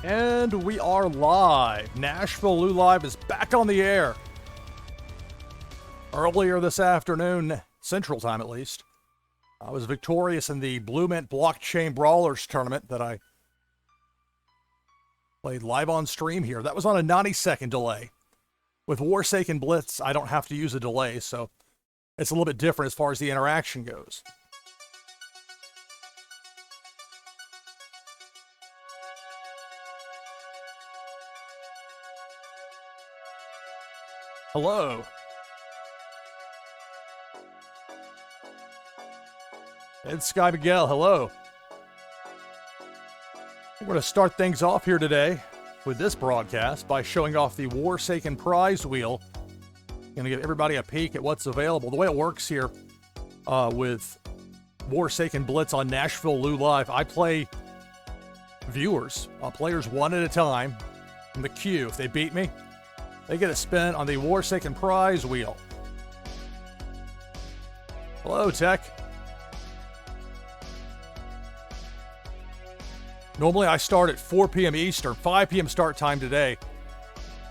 And we are live. NashvilleLou Live is back on the air. Earlier this afternoon, Central Time at least, I was victorious in the Blue Mint Blockchain Brawlers tournament that I played live on stream here. That was on a 90-second delay. With Warsaken Blitz, I don't have to use a delay, so it's a little bit different as far as the interaction goes. Hello. Ed Sky Miguel, hello. We're going to start things off here today with this broadcast by showing off the Warsaken prize wheel. Going to give everybody a peek at what's available. The way it works here with Warsaken Blitz on NashvilleLou Live, I play viewers, players one at a time in the queue. If they beat me, they get a spin on the Warsaken prize wheel. Hello, Tech. Normally I start at 4 p.m. Eastern, 5 p.m. start time today.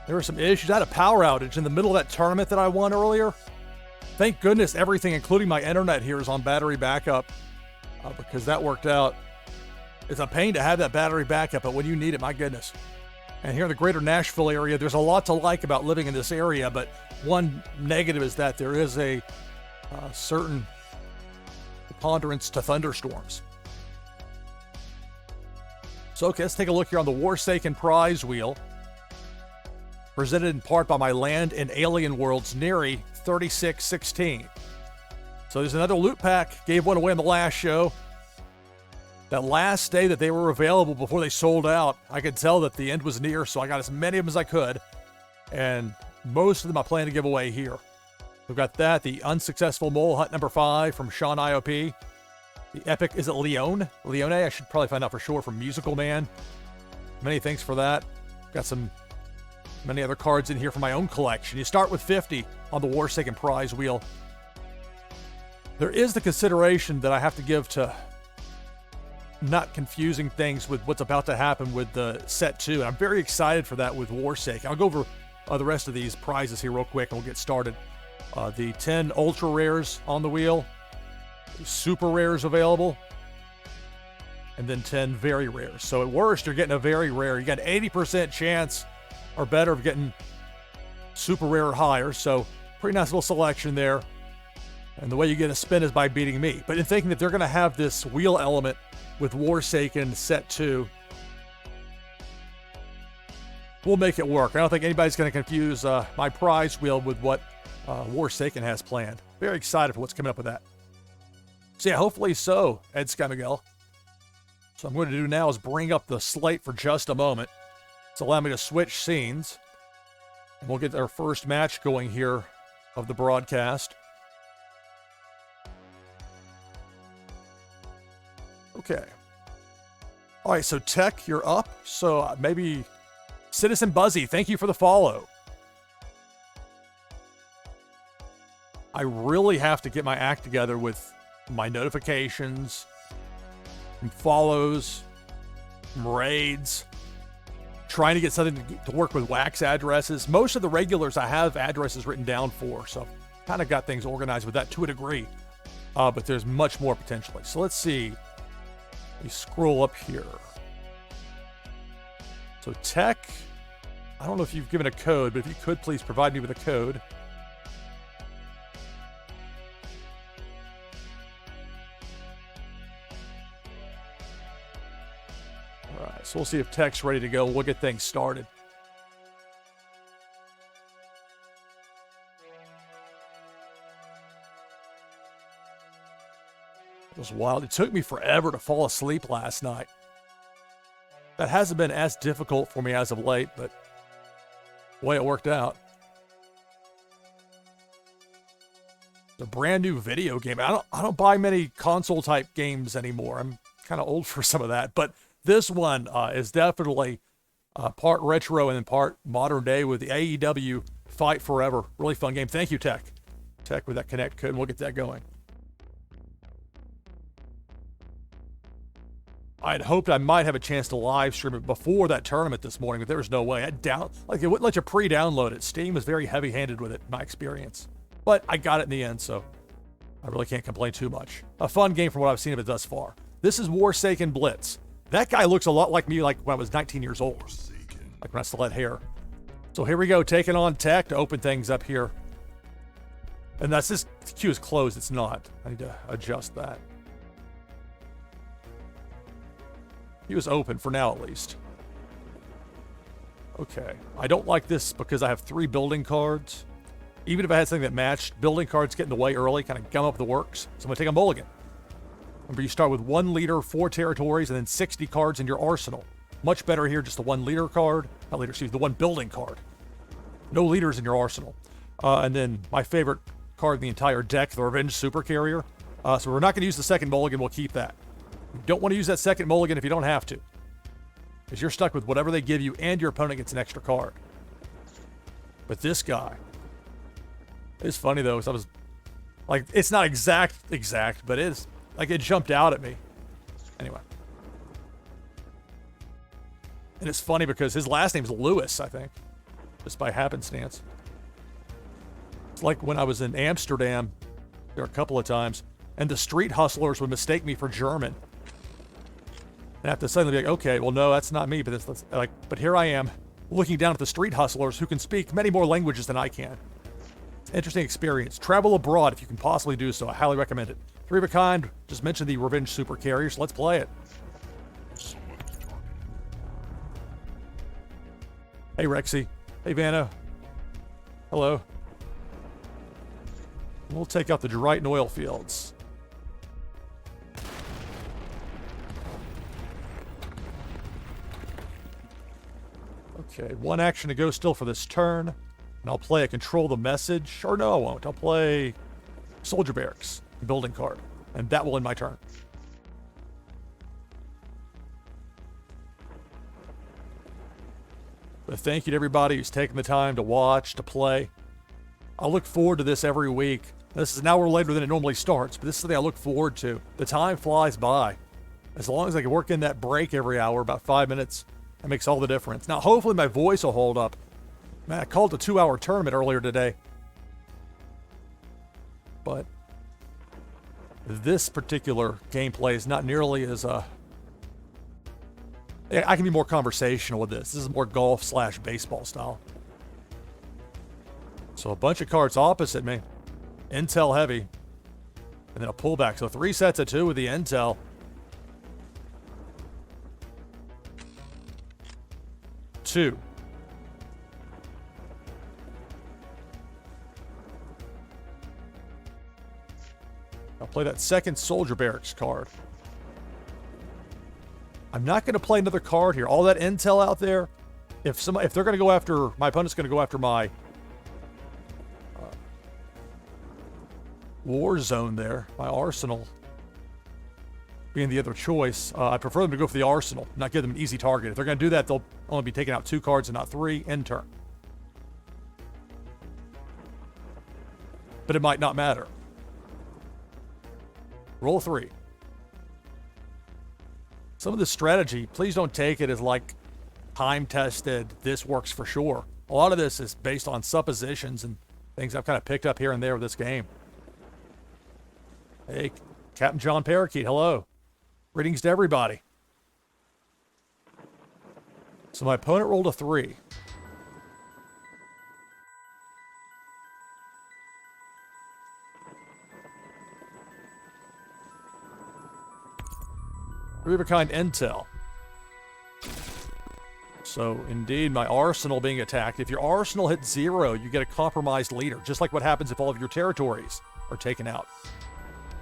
There were some issues. I had a power outage in the middle of that tournament that I won earlier. Thank goodness everything, including my internet here, is on battery backup because that worked out. It's a pain to have that battery backup, but when you need it, my goodness. And here in the greater Nashville area, there's a lot to like about living in this area, but one negative is that there is a certain preponderance to thunderstorms. So, okay, let's take a look here on the Warsaken prize wheel. Presented in part by my Land and Alien Worlds Neri 3616. So there's another loot pack. Gave one away on the last show. That last day that they were available before they sold out, I could tell that the end was near, so I got as many of them as I could. And most of them I plan to give away here. We've got that, the Unsuccessful Mole Hunt number 5 from Sean IOP. The Epic, is it Leone? Leone, I should probably find out for sure from Musical Man. Many thanks for that. Got many other cards in here from my own collection. You start with 50 on the Warsaken prize wheel. There is the consideration that I have to give to not confusing things with what's about to happen with the set 2. And I'm very excited for that with Warsaken. I'll go over the rest of these prizes here real quick and we'll get started. The 10 ultra rares on the wheel, super rares available, and then 10 very rares. So at worst, you're getting a very rare. You got an 80% chance or better of getting super rare or higher. So pretty nice little selection there. And the way you get a spin is by beating me. But in thinking that they're going to have this wheel element with Warsaken set 2, we'll make it work. I don't think anybody's going to confuse my prize wheel with what Warsaken has planned. Very excited for what's coming up with that. So yeah, hopefully so, Ed Sky Miguel. So what I'm going to do now is bring up the slate for just a moment. It's allow me to switch scenes. And we'll get our first match going here of the broadcast. Okay. All right, so Tech, you're up. So maybe Citizen Buzzy, thank you for the follow. I really have to get my act together with my notifications, and follows, raids, trying to get something to work with wax addresses. Most of the regulars I have addresses written down for, so kind of got things organized with that to a degree. But there's much more potentially. So let's see. Let me scroll up here. So Tech, I don't know if you've given a code, but if you could please provide me with a code. All right, so we'll see if Tech's ready to go. We'll get things started. It was wild. It took me forever to fall asleep last night. That hasn't been as difficult for me as of late, but the way it worked out. It's a brand new video game. I don't buy many console type games anymore. I'm kind of old for some of that, but this one is definitely part retro and then part modern day with the AEW Fight Forever. Really fun game. Thank you, Tech. Tech with that connect code, and we'll get that going. I'd hoped I might have a chance to live stream it before that tournament this morning, but there was no way. It wouldn't let you pre-download it. Steam was very heavy-handed with it, in my experience. But I got it in the end, so I really can't complain too much. A fun game from what I've seen of it thus far. This is Warsaken Blitz. That guy looks a lot like me, like when I was 19 years old. Like when I still had hair. So here we go, taking on tech to open things up here. And that's this queue is closed. It's not. I need to adjust that. He was open for now, at least. Okay. I don't like this because I have 3 building cards. Even if I had something that matched, building cards get in the way early, kind of gum up the works. So I'm going to take a mulligan. Remember, you start with 1 leader, 4 territories, and then 60 cards in your arsenal. Much better here, just the 1 leader card. Not leader, excuse me, the 1 building card. No leaders in your arsenal. And then my favorite card in the entire deck, the Revenge Super Carrier. So we're not going to use the second mulligan. We'll keep that. You don't want to use that second mulligan if you don't have to. Because you're stuck with whatever they give you and your opponent gets an extra card. But this guy. It's funny though, because I was like, it's not exact, but it is. Like it jumped out at me. Anyway. And it's funny because his last name's Lewis, I think. Just by happenstance. It's like when I was in Amsterdam there a couple of times, and the street hustlers would mistake me for German. And I have to suddenly be like, okay, well, no, that's not me, but but here I am, looking down at the street hustlers who can speak many more languages than I can. It's an interesting experience. Travel abroad if you can possibly do so. I highly recommend it. 3 of a kind, just mentioned the Revenge Super Carrier, so let's play it. Hey, Rexy. Hey, Vanna. Hello. We'll take out the Dryton oil fields. Okay, 1 action to go still for this turn. And I'll play a Control the Message. Or no, I won't. I'll play Soldier Barracks, building card. And that will end my turn. But thank you to everybody who's taken the time to watch, to play. I look forward to this every week. This is an hour later than it normally starts, but this is something I look forward to. The time flies by. As long as I can work in that break every hour, about 5 minutes, that makes all the difference. Now, hopefully my voice will hold up. Man, I called a 2-hour tournament earlier today. But this particular gameplay is not nearly as I can be more conversational with this. This is more golf/baseball style. So a bunch of cards opposite me. Intel heavy. And then a pullback. So 3 sets of 2 with the Intel. Two. I'll play that second Soldier Barracks card. I'm not going to play another card here. All that intel out there, if they're going to go after, my opponent's going to go after my war zone there, my arsenal being the other choice. I prefer them to go for the arsenal, not give them an easy target. If they're going to do that, they'll only be taking out 2 cards and not 3 in turn. But it might not matter. Roll 3. Some of the strategy, please don't take it as like time-tested, this works for sure. A lot of this is based on suppositions and things I've kind of picked up here and there with this game. Hey, Captain John Parakeet, hello. Greetings to everybody. So my opponent rolled a 3. Three of a kind intel. So indeed, my arsenal being attacked. If your arsenal hits 0, you get a compromised leader, just like what happens if all of your territories are taken out.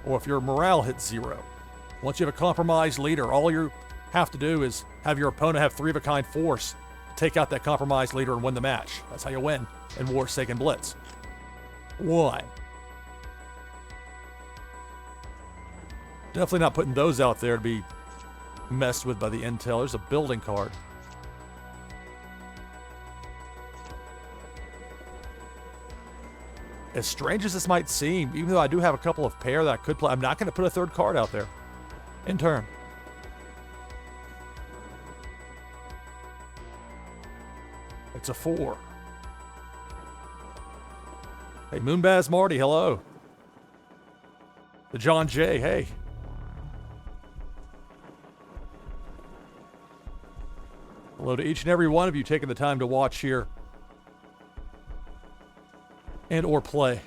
Or if your morale hits 0. Once you have a compromised leader, all you have to do is have your opponent have 3 of a kind force to take out that compromised leader and win the match. That's how you win in Warsaken Blitz. 1. Definitely not putting those out there to be messed with by the intel. There's a building card. As strange as this might seem, even though I do have a couple of pair that I could play, I'm not going to put a 3rd card out there. In turn. Blitz-014. Hey, Moonbaz Marty, hello. The John J, hey. Hello to each and every one of you taking the time to watch here and or play.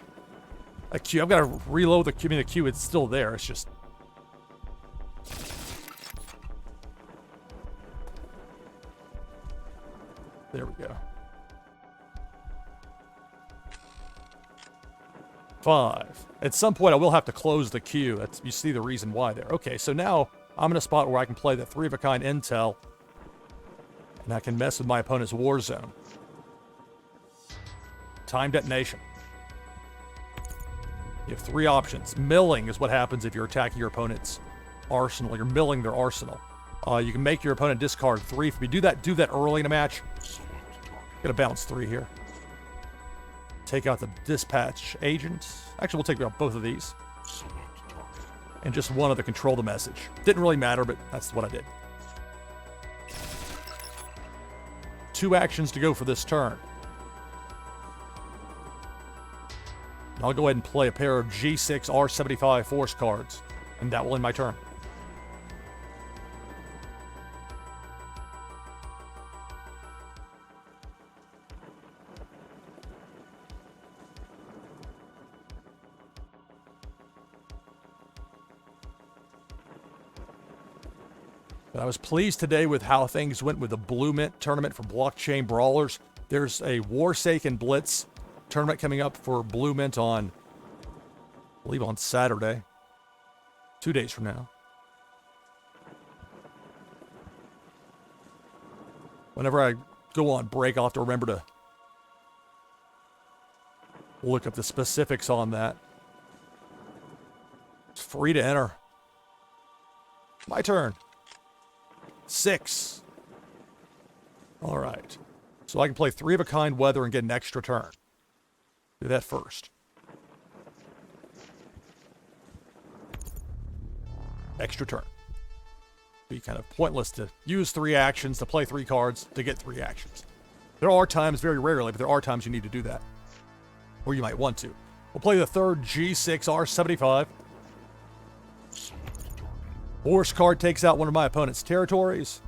A queue. I've got to reload the queue. I mean, the queue, it's still there. It's just... There we go. 5. At some point, I will have to close the queue. That's, you see the reason why there. Okay, so now I'm in a spot where I can play the 3-of-a-kind intel, and I can mess with my opponent's war zone. Time detonation. You have 3 options. Milling is what happens if you're attacking your opponent's arsenal. You're milling their arsenal. You can make your opponent discard 3. If you do that early in a match. Gonna bounce 3 here. Take out the dispatch agent. Actually, we'll take out both of these. And just one of the control the message. Didn't really matter, but that's what I did. 2 actions to go for this turn. I'll go ahead and play a pair of G6 R75 force cards, and that will end my turn. But I was pleased today with how things went with the Blue Mint tournament for Blockchain Brawlers. There's a Warsaken Blitz tournament coming up for Blue Mint on, I believe, on Saturday. 2 days from now. Whenever I go on break, I'll have to remember to look up the specifics on that. It's free to enter. My turn. 6. All right. So I can play 3-of-a-kind weather and get an extra turn. Do that first. Extra turn. Be kind of pointless to use 3 actions to play 3 cards to get 3 actions. There are times, very rarely, but there are times you need to do that. Or you might want to. We'll play the 3rd G6 R75. Force card takes out one of my opponent's territories.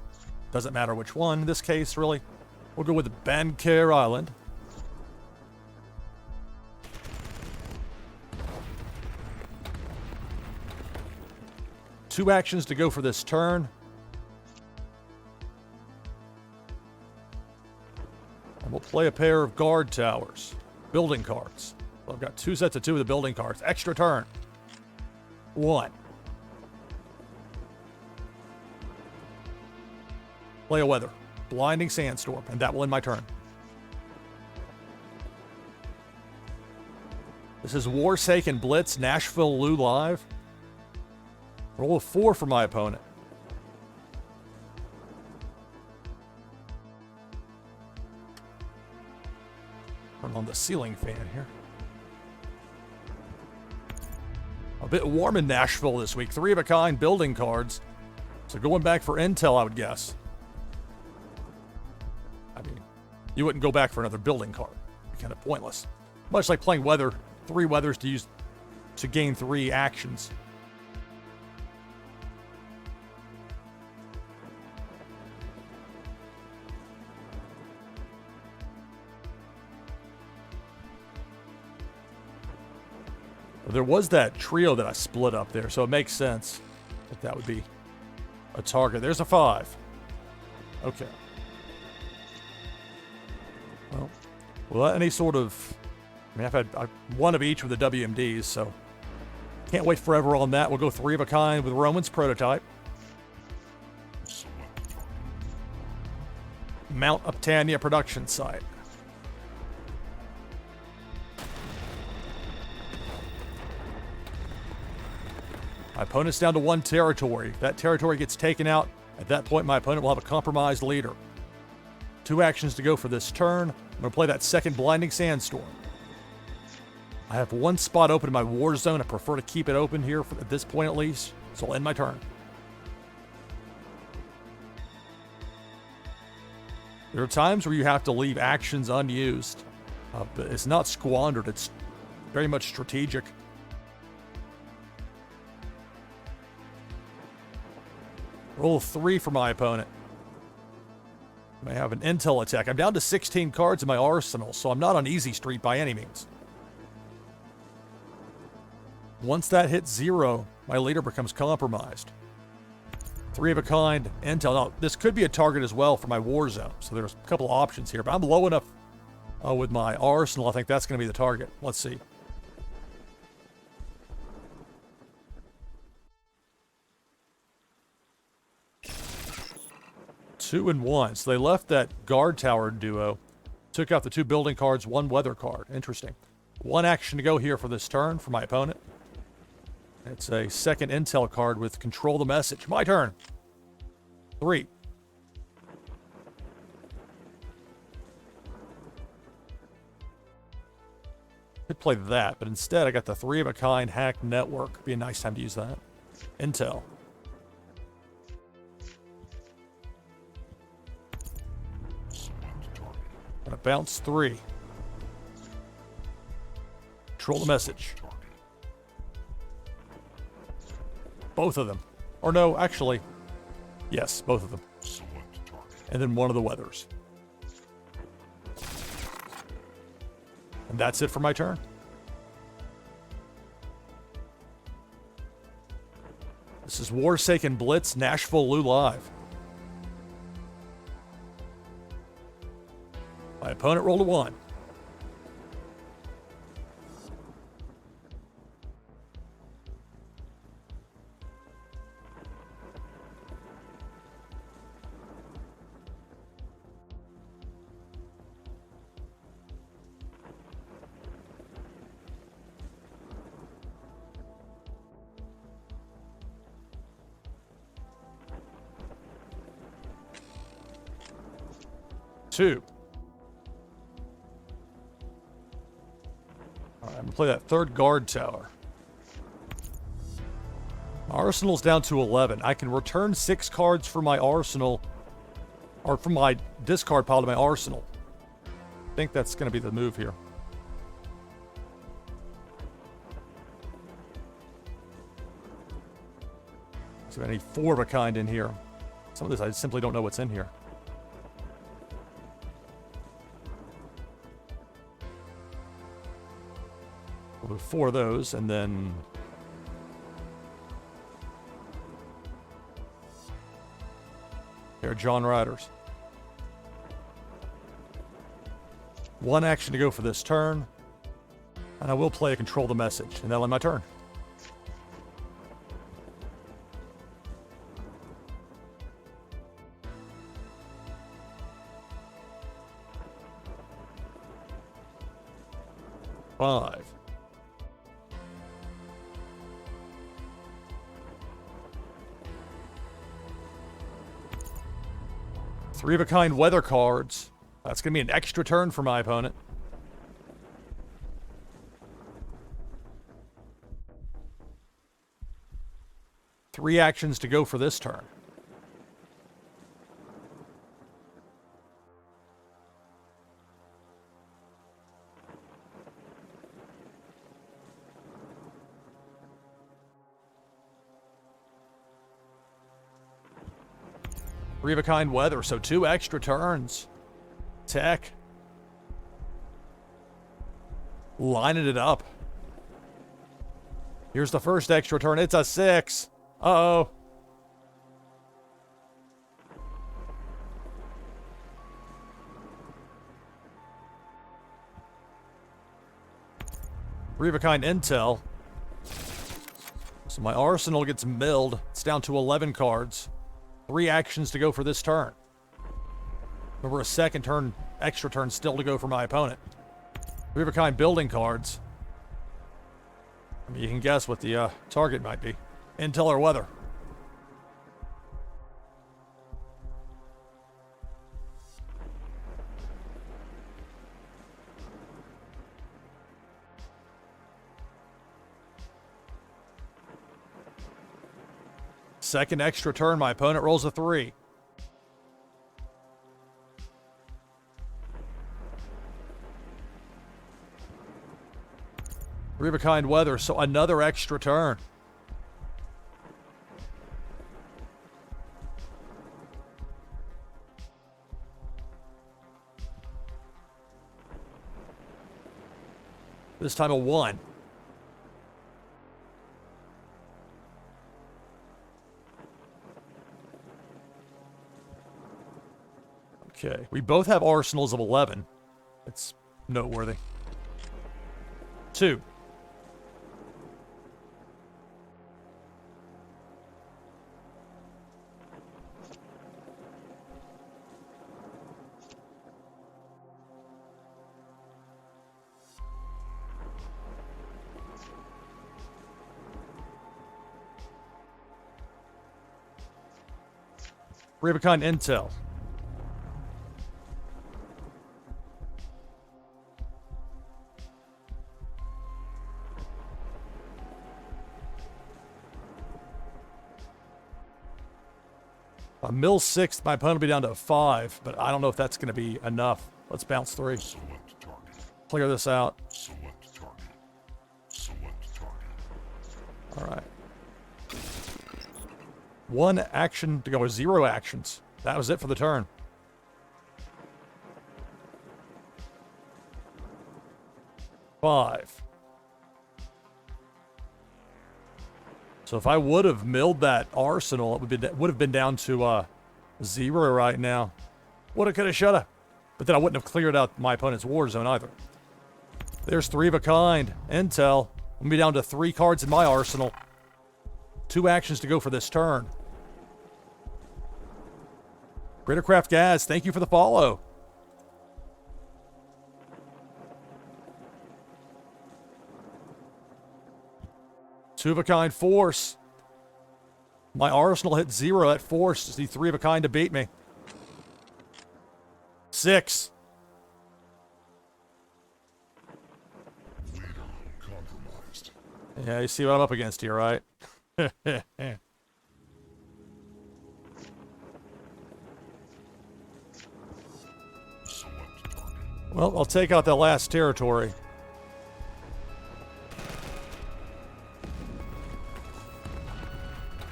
Doesn't matter which one in this case, really. We'll go with Banker Island. Two actions to go for this turn. And we'll play a pair of guard towers. Building cards. So I've got 2 sets of 2 of the building cards. Extra turn. 1. Play a weather. Blinding sandstorm. And that will end my turn. This is Warsaken Blitz, NashvilleLou live. Roll a 4 for my opponent. Turn on the ceiling fan here. A bit warm in Nashville this week. 3-of-a-kind building cards. So going back for intel, I would guess. I mean, you wouldn't go back for another building card. It'd be kind of pointless. Much like playing weather. 3 weathers to use to gain 3 actions. There was that trio that I split up there, so it makes sense that that would be a target. There's a 5. Okay. Well, without any sort of... I mean, I've had one of each with the WMDs, so can't wait forever on that. We'll go 3-of-a-kind with Roman's prototype. Mount Uptania production site. My opponent's down to 1 territory. If that territory gets taken out, at that point my opponent will have a compromised leader. 2 actions to go for this turn. I'm going to play that 2nd Blinding Sandstorm. I have 1 spot open in my war zone. I prefer to keep it open here at this point at least, so I'll end my turn. There are times where you have to leave actions unused. But it's not squandered. It's very much strategic. Roll 3 for my opponent. I have an intel attack. I'm down to 16 cards in my arsenal, so I'm not on easy street by any means. Once that hits 0, my leader becomes compromised. 3 of a kind, intel. Now, this could be a target as well for my war zone, so there's a couple options here, but I'm low enough with my arsenal. I think that's going to be the target. Let's see. Two and one. So they left that guard tower duo. Took out the 2 building cards, 1 weather card. Interesting. 1 action to go here for this turn for my opponent. It's a second intel card with control the message. My turn. 3. Could play that, but instead I got the 3 of a kind hack network. Be a nice time to use that. Intel. Gonna bounce 3. Control the message. Both of them. Or no, actually. Yes, both of them. And then 1 of the weathers. And that's it for my turn. This is Warsaken Blitz, NashvilleLou live. My opponent rolled a 1. Two. All right, I'm gonna play that 3rd guard tower. My arsenal's down to 11. I can return 6 cards from my arsenal, or from my discard pile to my arsenal. I think that's gonna be the move here. So I need 4 of a kind in here. Some of this I simply don't know what's in here. We'll do 4 of those, and then there are John Riders. 1 action to go for this turn, and I will play a control the message, and that'll end my turn. Five. Three of a kind weather cards. That's going to be an extra turn for my opponent. Three actions to go for this turn. Three of a kind weather, so 2 extra turns. Tech. Lining it up. Here's the first extra turn. It's a 6. Uh-oh. Three of a kind intel. So my arsenal gets milled. It's down to 11 cards. 3 actions to go for this turn. Remember, a second turn, extra turn still to go for my opponent. Three of a kind building cards. I mean, you can guess what the target might be. Intel or weather. Second extra turn, my opponent rolls a 3. Three of a kind weather, so another extra turn. This time a 1. Okay, we both have arsenals of 11. It's noteworthy. 2. Three of a kind intel. Mill 6, my opponent will be down to 5, but I don't know if that's going to be enough. Let's bounce 3. Select target. Clear this out. Select target. Select target. All right. 1 action to go with 0 actions. That was it for the turn. Five. So if I would have milled that arsenal, it would have been down to 0 right now. Woulda, coulda, shoulda. But then I wouldn't have cleared out my opponent's war zone either. There's 3 of a kind. Intel. I'm going to be down to 3 cards in my arsenal. 2 actions to go for this turn. Cratercraft Gaz, thank you for the follow. Two of a kind force. My arsenal hit 0. That forced the 3 of a kind to beat me. 6. Leader compromised. Yeah, you see what I'm up against here, right? Select target. Well, I'll take out that last territory.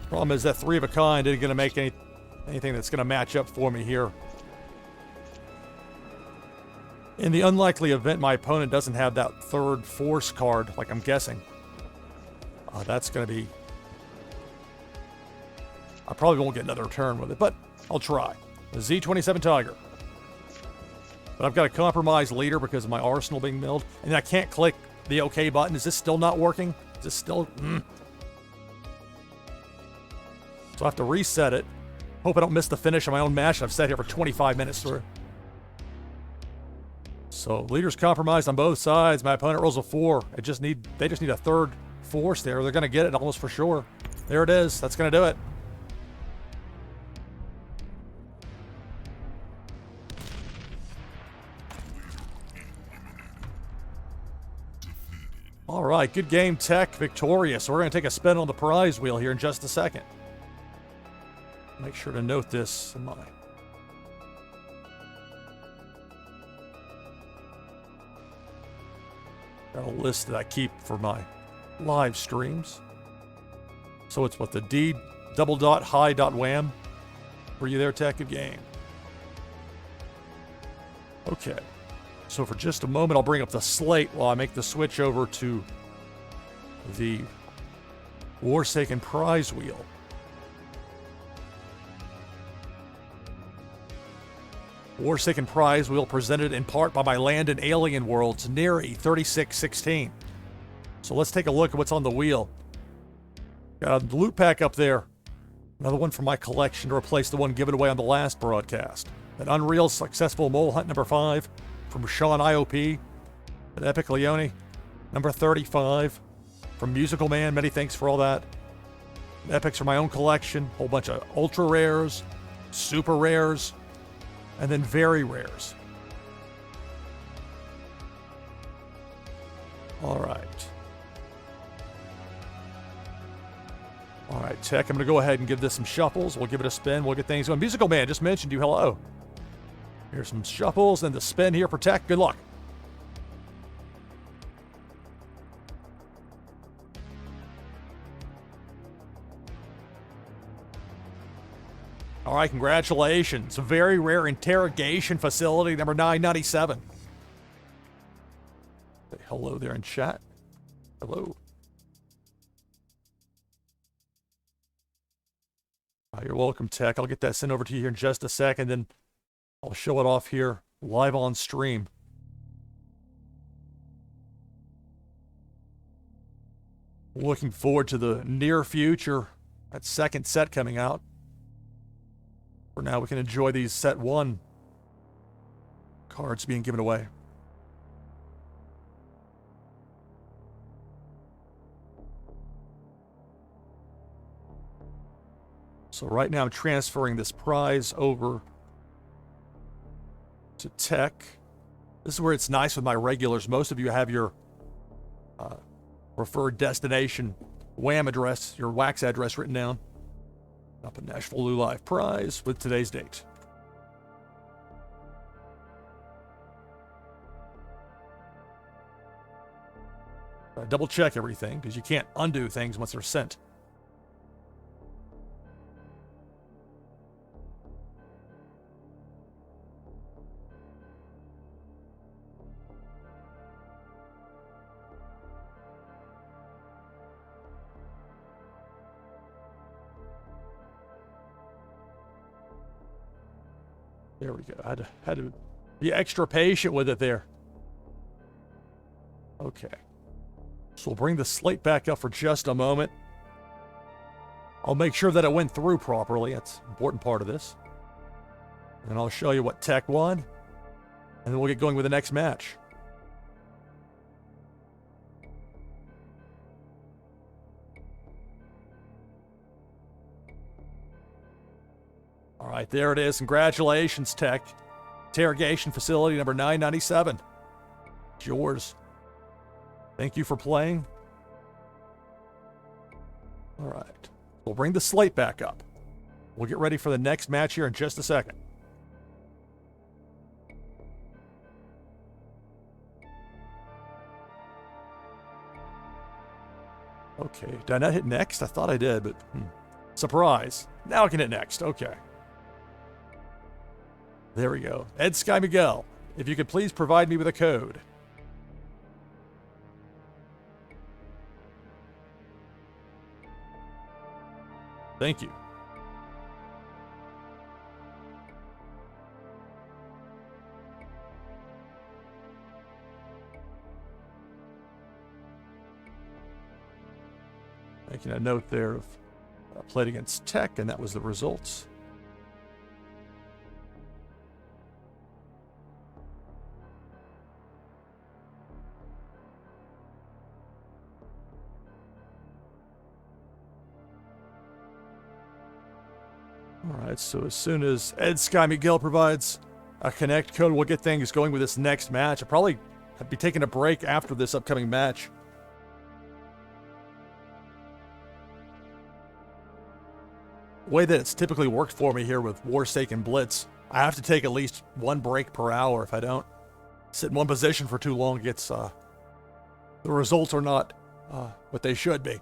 Problem is that 3 of a kind isn't going to make anything that's going to match up for me here. In the unlikely event my opponent doesn't have that 3rd force card, like I'm guessing, that's going to be... I probably won't get another turn with it, but I'll try. The Z-27 Tiger. But I've got a compromised leader because of my arsenal being milled, and I can't click the OK button. Is this still not working? Is this still... So I have to reset it. Hope I don't miss the finish of my own match. I've sat here for 25 minutes through. So leader's compromised on both sides. My opponent rolls a 4. They just need a 3rd force there. They're going to get it almost for sure. There it is. That's going to do it. All right, good game, Tech. Victorious. We're going to take a spin on the prize wheel here in just a second. Make sure to note this in my... Got a list that I keep for my live streams. So it's what, the D _high.wham? Were you there, Tech? Good game. Okay. So for just a moment, I'll bring up the slate while I make the switch over to the Warsaken prize wheel. Warsaken prize wheel presented in part by my Land and Alien Worlds, Neri 3616. So let's take a look at what's on the wheel. Got a loot pack up there. Another one from my collection to replace the one given away on the last broadcast. An Unreal Successful Mole Hunt number 5 from Sean IOP. An Epic Leone number 35 from Musical Man. Many thanks for all that. Epics from my own collection. Whole bunch of ultra rares, super rares, and then very rares. All right. All right, Tech, I'm going to go ahead and give this some shuffles. We'll give it a spin. We'll get things going. Musical Man just mentioned you. Hello. Here's some shuffles and the spin here for Tech. Good luck. All right, congratulations. Very rare interrogation facility number 997. Say hello there in chat. Hello. You're welcome, Tech. I'll get that sent over to you here in just a second, then I'll show it off here live on stream. Looking forward to the near future. That second set coming out. For now, we can enjoy these set 1 cards being given away. So right now I'm transferring this prize over to Tech. This is where it's nice with my regulars. Most of you have your preferred destination WAM address, your wax address written down. Up a NashvilleLou Live prize with today's date. Double check everything because you can't undo things once they're sent. There we go. I had to be extra patient with it there. Okay. So we'll bring the slate back up for just a moment. I'll make sure that it went through properly. That's an important part of this. And I'll show you what Tech won. And then we'll get going with the next match. All right, there it is. Congratulations, Tech. Interrogation facility number 997. It's yours. Thank you for playing. All right. We'll bring the slate back up. We'll get ready for the next match here in just a second. Okay. Did I not hit next? I thought I did, but surprise. Now I can hit next. Okay. There we go. Ed Sky Miguel, if you could please provide me with a code. Thank you. Making a note there of played against Tech, and that was the results. All right, so as soon as Ed Sky Miguel provides a connect code, we'll get things going with this next match. I'll probably be taking a break after this upcoming match. The way that it's typically worked for me here with Warsaken Blitz, I have to take at least 1 break per hour. If I don't sit in one position for too long, it gets, the results are not what they should be.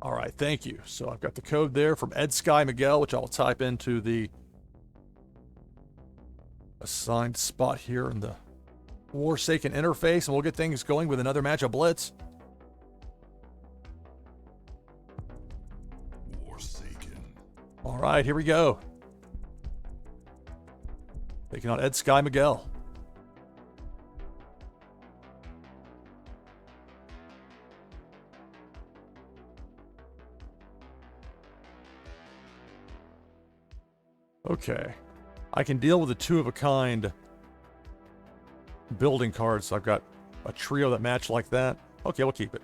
All right, thank you. So I've got the code there from Ed Sky Miguel, which I'll type into the assigned spot here in the Warsaken interface, and we'll get things going with another match of Blitz. Warsaken. All right, here we go. Taking on Ed Sky Miguel. Okay. I can deal with the 2-of-a-kind building cards. So I've got a trio that match like that. Okay, we'll keep it.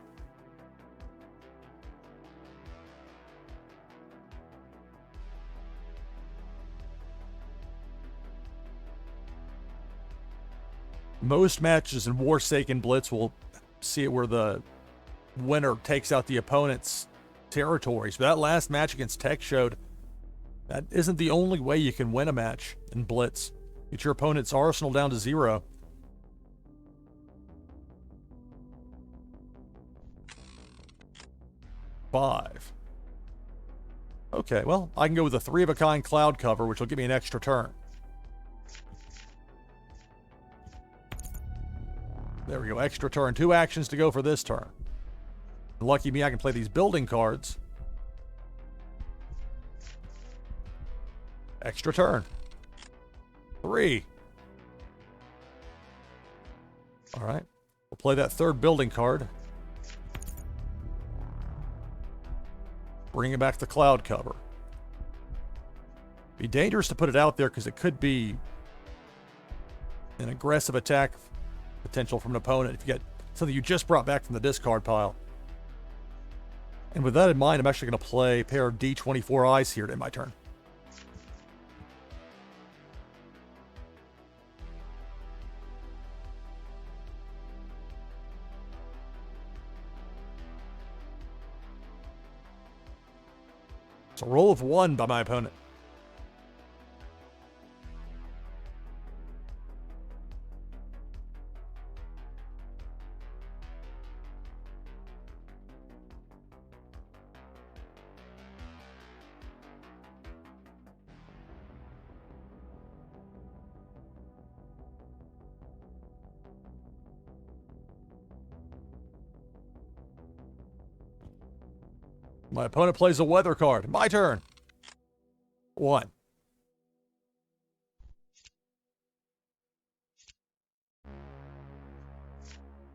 Most matches in Warsaken Blitz will see it where the winner takes out the opponent's territories. But that last match against Tech showed That isn't the only way you can win a match in Blitz. Get your opponent's arsenal down to 0. Five. Okay, well, I can go with a 3-of-a-kind cloud cover, which will give me an extra turn. There we go, extra turn. 2 actions to go for this turn. Lucky me, I can play these building cards. Extra turn. 3. All right, we'll play that 3rd building card. Bring it back to the cloud cover. Be dangerous to put it out there because it could be an aggressive attack potential from an opponent if you get something you just brought back from the discard pile. And with that in mind, I'm actually going to play a pair of D24 eyes here to end my turn. It's a roll of 1 by my opponent. My opponent plays a weather card. My turn. 1.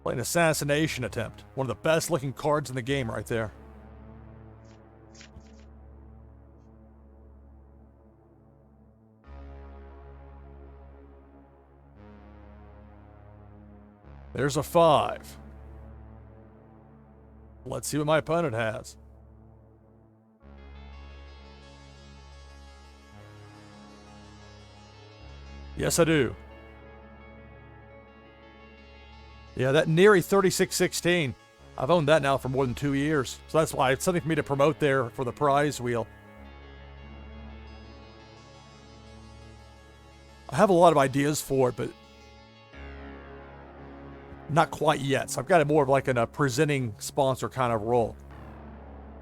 Play an assassination attempt. One of the best looking cards in the game right there. There's a 5. Let's see what my opponent has. Yes, I do. Yeah, that Neri 3616. I've owned that now for more than 2 years. So that's why it's something for me to promote there for the prize wheel. I have a lot of ideas for it, but not quite yet. So I've got it more of like in a presenting sponsor kind of role.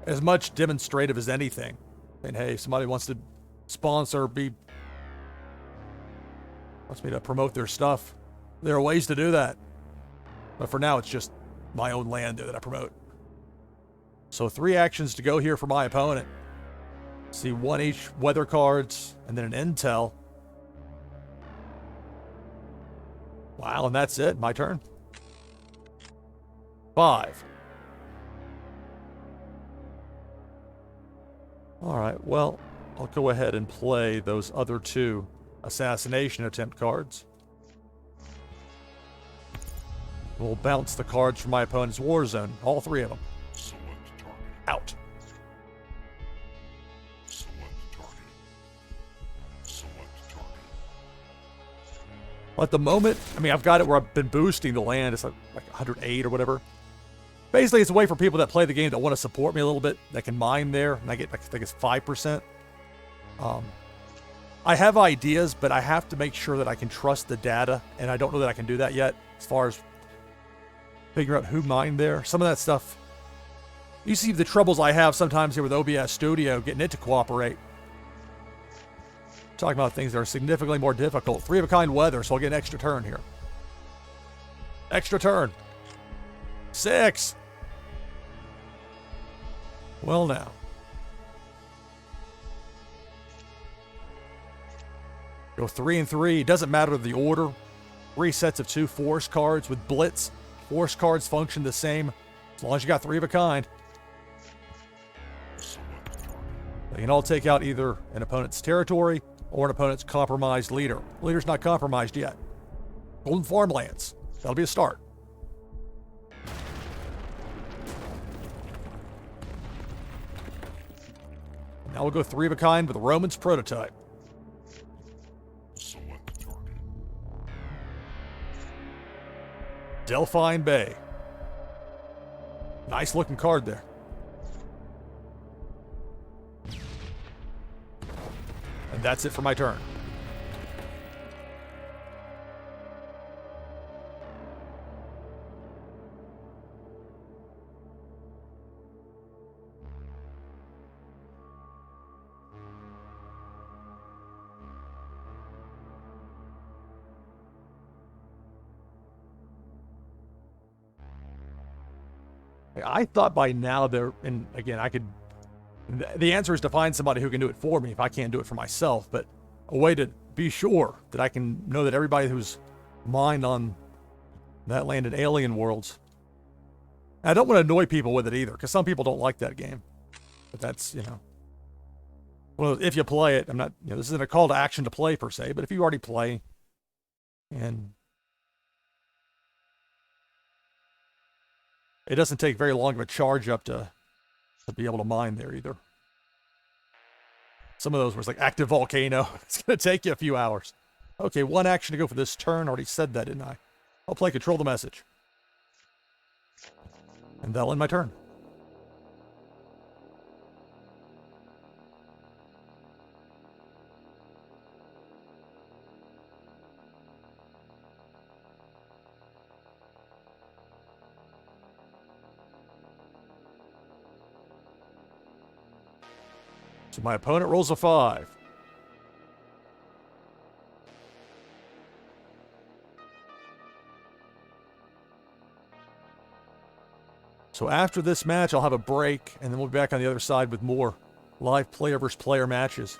As much demonstrative as anything. I mean, hey, if somebody wants to sponsor, wants me to promote their stuff, there are ways to do that. But for now, it's just my own land there that I promote. So 3 actions to go here for my opponent. See 1 each weather cards, and then an intel. Wow, and that's it. My turn. 5. All right, well, I'll go ahead and play those other 2 assassination attempt cards. We'll bounce the cards from my opponent's war zone, all 3 of them. Select target. Out. Select target. Select target. Well, at the moment, I mean, I've got it where I've been boosting the land. It's like 108 or whatever. Basically, it's a way for people that play the game that want to support me a little bit, that can mine there, and I get, I think it's 5%. I have ideas, but I have to make sure that I can trust the data, and I don't know that I can do that yet, as far as figuring out who mined there. Some of that stuff, you see the troubles I have sometimes here with OBS Studio, getting it to cooperate. Talking about things that are significantly more difficult. 3-of-a-kind weather, so I'll get an extra turn here. Extra turn. 6. Well, now. Go 3 and 3. Doesn't matter the order. 3 sets of 2 force cards with Blitz. Force cards function the same as long as you got 3-of-a-kind. They can all take out either an opponent's territory or an opponent's compromised leader. The leader's not compromised yet. Golden Farmlands. That'll be a start. Now we'll go 3-of-a-kind with a Roman's prototype. Select target. Delphine Bay. Nice looking card there. And that's it for my turn. I thought by now there, and again, the answer is to find somebody who can do it for me if I can't do it for myself, but a way to be sure that I can know that everybody who's mined on that land in Alien Worlds. And I don't want to annoy people with it either, because some people don't like that game. But that's, well, if you play it, I'm not, this isn't a call to action to play per se, but if you already play, and it doesn't take very long of a charge up to be able to mine there either. Some of those were like active volcano. It's going to take you a few hours. Okay, one action to go for this turn. Already said that, didn't I? I'll play control the message. And that'll end my turn. So my opponent rolls a 5. So after this match, I'll have a break, and then we'll be back on the other side with more live player versus player matches.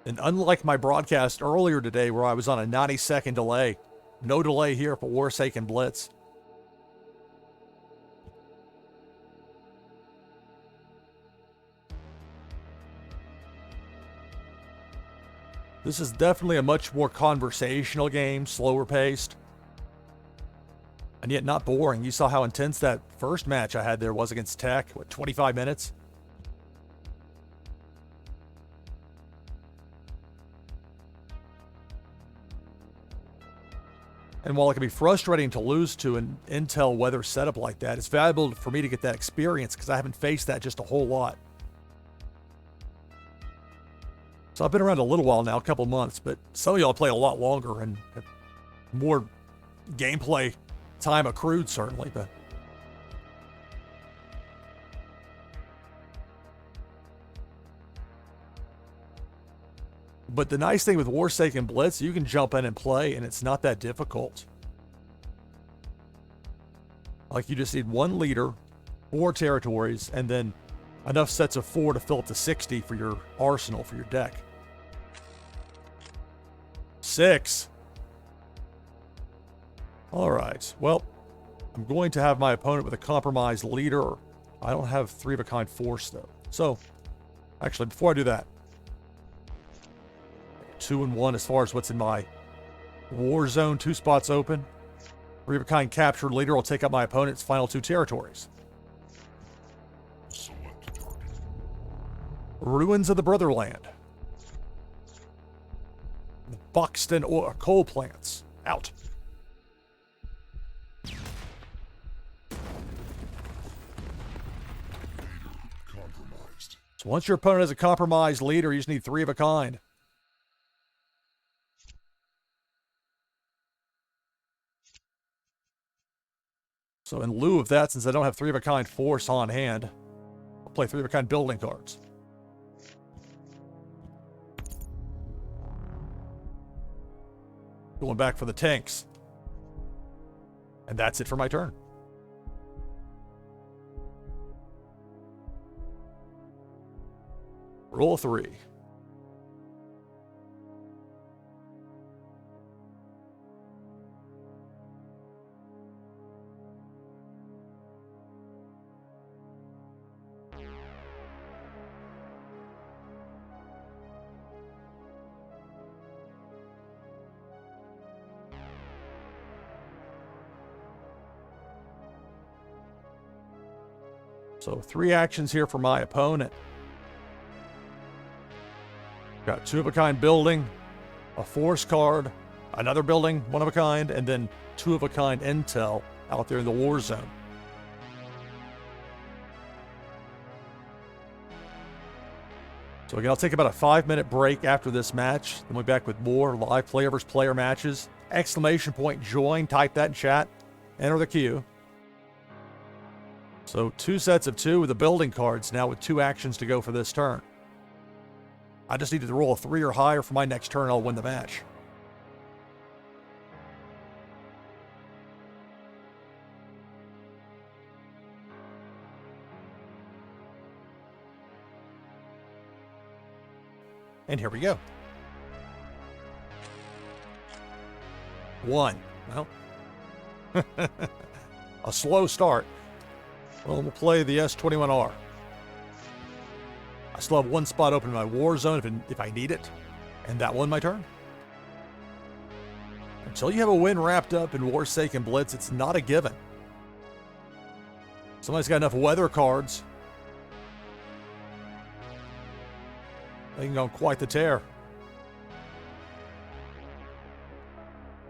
And unlike my broadcast earlier today where I was on a 90-second delay, no delay here for Warsaken Blitz. This is definitely a much more conversational game, slower paced, and yet not boring. You saw how intense that first match I had there was against Tech, 25 minutes? And while it can be frustrating to lose to an Intel weather setup like that, it's valuable for me to get that experience because I haven't faced that just a whole lot. So I've been around a little while now, a couple months, but some of y'all play a lot longer and have more gameplay time accrued, certainly. But the nice thing with Warsaken Blitz, you can jump in and play, and it's not that difficult. Like, you just need one leader, 4 territories, and then enough sets of 4 to fill up to 60 for your arsenal, for your deck. 6. All right. Well, I'm going to have my opponent with a compromised leader. I don't have 3-of-a-kind force, though. So, actually, before I do that, 2 and 1 as far as what's in my war zone. 2 spots open. 3-of-a-kind captured leader will take up my opponent's final 2 territories. Select target. Ruins of the Brotherland. The Buxton coal plants. Out. Leader compromised. So once your opponent has a compromised leader, you just need 3-of-a-kind. So in lieu of that, since I don't have 3-of-a-kind force on hand, I'll play 3-of-a-kind building cards. Going back for the tanks. And that's it for my turn. Roll 3. So 3 actions here for my opponent. Got 2-of-a-kind building, a force card, another building, one of a kind, and then two of a kind intel out there in the war zone. So again, I'll take about a 5-minute break after this match. Then we'll be back with more live player versus player matches. Exclamation point join, type that in chat, enter the queue. So 2 sets of 2 with the building cards now with 2 actions to go for this turn. I just needed to roll a 3 or higher for my next turn. I'll win the match. And here we go. 1. Well, a slow start. Well, we'll play the S21R. I still have 1 spot open in my war zone if I need it. And that won my turn. Until you have a win wrapped up in Warsaken Blitz, it's not a given. Somebody's got enough weather cards. They can go on quite the tear.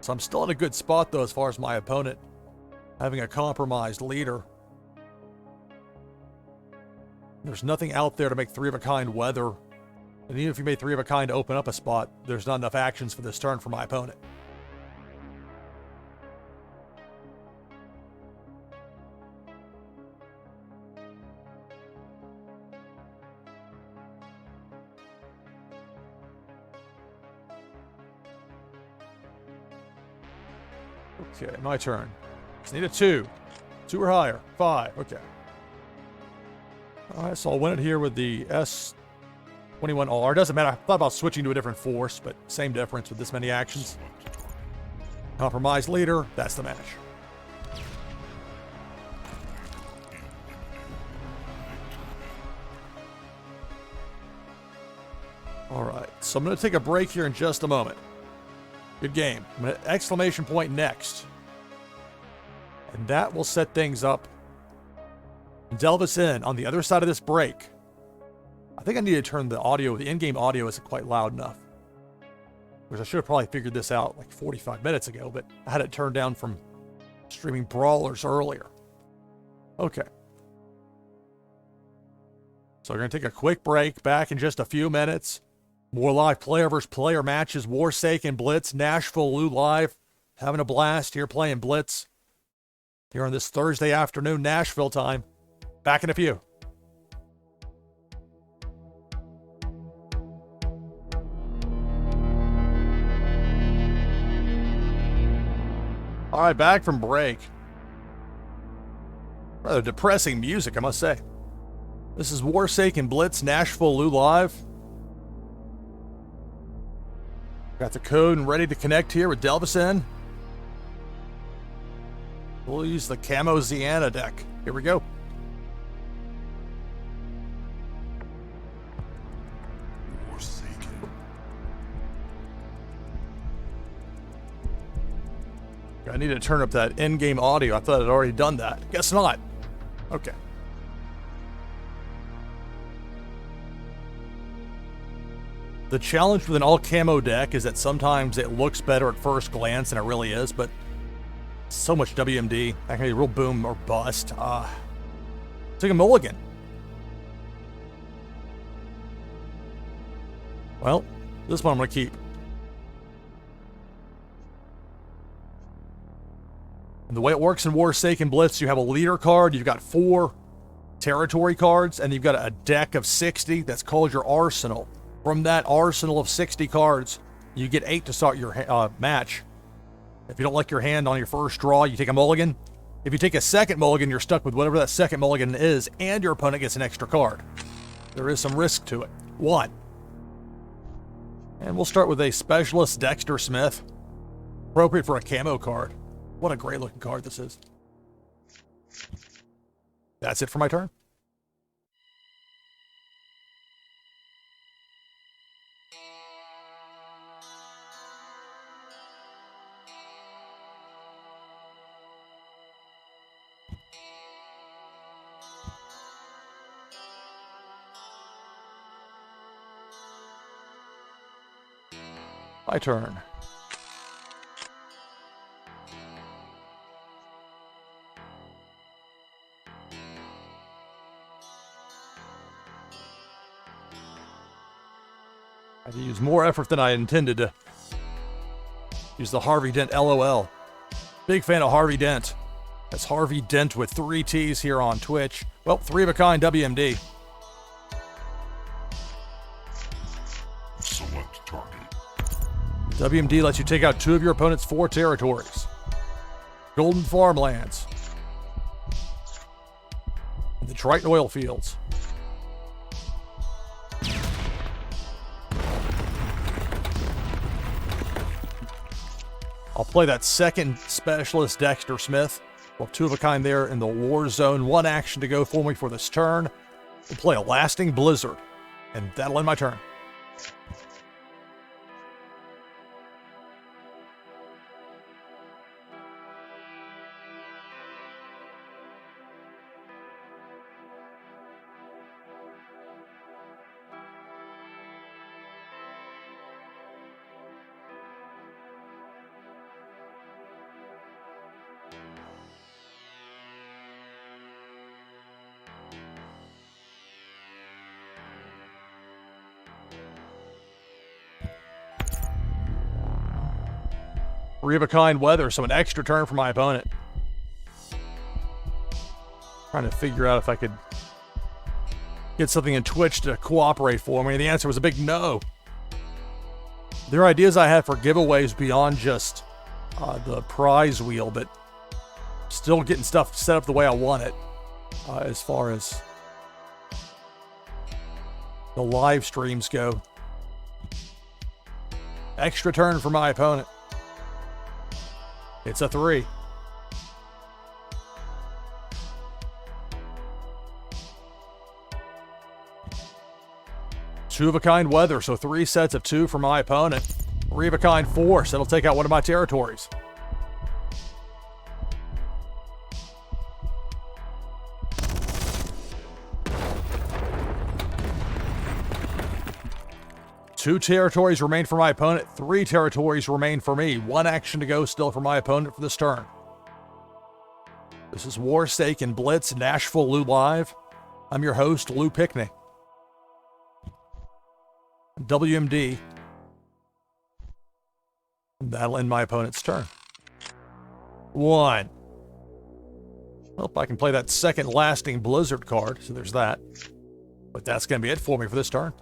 So I'm still in a good spot, though, as far as my opponent having a compromised leader. There's nothing out there to make 3 of a kind weather. And even if you made 3 of a kind to open up a spot, there's not enough actions for this turn for my opponent. Okay, my turn. Just need a 2. 2 or higher. 5. Okay. Alright, so I'll win it here with the S21R. Doesn't matter. I thought about switching to a different force, but same difference with this many actions. Compromised leader. That's the match. Alright, so I'm going to take a break here in just a moment. Good game. I'm going to exclamation point next. And that will set things up. And delve us in on the other side of this break. I think I need to turn the audio. The in-game audio isn't quite loud enough. Which I should have probably figured this out like 45 minutes ago, but I had it turned down from streaming brawlers earlier. Okay. So we're going to take a quick break. Back in just a few minutes. More live player versus player matches. Warsaken Blitz. NashvilleLou live. Having a blast here playing Blitz. Here on this Thursday afternoon, Nashville time. Back in a few. All right, back from break. Rather depressing music, I must say. This is Warsaken Blitz, NashvilleLou live. Got the code and ready to connect here with Delvison. We'll use the Camo Ziana deck. Here we go. Warsaken. I need to turn up that in-game audio. I thought I'd already done that. Guess not. Okay. The challenge with an all-camo deck is that sometimes it looks better at first glance than it really is, but so much WMD. That can be a real boom or bust. Take a mulligan. Well, this one I'm going to keep. And the way it works in Warsaken Blitz, you have a leader card, you've got 4 territory cards, and you've got a deck of 60 that's called your arsenal. From that arsenal of 60 cards, you get 8 to start your match. If you don't like your hand on your first draw, you take a mulligan. If you take a second mulligan, you're stuck with whatever that second mulligan is, and your opponent gets an extra card. There is some risk to it. 1. And we'll start with a Specialist Dexter Smith. Appropriate for a camo card. What a great looking card this is. That's it for my turn. My turn. I had to use more effort than I intended to use the Harvey Dent LOL. Big fan of Harvey Dent. That's Harvey Dent with 3 T's here on Twitch. Well, 3 of a kind WMD. Select target. WMD lets you take out 2 of your opponent's 4 territories. Golden farmlands. The Triton oil fields. I'll play that second specialist Dexter Smith. Well, 2 of a kind there in the war zone. 1 action to go for me for this turn. We'll play a lasting blizzard, and that'll end my turn. Three of a kind weather, so an extra turn for my opponent. Trying to figure out if I could get something in Twitch to cooperate for me. The answer was a big no. There are ideas I have for giveaways beyond just the prize wheel, but still getting stuff set up the way I want it as far as the live streams go. Extra turn for my opponent. It's a 3. Two of a kind weather, so 3 sets of 2 for my opponent. 3 of a kind force, that'll take out 1 of my territories. Two territories remain for my opponent. 3 territories remain for me. 1 action to go still for my opponent for this turn. This is Warsaken Blitz, NashvilleLou Live. I'm your host, Lou Pickney. WMD. That'll end my opponent's turn. 1. Well, I can play that second lasting blizzard card, so there's that. But that's going to be it for me for this turn.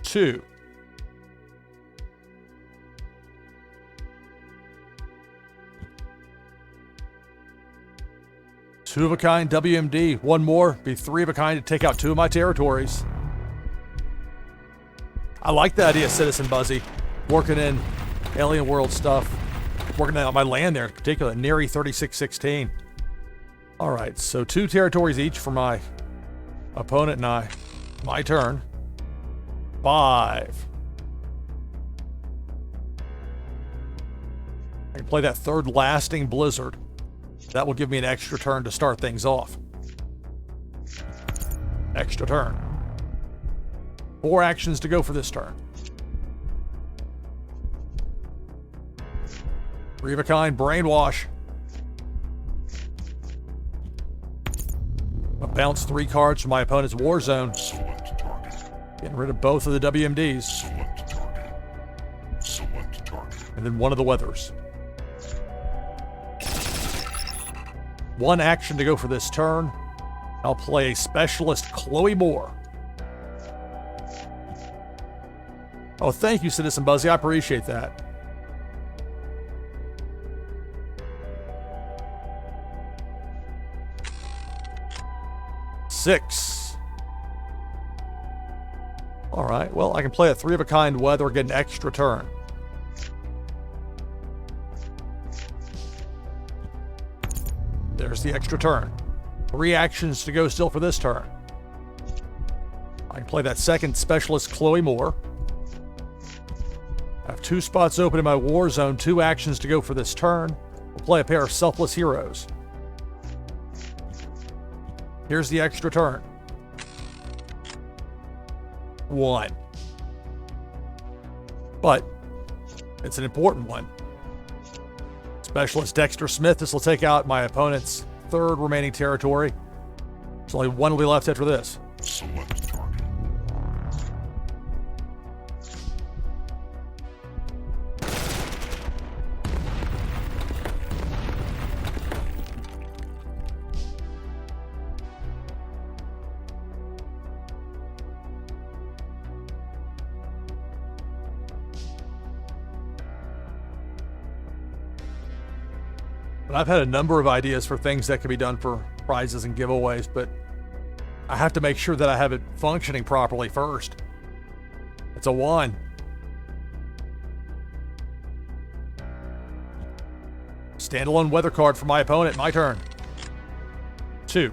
2. Two of a kind WMD. 1 more. Be 3 of a kind to take out 2 of my territories. I like the idea, Citizen Buzzy. Working in Alien World stuff. Working out my land there in particular. Neri 3616. Alright, so 2 territories each for my opponent and I. My turn. 5. I can play that 3rd lasting blizzard. That will give me an extra turn to start things off. Extra turn. 4 actions to go for this turn. 3 of a kind brainwash. I bounce 3 cards from my opponent's war zone. Select target. Getting rid of both of the WMDs. Select target. Select target. And then 1 of the weathers. 1 action to go for this turn. I'll play a specialist, Chloe Moore. Oh, thank you, Citizen Buzzy. I appreciate that. Six. All right, well, I can play a 3 of a kind weather, get an extra turn. There's the extra turn. 3 actions to go still for this turn. I can play that second specialist, Chloe Moore. I have 2 spots open in my war zone, 2 actions to go for this turn. We'll play a pair of selfless heroes. Here's the extra turn. 1. But it's an important one. Specialist Dexter Smith. This will take out my opponent's 3rd remaining territory. So only one will be left after this. Select target. But I've had a number of ideas for things that can be done for prizes and giveaways, but I have to make sure that I have it functioning properly first. It's a 1. Standalone weather card for my opponent. My turn. 2.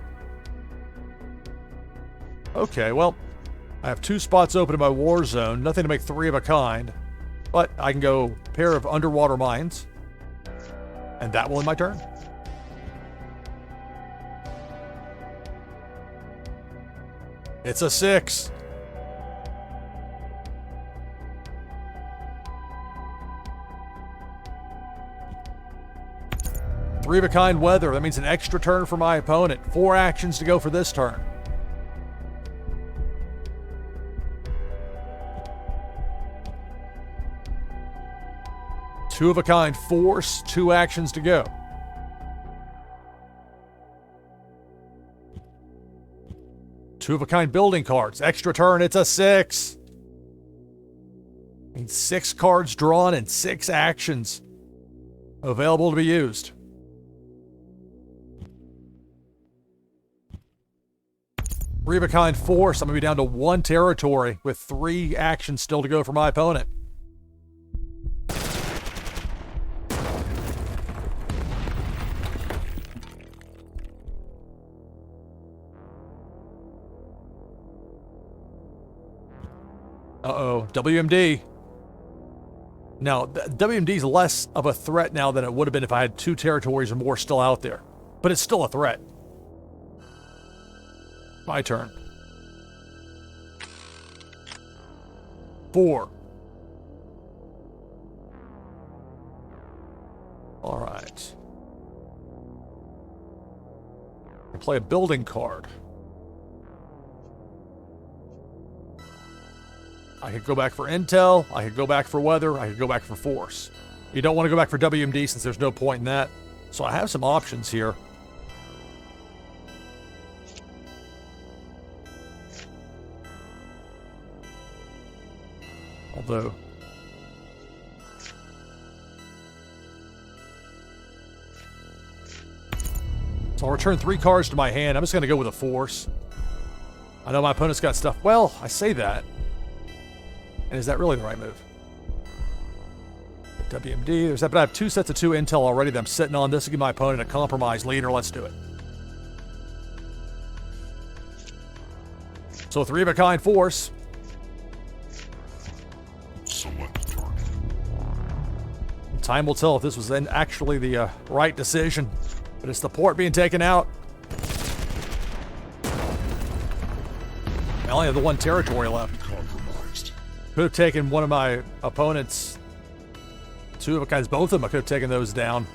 Okay, well, I have 2 spots open in my war zone. Nothing to make 3 of a kind, but I can go pair of underwater mines. And that will end my turn. It's a 6. Three of a kind weather. That means an extra turn for my opponent. 4 actions to go for this turn. Two of a kind force, 2 actions to go. Two of a kind building cards, extra turn, it's a 6. Means 6 cards drawn and 6 actions available to be used. Three of a kind force, I'm gonna be down to 1 territory with 3 actions still to go for my opponent. Uh-oh, WMD. Now, WMD is less of a threat now than it would have been if I had 2 territories or more still out there. But it's still a threat. My turn. 4. All right. I play a building card. I could go back for intel, I could go back for weather, I could go back for force. You don't want to go back for WMD since there's no point in that. So I have some options here. Although... So I'll return 3 cards to my hand. I'm just going to go with a force. I know my opponent's got stuff. Well, I say that. And is that really the right move? WMD, there's that, but I have 2 sets of 2 intel already that I'm sitting on. This will give my opponent a compromise leader. Let's do it. So 3 of a kind force. Select target. Time will tell if this was then actually the right decision. But it's the port being taken out. I only have the 1 territory left. Compromised. Could have taken one of my opponent's 2 of a kinds, both of them. I could have taken those down.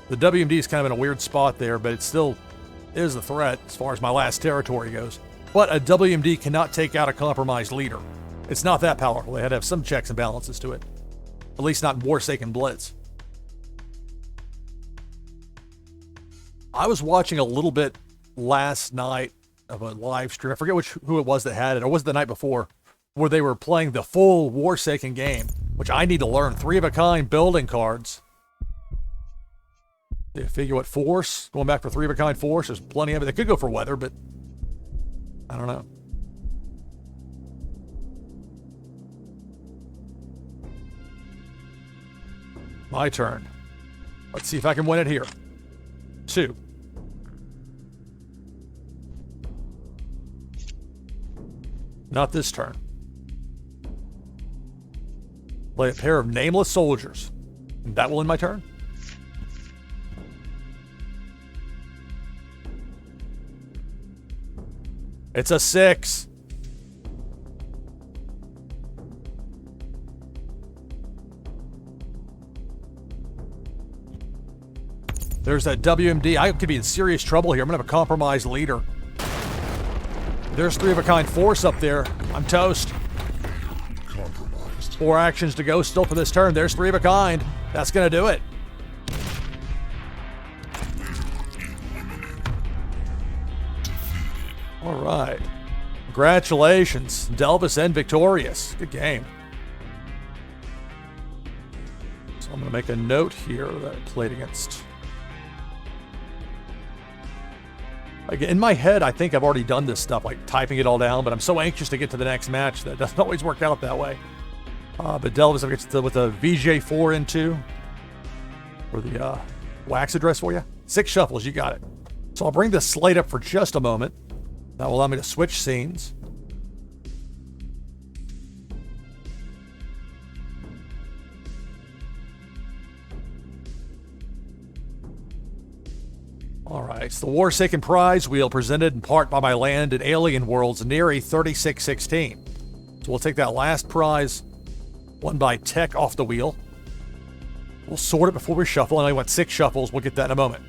The WMD is kind of in a weird spot there, but it still is a threat as far as my last territory goes. But a WMD cannot take out a compromised leader. It's not that powerful. They had to have some checks and balances to it. At least not in Warsaken Blitz. I was watching a little bit last night of a live stream. I forget who it was that had it, or was it the night before, where they were playing the full Warsaken game, which I need to learn. 3 of a kind building cards. You figure what force? Going back for 3 of a kind force. There's plenty of it. They could go for weather, but I don't know. My turn. Let's see if I can win it here. 2. Not this turn. Play a pair of nameless soldiers. And that will end my turn. It's a 6. There's that WMD. I could be in serious trouble here. I'm going to have a compromised leader. There's 3 of a kind force up there. I'm toast. Compromised. 4 actions to go still for this turn. There's 3 of a kind. That's going to do it. All right. Congratulations. Delvis and victorious. Good game. So I'm going to make a note here that I played against. Like in my head, I think I've already done this stuff, like typing it all down, but I'm so anxious to get to the next match that it doesn't always work out that way. But Delvis, I'll get with a VJ4 into for the wax address for you. 6 shuffles, you got it. So I'll bring the slate up for just a moment. That will allow me to switch scenes. All right, it's the Warsaken prize wheel presented in part by my land in Alien Worlds, Neri 3616. So we'll take that last prize, won by Tech, off the wheel. We'll sort it before we shuffle. I only want 6 shuffles. We'll get that in a moment.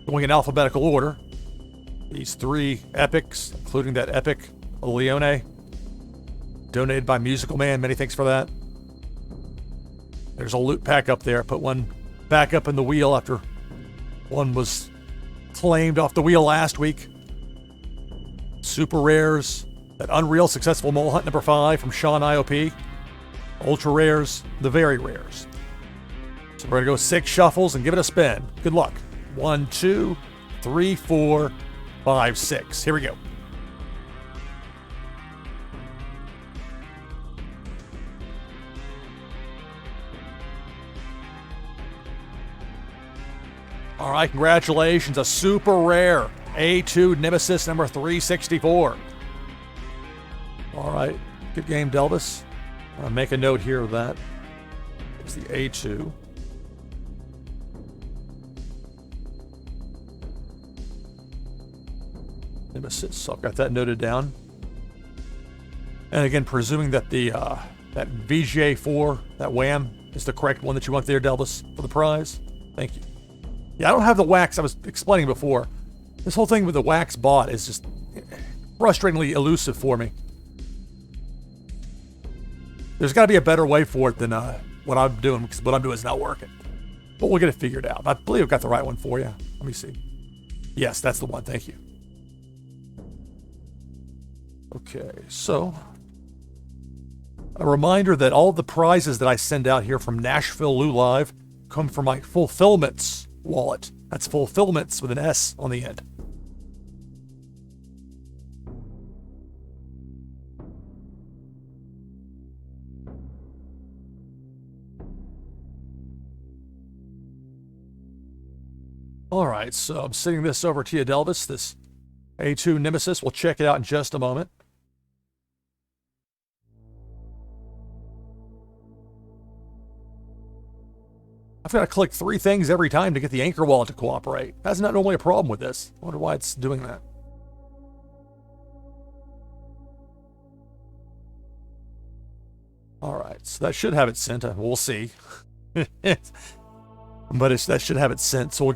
Going in alphabetical order. These 3 epics, including that epic Leone, donated by Musical Man. Many thanks for that. There's a loot pack up there. Put one back up in the wheel after one was claimed off the wheel last week. Super rares. That Unreal Successful Mole Hunt number 5 from Sean IOP. Ultra rares. The very rares. So we're going to go 6 shuffles and give it a spin. Good luck. 1, 2, 3, 4, 5, 6. Here we go. All right, congratulations. A super rare A2 Nemesis number 364. All right, good game, Delvis. I'll make a note here of that. It's the A2. Nemesis. So I've got that noted down. And again, presuming that the that VJ4, that WHAM, is the correct one that you want there, Delvis, for the prize. Thank you. Yeah, I don't have the wax. I was explaining before. This whole thing with the wax bot is just frustratingly elusive for me. There's got to be a better way for it than what I'm doing, because what I'm doing is not working. But we'll get it figured out. I believe I've got the right one for you. Let me see. Yes, that's the one. Thank you. Okay, so a reminder that all the prizes that I send out here from NashvilleLou Live come from my Fulfillments wallet. That's Fulfillments with an S on the end. All right, so I'm sending this over to you, Delvis, this A2 Nemesis. We'll check it out in just a moment. I've got to click 3 things every time to get the Anchor wallet to cooperate. That's not normally a problem with this. I wonder why it's doing that. All right, so that should have it sent. We'll see. But that should have it sent. So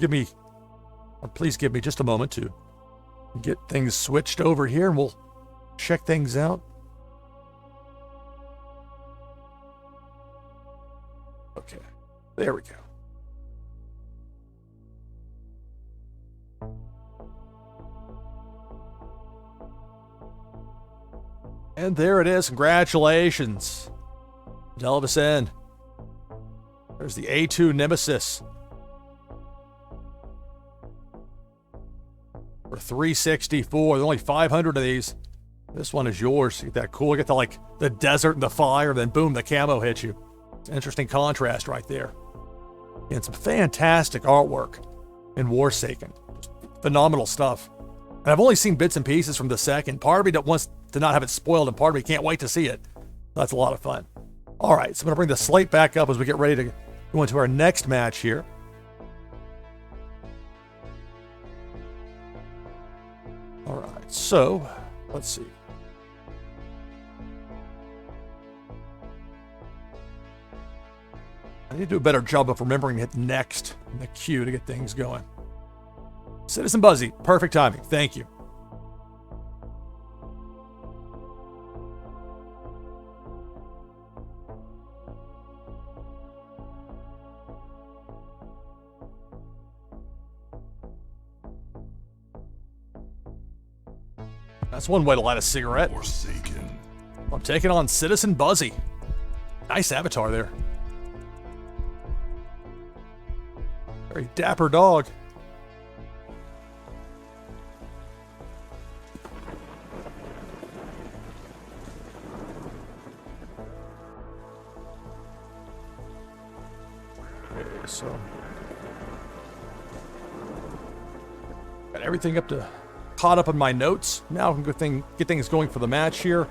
please give me just a moment to get things switched over here, and we'll check things out. Okay, there we go. And there it is. Congratulations. Delvis N. There's the A2 Nemesis. For 364. There's only 500 of these. This one is yours. You get that cool. You get the desert and the fire, then boom, the camo hits you. It's an interesting contrast right there. And some fantastic artwork in Warsaken. Phenomenal stuff. And I've only seen bits and pieces from the second. Part of me that wants to not have it spoiled, and part of me can't wait to see it. That's a lot of fun. All right, so I'm going to bring the slate back up as we get ready to go into our next match here. All right, so let's see. I need to do a better job of remembering to hit next in the queue to get things going. Citizen Buzzy, perfect timing. Thank you. That's one way to light a cigarette. Warsaken. I'm taking on Citizen Buzzy. Nice avatar there. Very dapper dog. Okay, so got everything caught up in my notes. Now I can get things going for the match here.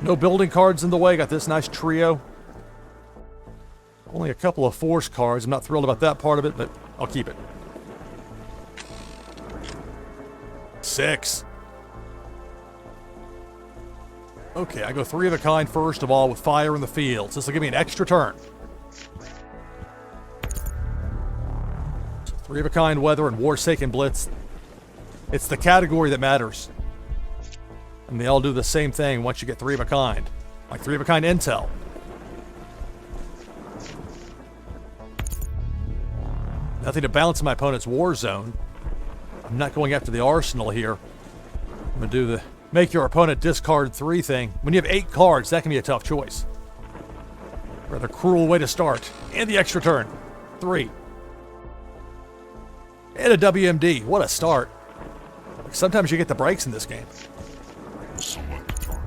No building cards in the way. Got this nice trio. Only a couple of force cards. I'm not thrilled about that part of it, but I'll keep it. 6. Okay, I go 3 of a kind first of all with fire in the fields. This will give me an extra turn. So 3 of a kind weather and Warsaken Blitz. It's the category that matters. And they all do the same thing once you get 3 of a kind. Like 3 of a kind intel. Nothing to balance my opponent's war zone. I'm not going after the arsenal here. I'm going to do the make your opponent discard 3 thing. When you have 8 cards, that can be a tough choice. Rather cruel way to start. And the extra turn. 3. And a WMD. What a start. Sometimes you get the breaks in this game. Select the target.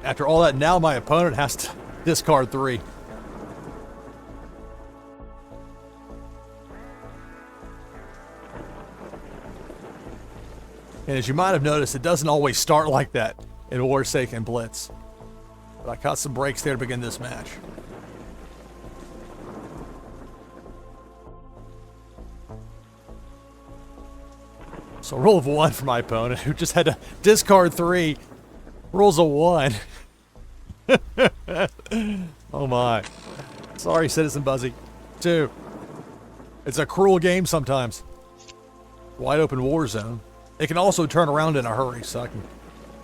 After all that, now my opponent has to discard 3. And as you might have noticed, it doesn't always start like that in Warsaken Blitz. But I caught some breaks there to begin this match. So roll of 1 for my opponent, who just had to discard 3. Rolls a 1. Oh my. Sorry, Citizen Buzzy. 2. It's a cruel game sometimes. Wide open war zone. It can also turn around in a hurry, so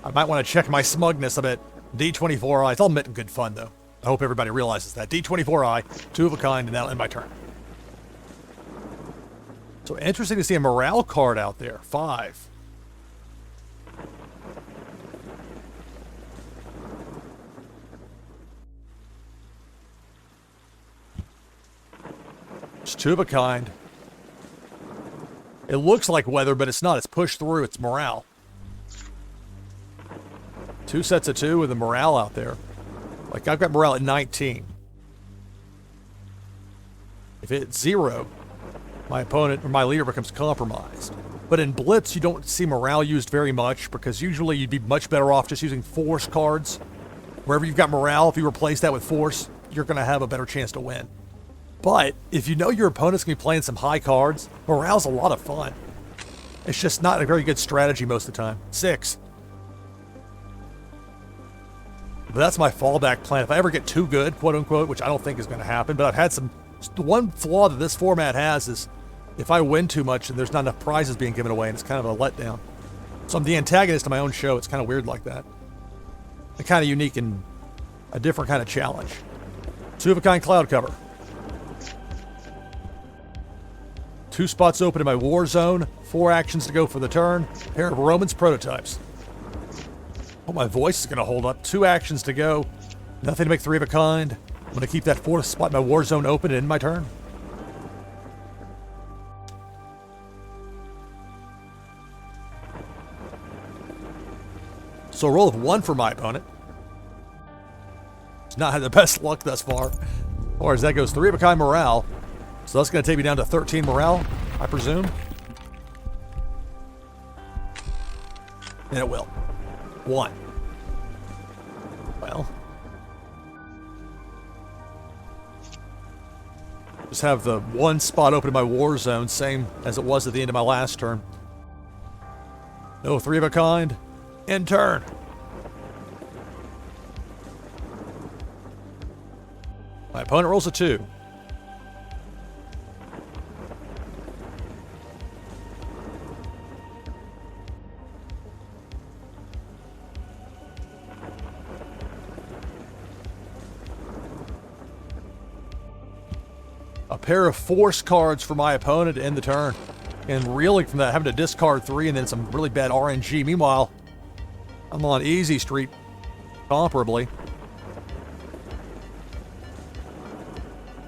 I might want to check my smugness a bit. D24i. It's all meant in good fun, though. I hope everybody realizes that. D24i, 2 of a kind, and that'll end my turn. So interesting to see a morale card out there. 5. It's 2 of a kind. It looks like weather, but it's not. It's pushed through. It's morale. 2 sets of 2 with the morale out there. Like, I've got morale at 19. If it's 0, my opponent or my leader becomes compromised. But in Blitz, you don't see morale used very much because usually you'd be much better off just using force cards. Wherever you've got morale, if you replace that with force, you're going to have a better chance to win. But if you know your opponent's going to be playing some high cards, morale's a lot of fun. It's just not a very good strategy most of the time. 6. But that's my fallback plan. If I ever get too good, quote unquote, which I don't think is going to happen, but I've had some... The one flaw that this format has is if I win too much and there's not enough prizes being given away, and it's kind of a letdown. So I'm the antagonist of my own show. It's kind of weird like that. And kind of unique and a different kind of challenge. 2 of a kind cloud cover. 2 spots open in my war zone. 4 actions to go for the turn. Pair of Romans prototypes. Oh, my voice is going to hold up. 2 actions to go. Nothing to make 3 of a kind. I'm going to keep that 4th spot in my war zone open and end my turn. So a roll of 1 for my opponent. He's not had the best luck thus far. Or as that goes, 3 of a kind morale. So that's going to take me down to 13 morale, I presume. And it will. 1. Well. Just have the one spot open in my war zone, same as it was at the end of my last turn. No 3 of a kind. End turn. My opponent rolls a 2. A pair of force cards for my opponent to end the turn. And reeling from that, having to discard 3 and then some really bad RNG. Meanwhile, I'm on easy street, comparably.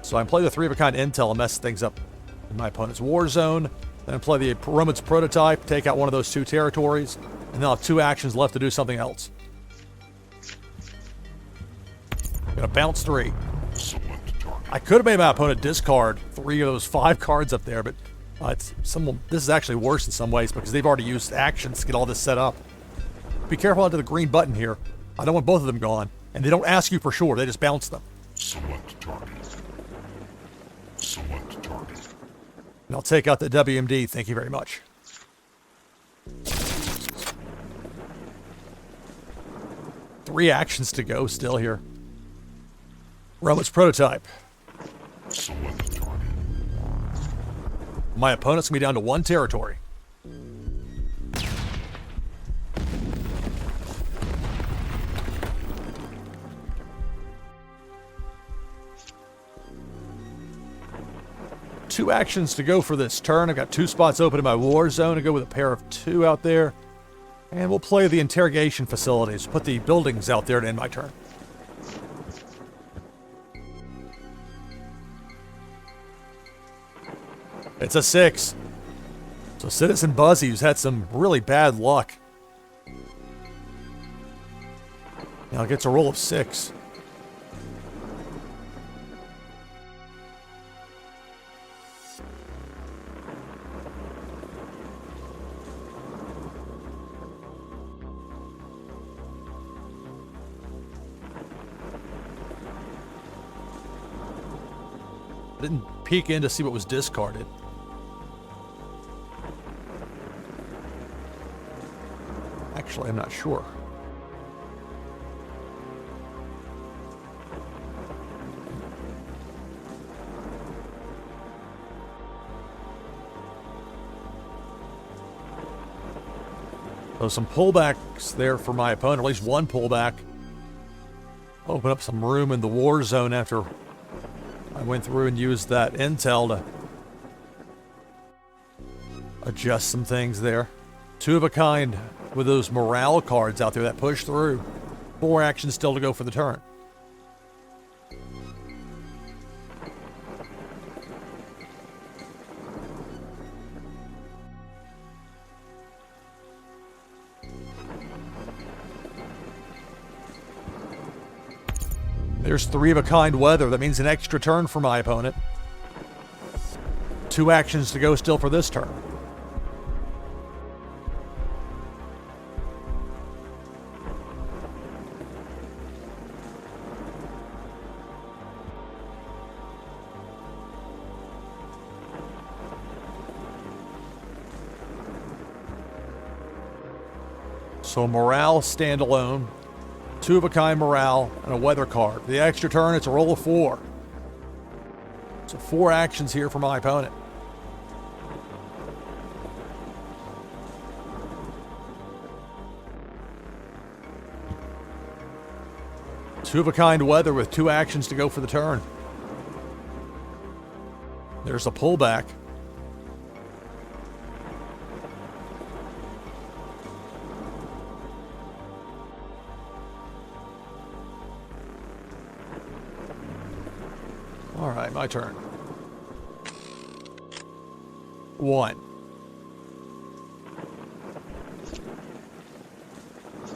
So I play the 3 of a kind intel and mess things up in my opponent's war zone. Then I play the Roman's prototype, take out one of those 2 territories, and then I'll have 2 actions left to do something else. Gonna bounce 3. I could have made my opponent discard 3 of those 5 cards up there, but this is actually worse in some ways because they've already used actions to get all this set up. Be careful under the green button here. I don't want both of them gone. And they don't ask you for sure, they just bounce them. Select target. Select target. And I'll take out the WMD, thank you very much. Three actions to go still here. Roman's prototype. Select target. My opponent's gonna be down to 1 territory. Two actions to go for this turn. I've got 2 spots open in my war zone to go with a pair of 2 out there. And we'll play the interrogation facilities. Put the buildings out there to end my turn. It's a 6. So Citizen Buzzy, who's had some really bad luck, now gets a roll of 6. I didn't peek in to see what was discarded. Actually, I'm not sure. So some pullbacks there for my opponent, at least 1 pullback. Open up some room in the war zone after I went through and used that intel to adjust some things there. 2 of a kind with those morale cards out there that push through. 4 actions still to go for the turn. There's 3 of a kind weather. That means an extra turn for my opponent. 2 actions to go still for this turn. So morale standalone, 2 of a kind morale, and a weather card. The extra turn, it's a roll of 4. So 4 actions here for my opponent. Two of a kind weather with 2 actions to go for the turn. There's a pullback. All right, my turn. 1.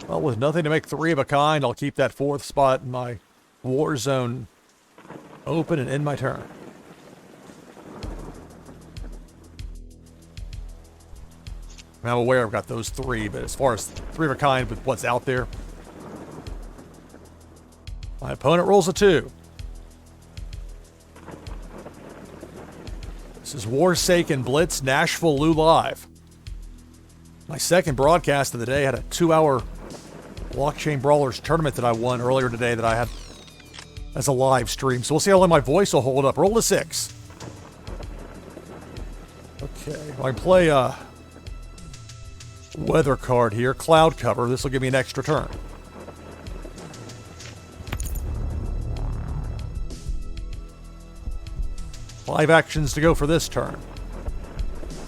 Well, with nothing to make 3 of a kind, I'll keep that 4th spot in my war zone open and end my turn. I'm aware I've got those 3, but as far as 3 of a kind with what's out there, my opponent rolls a 2. This is Warsaken Blitz NashvilleLou Live. My second broadcast of the day. Had a 2-hour Blockchain Brawlers tournament that I won earlier today that I had as a live stream. So we'll see how long my voice will hold up. Roll to 6. Okay, well, I can play a weather card here. Cloud cover. This will give me an extra turn. Five actions to go for this turn.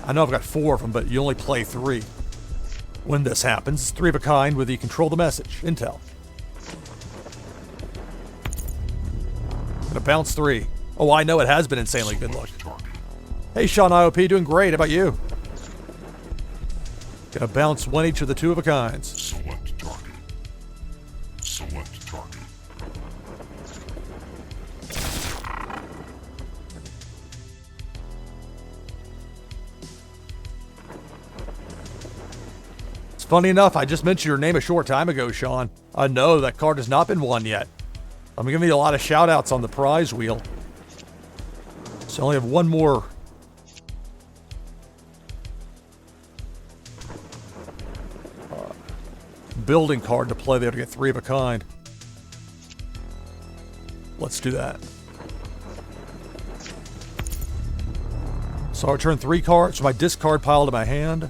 I know I've got 4 of them, but you only play 3. When this happens, it's 3 of a kind with the control the message. Intel. Gonna bounce 3. Oh, I know it has been insanely good luck. Hey, Sean IOP, doing great. How about you? Gonna bounce 1 each of the 2 of a kinds. Select target. Select target. Funny enough, I just mentioned your name a short time ago, Sean. No, that card has not been won yet. I'm giving you a lot of shout outs on the prize wheel. So I only have 1 more. Building card to play there to get 3 of a kind. Let's do that. So I return 3 cards from my discard pile to my hand.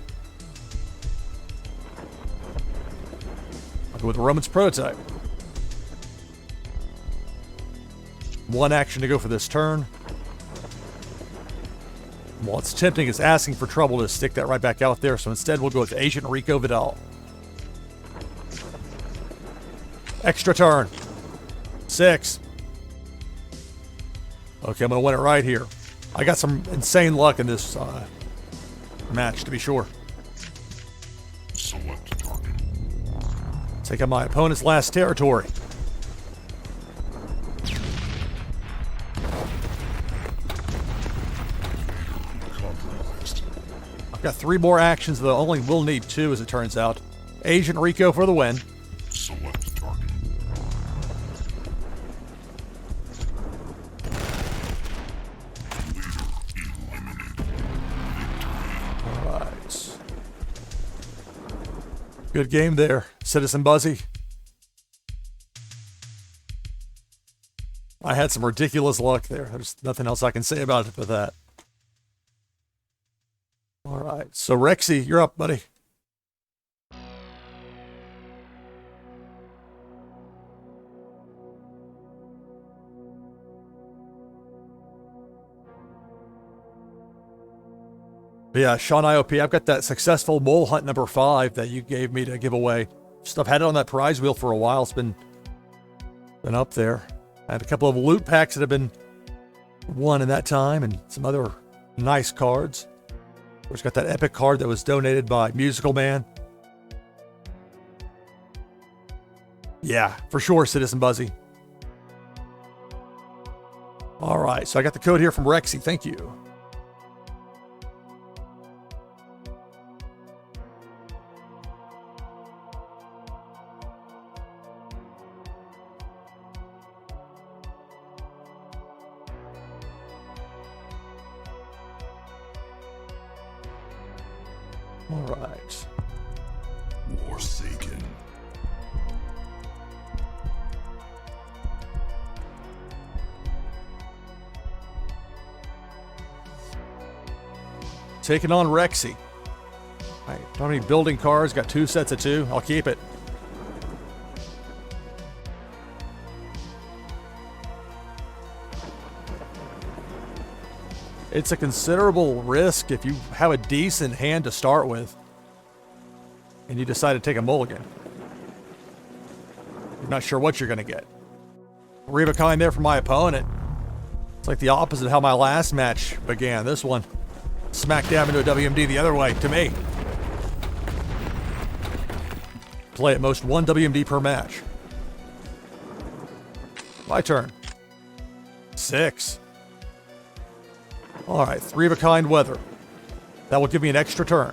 I'll go with Roman's Prototype. 1 action to go for this turn. Well, it's tempting. It's asking for trouble to stick that right back out there. So instead, we'll go with Agent Rico Vidal. Extra turn. 6. Okay, I'm going to win it right here. I got some insane luck in this match, to be sure. Select target. Take out my opponent's last territory. Compromised. I've got 3 more actions, though. Only will need 2, as it turns out. Agent Rico for the win. Select target. All right. Good game there, Citizen Buzzy. I had some ridiculous luck there. There's nothing else I can say about it but that. All right, so Rexy, you're up, buddy. But yeah, Sean IOP, I've got that successful mole hunt number 5 that you gave me to give away. Just I've had it on that prize wheel for a while. It's been up there. I had a couple of loot packs that have been won in that time and some other nice cards. Of course, got that epic card that was donated by Musical Man. Yeah, for sure, Citizen Buzzy. All right, so I got the code here from Rexy. Thank you. All right. Warsaken. Taking on Rexy. All right, don't have any building cards. Got 2 sets of 2. I'll keep it. It's a considerable risk if you have a decent hand to start with and you decide to take a mulligan. You're not sure what you're going to get. 3 of a kind there from my opponent. It's like the opposite of how my last match began. This one smack dab into a WMD the other way to me. Play at most 1 WMD per match. My turn. 6. All right, 3 of a kind weather. That will give me an extra turn.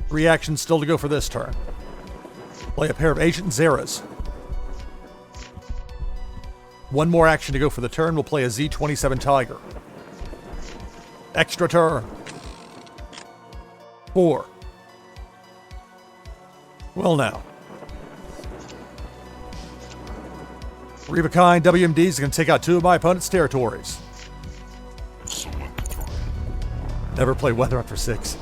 3 actions still to go for this turn. Play a pair of Agent Zeras. One more action to go for the turn. We'll play a Z27 Tiger. Extra turn. 4. Well, now. 3 of a kind WMDs is going to take out 2 of my opponent's territories. Select target. Never play weather after 6.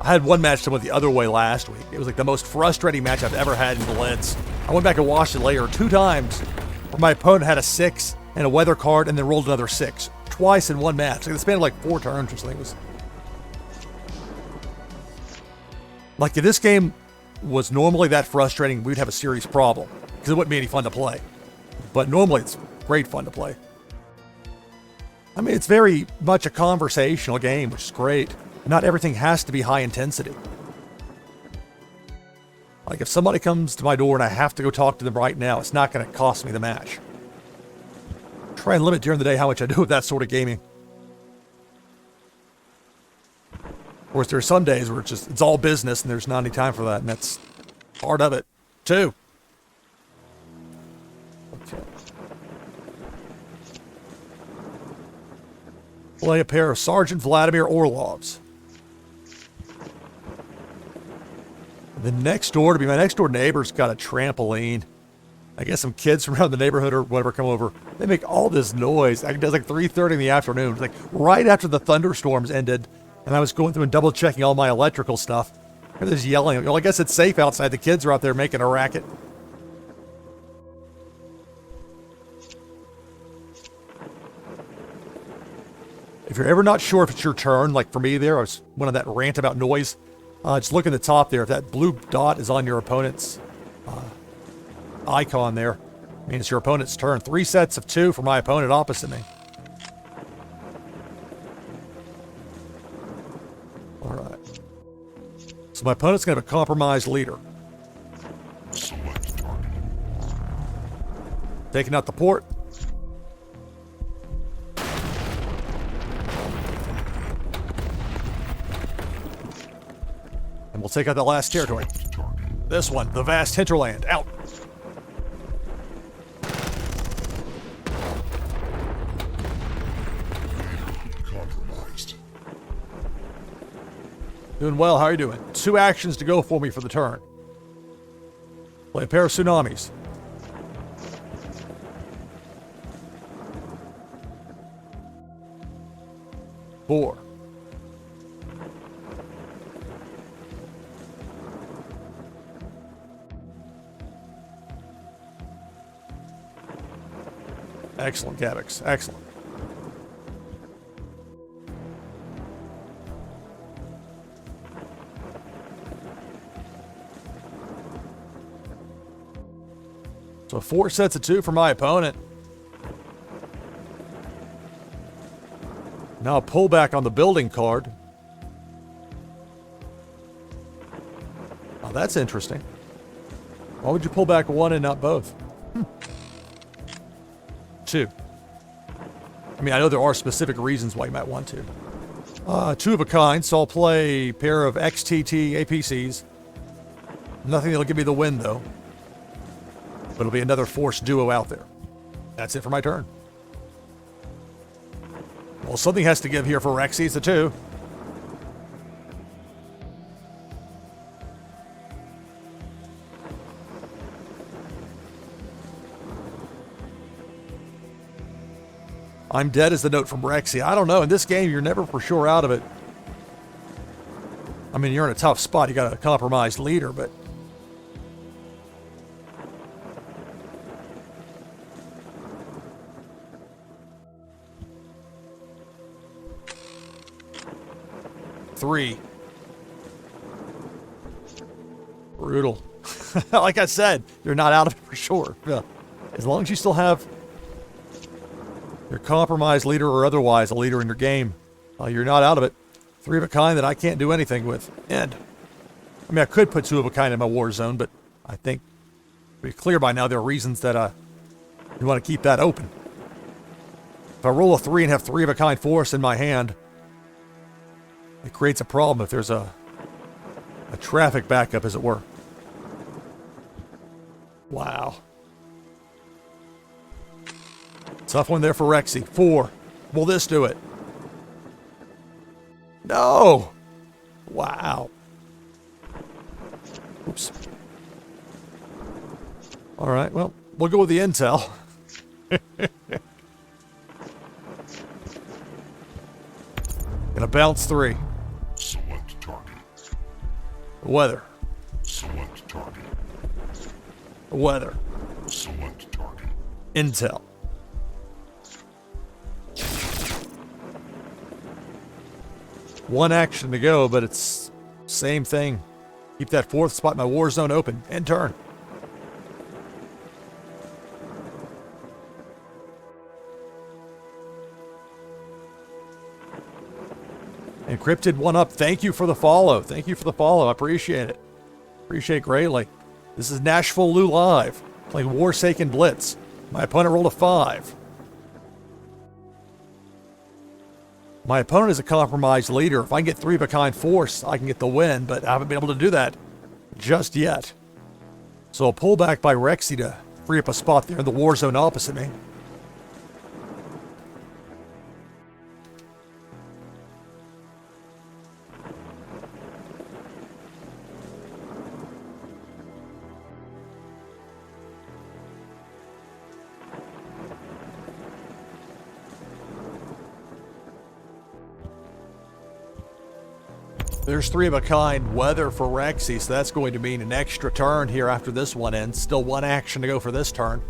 I had one match that went the other way last week. It was like the most frustrating match I've ever had in Blitz. I went back and watched it later 2 times where my opponent had a 6 and a weather card and then rolled another 6. Twice in one match. Like, the span of like 4 turns or something. It was like, if this game was normally that frustrating, we'd have a serious problem because it wouldn't be any fun to play. But normally it's great fun to play. I mean, it's very much a conversational game, which is great. Not everything has to be high intensity. Like, if somebody comes to my door and I have to go talk to them right now, it's not going to cost me the match. Try and limit during the day how much I do with that sort of gaming. Of course, there are some days where it's all business and there's not any time for that, and that's part of it, too. Okay. Play a pair of Sergeant Vladimir Orlovs. The next door, to be my next door neighbor's got a trampoline. I guess some kids from around the neighborhood or whatever come over. They make all this noise. It does like 3:30 in the afternoon. It's like right after the thunderstorms ended, and I was going through and double checking all my electrical stuff. They're just yelling. Well, I guess it's safe outside. The kids are out there making a racket. If you're ever not sure if it's your turn, like for me there, I was one of that rant about noise. Just look at the top there. If that blue dot is on your opponent's icon there, it means your opponent's turn. 3 sets of 2 for my opponent opposite me. All right. So my opponent's going to have a compromised leader. Select target. Taking out the port. And we'll take out that last territory. Select target. This one, the vast hinterland. Out. Compromised. Doing well. How are you doing? 2 actions to go for me for the turn. Play a pair of tsunamis. Four. Excellent, Gavix. Excellent. So 4 sets of 2 for my opponent. Now a pullback on the building card. Oh, that's interesting. Why would you pull back 1 and not both? 2. I mean, I know there are specific reasons why you might want to. 2 of a kind, so I'll play a pair of XTT APCs. Nothing that'll give me the win, though. But it'll be another force duo out there. That's it for my turn. Well, something has to give here for Rexy. It's a 2. I'm dead is the note from Rexy. I don't know. In this game, you're never for sure out of it. I mean, you're in a tough spot. You got a compromised leader, but... Three. Brutal. Like I said, you're not out of it for sure. Yeah. As long as you still have your compromised leader or otherwise a leader in your game, you're not out of it. 3 of a kind that I can't do anything with. End. I mean, I could put 2 of a kind in my war zone, but I think it'll be clear by now there are reasons that you want to keep that open. If I roll a 3 and have 3 of a kind force in my hand, It creates a problem if there's a traffic backup, as it were. Wow. Tough one there for Rexy. 4. Will this do it? No! Wow. Oops. All right, well, we'll go with the intel. Gonna bounce 3. Select target. Weather. Select target. Weather. Select target. Intel. One action to go, but it's same thing. Keep that 4th spot in my war zone open and turn. Encrypted 1 up. Thank you for the follow. Thank you for the follow. I appreciate it. Appreciate it greatly. This is NashvilleLou live, playing Warsaken Blitz. My opponent rolled a 5. My opponent is a compromised leader. If I can get 3 of a kind force, I can get the win, but I haven't been able to do that just yet. So a pullback by Rexy to free up a spot there in the war zone opposite me. There's 3 of a kind weather for Rexy, so that's going to mean an extra turn here after this one ends. Still 1 action to go for this turn.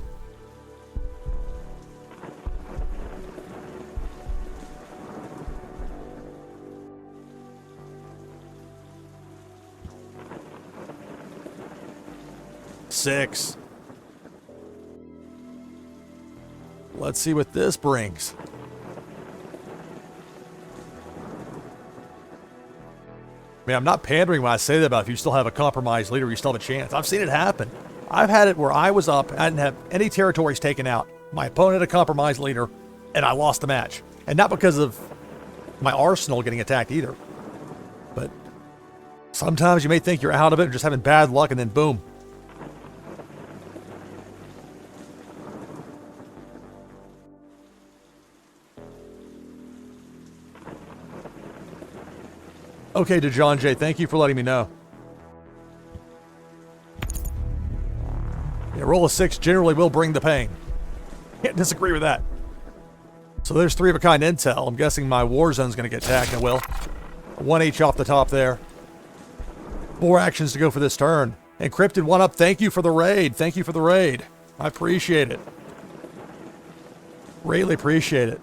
Six. Let's see what this brings. I mean, I'm not pandering when I say that about if you still have a compromised leader, you still have a chance. I've seen it happen. I've had it where I was up, I didn't have any territories taken out. My opponent had a compromised leader, and I lost the match. And not because of my arsenal getting attacked either. But sometimes you may think you're out of it and just having bad luck, and then boom. Okay, to John J, thank you for letting me know. Yeah, roll a 6 generally will bring the pain. Can't disagree with that. So there's 3 of a kind intel. I'm guessing my war zone's going to get attacked, and it will. 1 H off the top there. 4 actions to go for this turn. Encrypted 1 up. Thank you for the raid. Thank you for the raid. I appreciate it. Greatly appreciate it.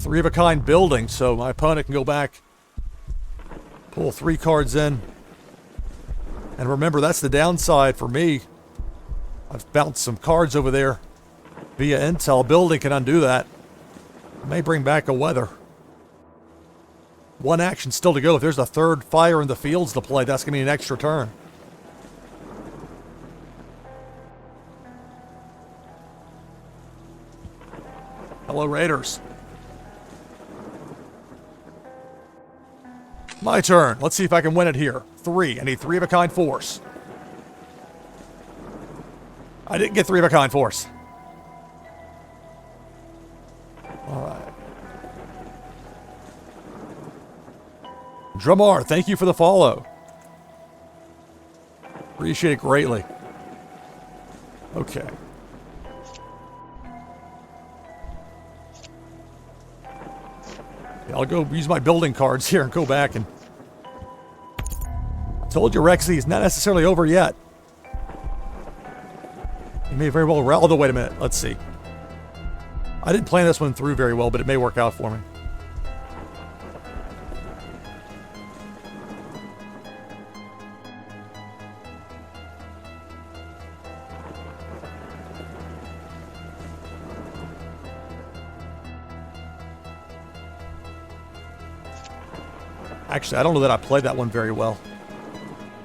Three of a kind building, so my opponent can go back, pull 3 cards in. And remember, that's the downside for me. I've bounced some cards over there via intel. Building can undo that. May bring back a weather. 1 action still to go. If there's a 3rd fire in the fields to play, that's going to be an extra turn. Hello, Raiders. My turn. Let's see if I can win it here. 3. I need 3 of a kind force. I didn't get 3 of a kind force. Alright. Dramar, thank you for the follow. Appreciate it greatly. Okay. I'll go use my building cards here and go back and... I told you Rexy is not necessarily over yet. He may very well... Although, wait a minute. Let's see. I didn't plan this one through very well, but it may work out for me. Actually, I don't know that I played that one very well.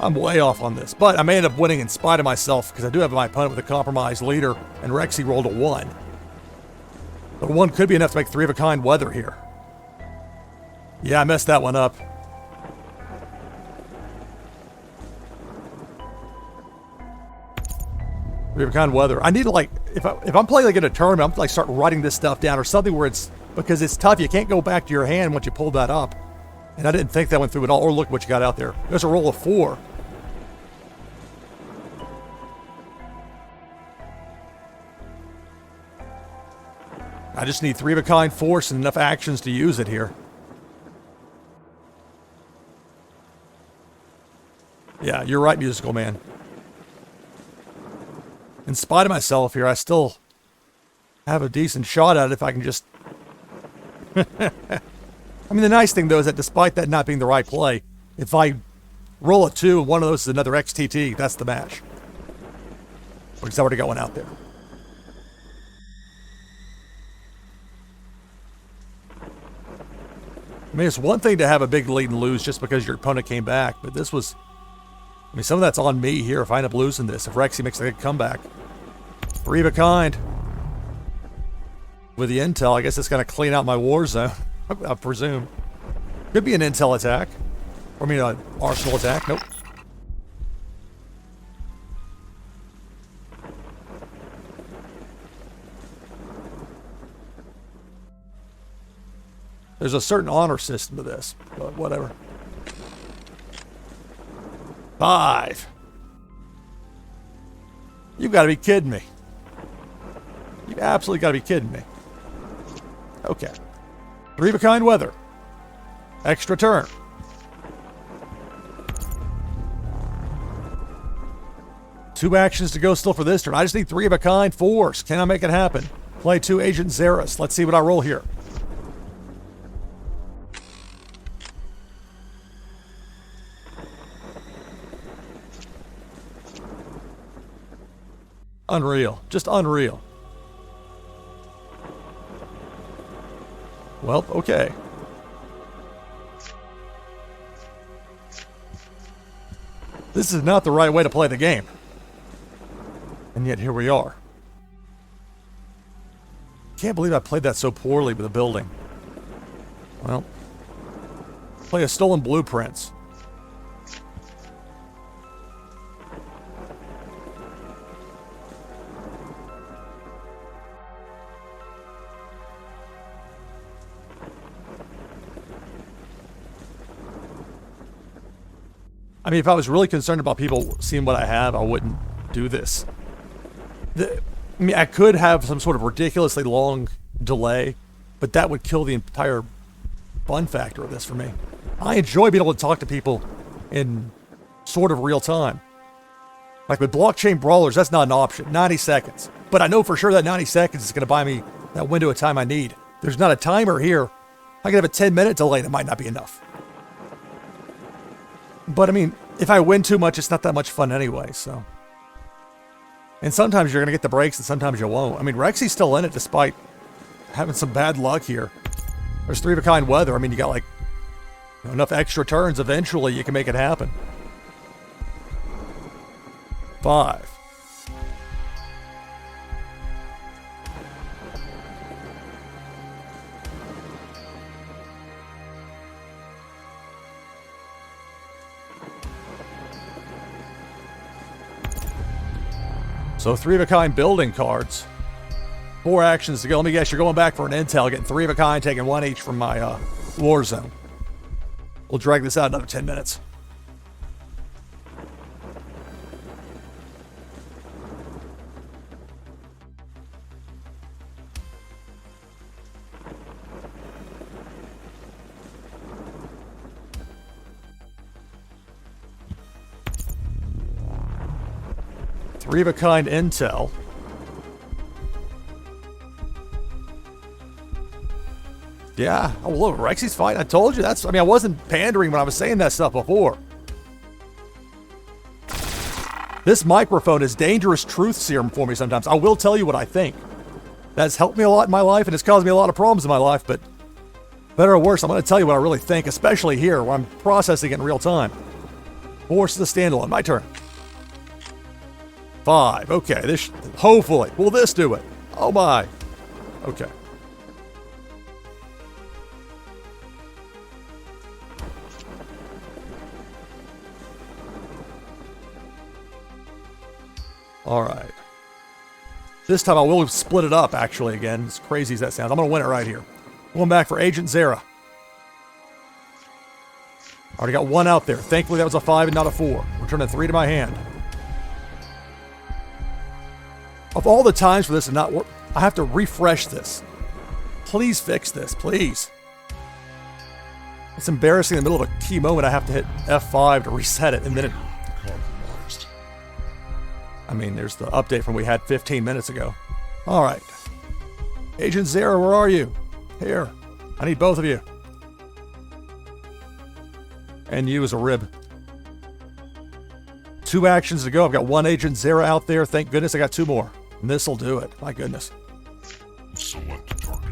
I'm way off on this, but I may end up winning in spite of myself because I do have my opponent with a compromised leader, and Rexy rolled a 1. But 1 could be enough to make 3 of a kind weather here. Yeah, I messed that one up. Three of a kind weather. I need to, like, if I'm playing like in a tournament, I'm like start writing this stuff down or something where it's, because it's tough. You can't go back to your hand once you pull that up. And I didn't think that went through at all. Or look what you got out there. There's a roll of 4. I just need 3 of a kind force and enough actions to use it here. Yeah, you're right, musical man. In spite of myself here, I still have a decent shot at it if I can just... I mean, the nice thing, though, is that despite that not being the right play, if I roll a 2 and one of those is another XTT, that's the match. Because I already got one out there. I mean, it's one thing to have a big lead and lose just because your opponent came back, but this was... I mean, some of that's on me here if I end up losing this. If Rexy makes a good comeback. 3 of a kind. With the intel, I guess it's going to clean out my war zone, I presume. Could be an intel attack. Or, I mean, an arsenal attack. Nope. There's a certain honor system to this, but whatever. 5. You've got to be kidding me. You absolutely got to be kidding me. Okay. 3 of a kind weather. Extra turn. Two actions to go still for this turn. I just need 3 of a kind force. Can I make it happen? Play 2 Agent Xeris. Let's see what I roll here. Unreal. Just unreal. Well, okay. This is not the right way to play the game. And yet here we are. Can't believe I played that so poorly with the building. Well, play a stolen blueprints. I mean, if I was really concerned about people seeing what I have, I wouldn't do this. I mean, I could have some sort of ridiculously long delay, but that would kill the entire fun factor of this for me. I enjoy being able to talk to people in sort of real time. Like with blockchain brawlers, that's not an option. 90 seconds. But I know for sure that 90 seconds is going to buy me that window of time I need. There's not a timer here. I could have a 10-minute delay that might not be enough. But, I mean, if I win too much, it's not that much fun anyway, so. And sometimes you're going to get the breaks and sometimes you won't. I mean, Rexy's still in it despite having some bad luck here. There's 3 of a kind weather. I mean, you got, like, enough extra turns. Eventually, you can make it happen. 5. So 3 of a kind building cards. 4 actions to go. Let me guess, you're going back for an intel, getting 3 of a kind, taking 1 each from my war zone. We'll drag this out another 10 minutes. Three of a kind intel. Yeah. Oh, look, Rexy's fine. I told you that's... I mean, I wasn't pandering when I was saying that stuff before. This microphone is dangerous truth serum for me sometimes. I will tell you what I think. That's helped me a lot in my life, and it's caused me a lot of problems in my life, but better or worse, I'm going to tell you what I really think, especially here, where I'm processing it in real time. Force the standalone. My turn. 5. Okay, this hopefully. Will this do it? Oh my. Okay. All right. This time I will split it up, actually, again. As crazy as that sounds. I'm going to win it right here. Going back for Agent Zara. Already got 1 out there. Thankfully, that was a 5 and not a 4. Returning 3 to my hand. Of all the times for this to not work, I have to refresh this. Please fix this, please. It's embarrassing in the middle of a key moment. I have to hit F5 to reset it, and then it... Compromised. I mean, there's the update from we had 15 minutes ago. All right. Agent Zara, where are you? Here. I need both of you. And you as a rib. 2 actions to go. I've got 1 Agent Zara out there. Thank goodness I got 2 more. And this'll do it. My goodness. Select target.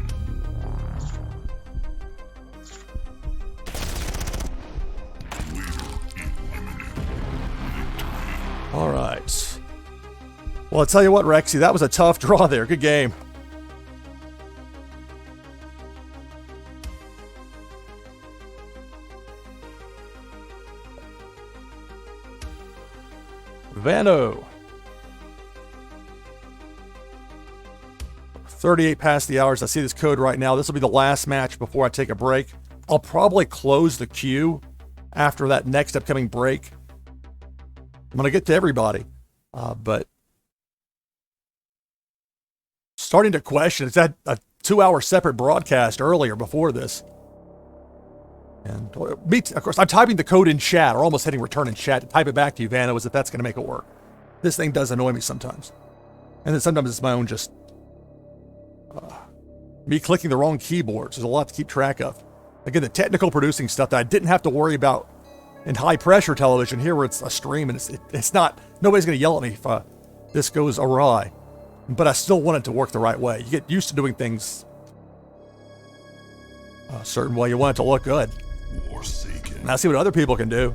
All right. Well, I'll tell you what, Rexy, that was a tough draw there. Good game. Vano. 38 past the hours. I see this code right now. This will be the last match before I take a break. I'll probably close the queue after that next upcoming break. I'm going to get to everybody. But starting to question, it's had a 2-hour separate broadcast earlier before this. And of course, I'm typing the code in chat, or almost hitting return in chat to type it back to you, Vano, as if that's going to make it work. This thing does annoy me sometimes. And then sometimes it's my own just... me clicking the wrong keyboards. There's a lot to keep track of. Again, the technical producing stuff that I didn't have to worry about in high pressure television here where it's a stream and it's not... Nobody's going to yell at me if this goes awry. But I still want it to work the right way. You get used to doing things a certain way. You want it to look good. Warsaken. And I see what other people can do.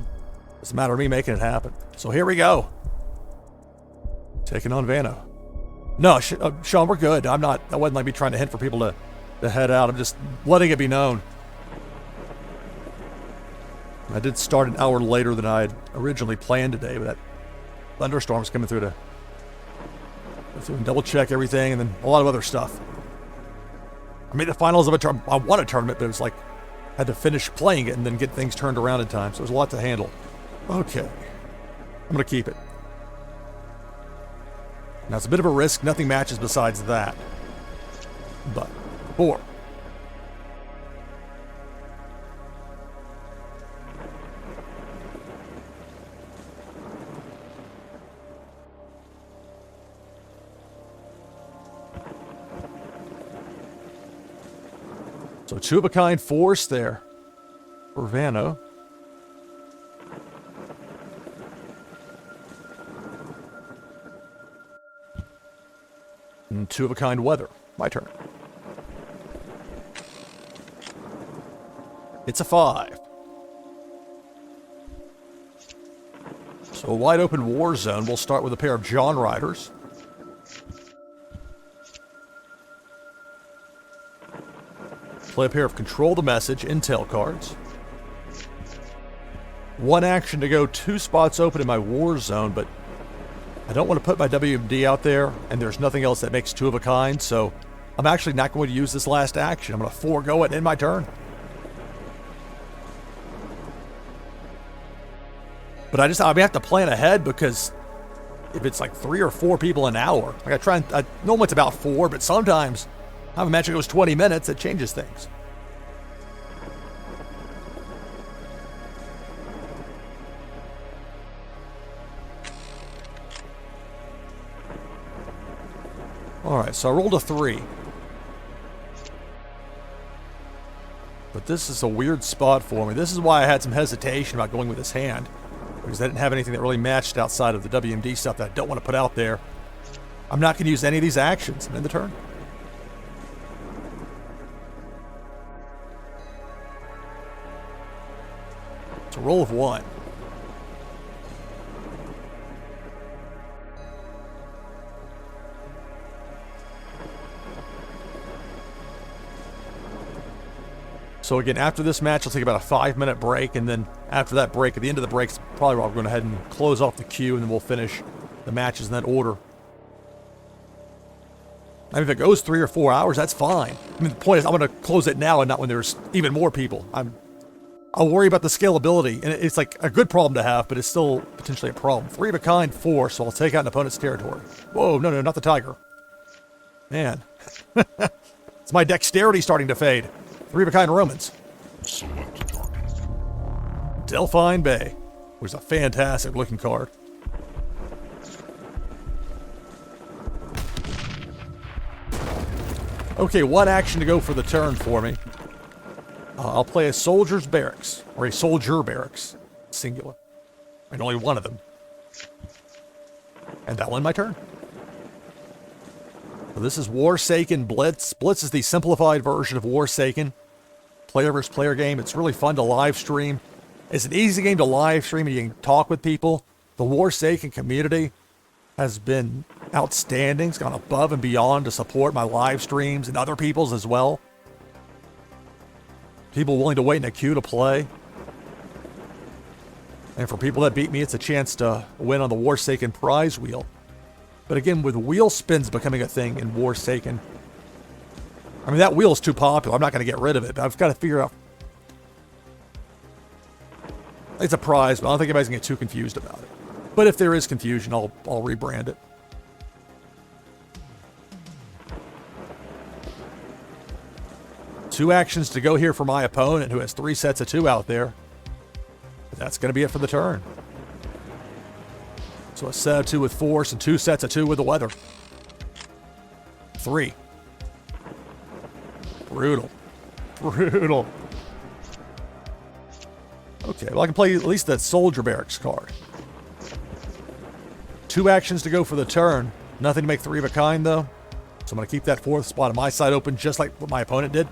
It's a matter of me making it happen. So here we go. Taking on Vano. No, Sean, we're good. That wasn't like me trying to hint for people to head out. I'm just letting it be known. I did start an hour later than I had originally planned today, but that thunderstorm's coming through to go through and double check everything, and then a lot of other stuff. I made the finals of a tournament. I won a tournament, but it was like had to finish playing it and then get things turned around in time. So there's a lot to handle. Okay, I'm gonna keep it. Now it's a bit of a risk. Nothing matches besides that. But 4. So 2-of-a-kind force there for Vano. And 2-of-a-kind weather. My turn. It's a 5. So a wide open war zone. We'll start with a pair of John Riders. Play a pair of Control the Message intel cards. 1 action to go, 2 spots open in my war zone, but I don't want to put my WMD out there, and there's nothing else that makes 2-of-a-kind, so I'm actually not going to use this last action. I'm going to forego it in my turn. But I have to plan ahead, because if it's like 3 or 4 people an hour, like normally it's about 4, but sometimes I have a match that goes 20 minutes, it changes things. Alright, so I rolled a 3. But this is a weird spot for me. This is why I had some hesitation about going with this hand. Because I didn't have anything that really matched outside of the WMD stuff that I don't want to put out there. I'm not going to use any of these actions in the turn. It's a roll of 1. So again, after this match, I'll take about a 5-minute break, and then after that break, at the end of the break, probably where I'm going to head and close off the queue, and then we'll finish the matches in that order. I mean, if it goes 3 or 4 hours, that's fine. I mean, the point is, I'm going to close it now and not when there's even more people. I'll worry about the scalability, and it's like a good problem to have, but it's still potentially a problem. 3 of a kind, 4, so I'll take out an opponent's territory. Whoa, no, not the tiger. Man. It's my dexterity starting to fade. 3 of a kind Romans. Select target. Delphine Bay, which is a fantastic looking card. Okay, 1 action to go for the turn for me. I'll play a soldier's barracks, or a soldier barracks, singular. And only one of them. And that'll end my turn. So this is Warsaken Blitz. Blitz is the simplified version of Warsaken. Player versus player game. It's really fun to live stream. It's an easy game to live stream and you can talk with people. The Warsaken community has been outstanding. It's gone above and beyond to support my live streams and other people's as well. People willing to wait in a queue to play. And for people that beat me, it's a chance to win on the Warsaken prize wheel. But again, with wheel spins becoming a thing in Warsaken, I mean, that wheel's too popular. I'm not going to get rid of it, but I've got to figure out. It's a prize, but I don't think anybody's going to get too confused about it. But if there is confusion, I'll rebrand it. Two actions to go here for my opponent, who has 3 sets of 2 out there. But that's going to be it for the turn. So a set of 2 with force and 2 sets of 2 with the weather. 3. Brutal. Brutal. Okay, well I can play at least that soldier barracks card. 2 actions to go for the turn. Nothing to make 3 of a kind though. So I'm going to keep that 4th spot on my side open just like what my opponent did.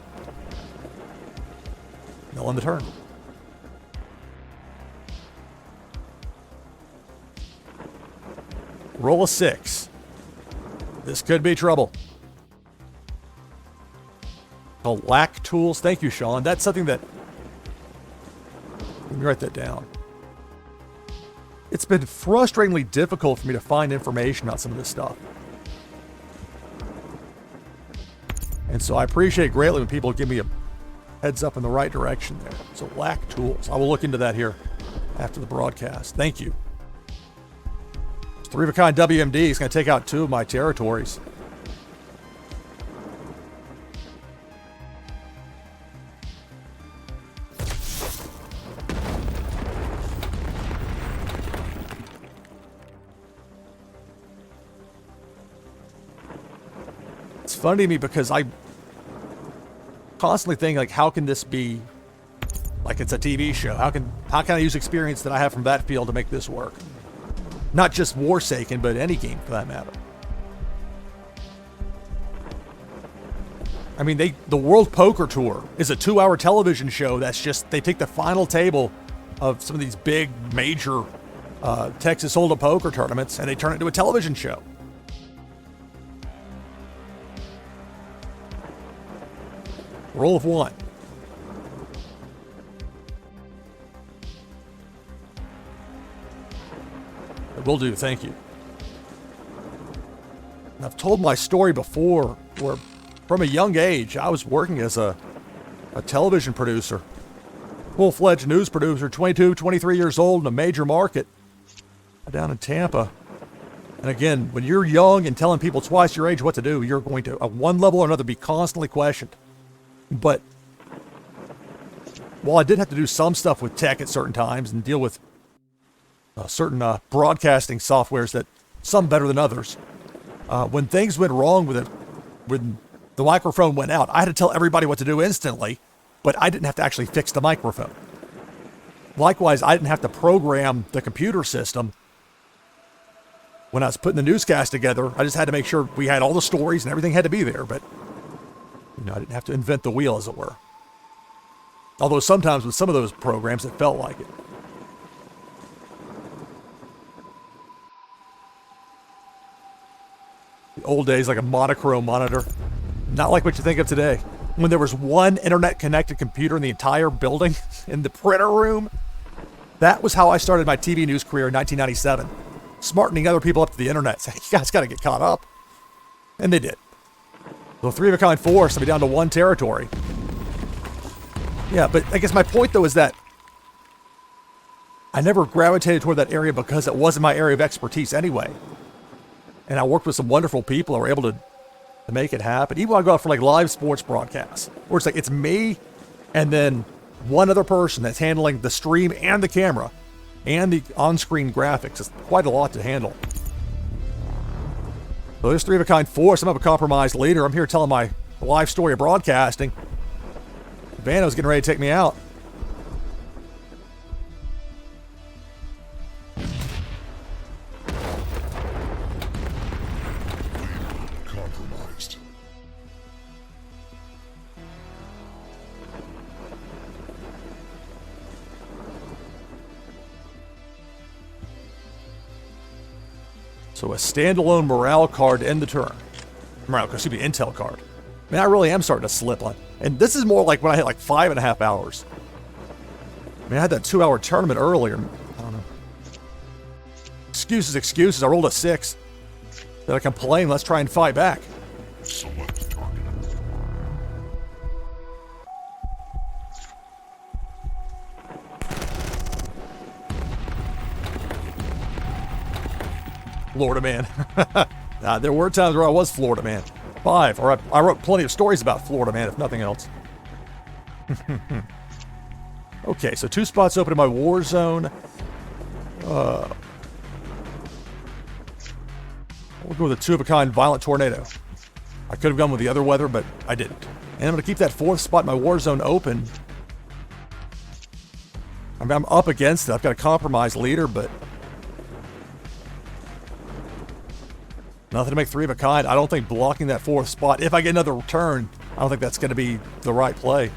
They'll end the turn. Roll a 6. This could be trouble. Oh, lack tools. Thank you, Sean. That's something that... Let me write that down. It's been frustratingly difficult for me to find information about some of this stuff. And so I appreciate greatly when people give me a heads up in the right direction there. So lack tools. I will look into that here after the broadcast. Thank you. 3 of a kind WMD is going to take out 2 of my territories. It's funny to me because I constantly think, like, how can this be like it's a TV show? How can I use experience that I have from that field to make this work? Not just Warsaken, but any game for that matter. I mean, the World Poker Tour is a 2-hour television show that's just, they take the final table of some of these big, major Texas Hold'em poker tournaments and they turn it into a television show. Roll of 1. Will do, thank you. And I've told my story before where from a young age I was working as a television producer. Full-fledged news producer, 22, 23 years old in a major market down in Tampa. And again, when you're young and telling people twice your age what to do, you're going to, at one level or another, be constantly questioned. But while I did have to do some stuff with tech at certain times and deal with certain broadcasting softwares that some better than others, when things went wrong with it, when the microphone went out, I had to tell everybody what to do instantly, but I didn't have to actually fix the microphone. Likewise, I didn't have to program the computer system when I was putting the newscast together. I just had to make sure we had all the stories and everything had to be there, but I didn't have to invent the wheel, as it were. Although sometimes with some of those programs, it felt like it. The old days, like a monochrome monitor. Not like what you think of today. when there was one internet-connected computer in the entire building, in the printer room. That was how I started my TV news career in 1997. Smartening other people up to the internet, saying, you guys got to get caught up. And they did. So 3-of-a-kind force to be down to one territory. Yeah, but I guess my point, though, is that I never gravitated toward that area because it wasn't my area of expertise anyway. And I worked with some wonderful people that were able to make it happen. Even when I go out for like live sports broadcasts, where it's like it's me and then one other person that's handling the stream and the camera and the on-screen graphics. It's quite a lot to handle. So there's 3-of-a-kind force. I'm a compromised leader. I'm here telling my life story of broadcasting. Vano's getting ready to take me out. Compromised. So a standalone morale card to end the turn. Excuse me, intel card. Man, I really am starting to slip on. And this is more like when I hit like 5.5 hours. I mean, I had that 2-hour tournament earlier. I don't know. Excuses. I rolled a 6. Then I complain, let's try and fight back. Select target. Florida man. There were times where I was Florida man. 5, or I wrote plenty of stories about Florida man, if nothing else. Okay, so 2 spots open in my war zone. We'll go with a 2-of-a-kind violent tornado. I could have gone with the other weather, but I didn't. And I'm going to keep that 4th spot in my war zone open. I mean, I'm up against it. I've got a compromised leader, but nothing to make 3-of-a-kind. I don't think blocking that 4th spot, if I get another turn, I don't think that's going to be the right play.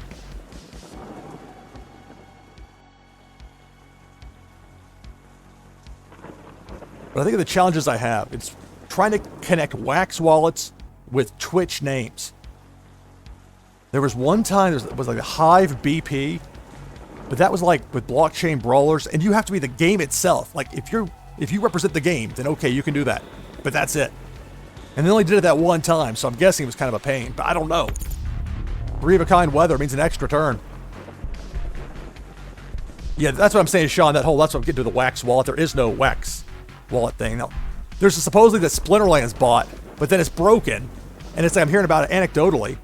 But I think of the challenges I have. It's trying to connect Wax wallets with Twitch names. There was one time, there was like a Hive BP, but that was like with blockchain brawlers, and you have to be the game itself. Like if you represent the game, then okay, you can do that. But that's it. And they only did it that one time, so I'm guessing it was kind of a pain, but I don't know. 3-of-a-kind weather means an extra turn. Yeah, that's what I'm saying, Sean. That's what I'm getting to the Wax wallet. There is no Wax wallet thing. Now, there's supposedly that Splinterlands bot, but then it's broken, and it's like I'm hearing about it anecdotally.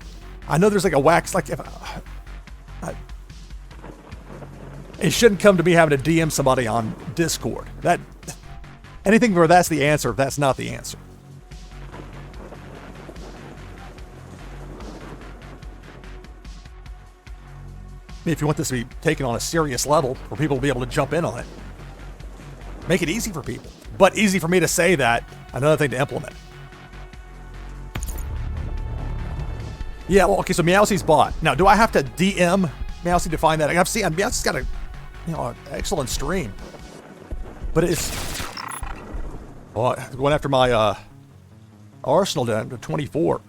I know there's like a Wax, like it shouldn't come to me having to DM somebody on Discord. Anything where that's the answer, that's not the answer. If you want this to be taken on a serious level, for people to be able to jump in on it, make it easy for people. But easy for me to say that, another thing to implement. Yeah, well, okay, so Meowsy's bot. Now, do I have to DM Meowsy to find that? I've seen Meowsy's got an excellent stream. But it's going after my Arsenal down to 24.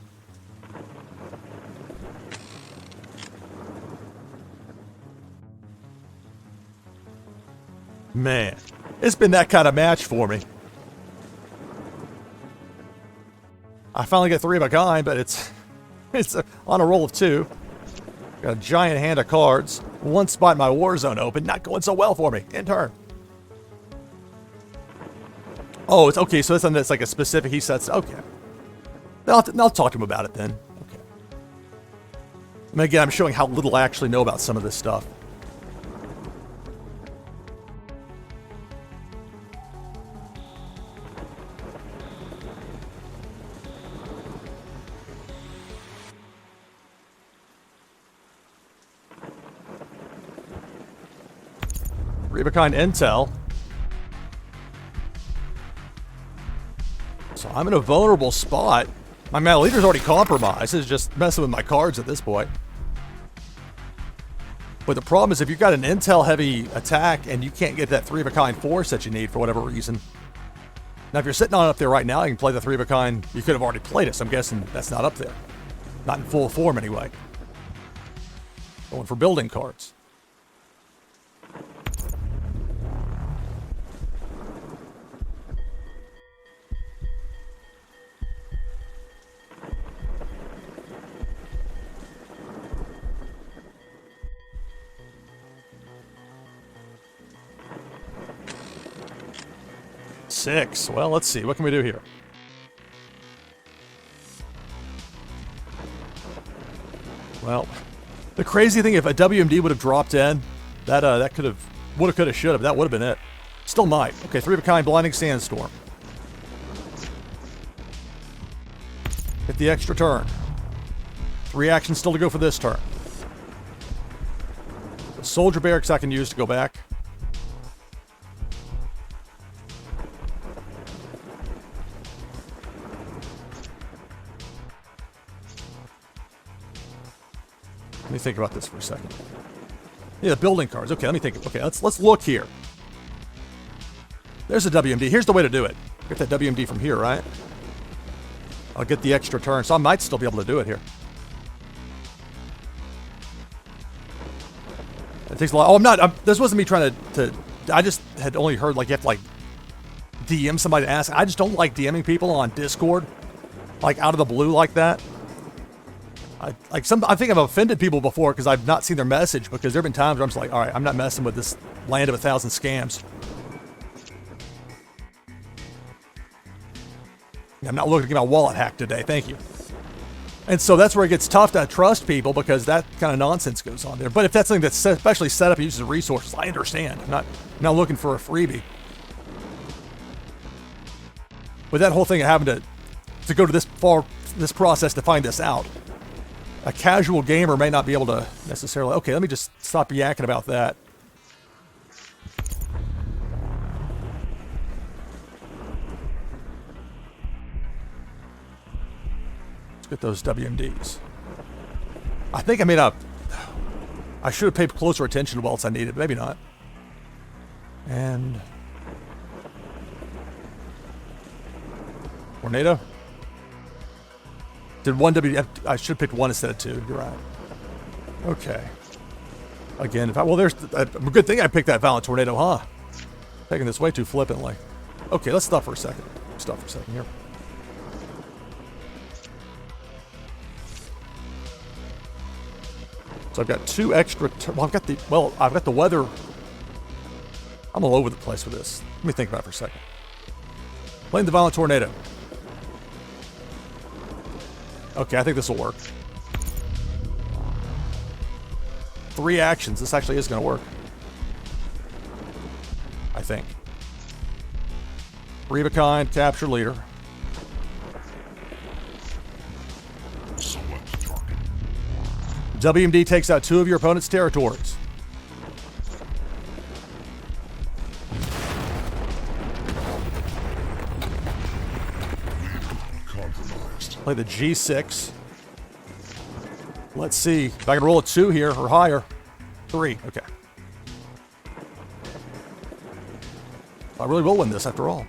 Man, it's been that kind of match for me. I finally get 3-of-a-kind, but it's on a roll of 2. Got a giant hand of cards. 1 spot in my war zone open. Not going so well for me. In turn. Oh, it's okay. So this one that's like a specific. He sets. Okay. I'll talk to him about it then. Okay. I mean, again, I'm showing how little I actually know about some of this stuff. Three-of-a-kind intel. So I'm in a vulnerable spot. My man leader's already compromised. It's just messing with my cards at this point. But the problem is if you've got an intel-heavy attack and you can't get that 3-of-a-kind force that you need for whatever reason. Now, if you're sitting on it up there right now, you can play the 3-of-a-kind. You could have already played it, so I'm guessing that's not up there. Not in full form, anyway. Going for building cards. Six. Well, let's see. What can we do here? Well, the crazy thing, if a WMD would have dropped in, that could have, would have, could have, should have. That would have been it. Still might. Okay, 3 of a kind, blinding sandstorm. Hit the extra turn. 3 actions still to go for this turn. The soldier barracks I can use to go back. Let me think about this for a second. Yeah, the building cards. Okay, let me think. Okay, let's look here. There's a WMD. Here's the way to do it. Get that WMD from here, right? I'll get the extra turn, so I might still be able to do it here. It takes a lot. Oh, I'm not. This wasn't me trying to. I just had only heard like you have to like DM somebody to ask. I just don't like DMing people on Discord, like out of the blue like that. I think I've offended people before because I've not seen their message, because there have been times where I'm just like, all right, I'm not messing with this land of 1,000 scams. I'm not looking to get my wallet hacked today, thank you. And so that's where it gets tough to trust people, because that kind of nonsense goes on there. But if that's something that's especially set up and uses resources, I understand. I'm not looking for a freebie. With that whole thing of having to go to this process to find this out, a casual gamer may not be able to necessarily... Okay, let me just stop yakking about that. Let's get those WMDs. I think I made up... I should have paid closer attention to what else I needed. Maybe not. And... Tornado? Did one WD? I should have picked one instead of 2. You're right. Okay. Again, there's a good thing I picked that Violent Tornado, huh? Taking this way too flippantly. Okay, let's stop for a second. Stop for a second here. So I've got 2 extra. I've got the weather. I'm all over the place with this. Let me think about it for a second. Playing the Violent Tornado. Okay, I think this will work. 3 actions. This actually is going to work. I think. 3 of a kind, capture leader. Select target. WMD takes out 2 of your opponent's territories. Play the G6. Let's see if I can roll a 2 here or higher. 3. Okay. I really will win this after all.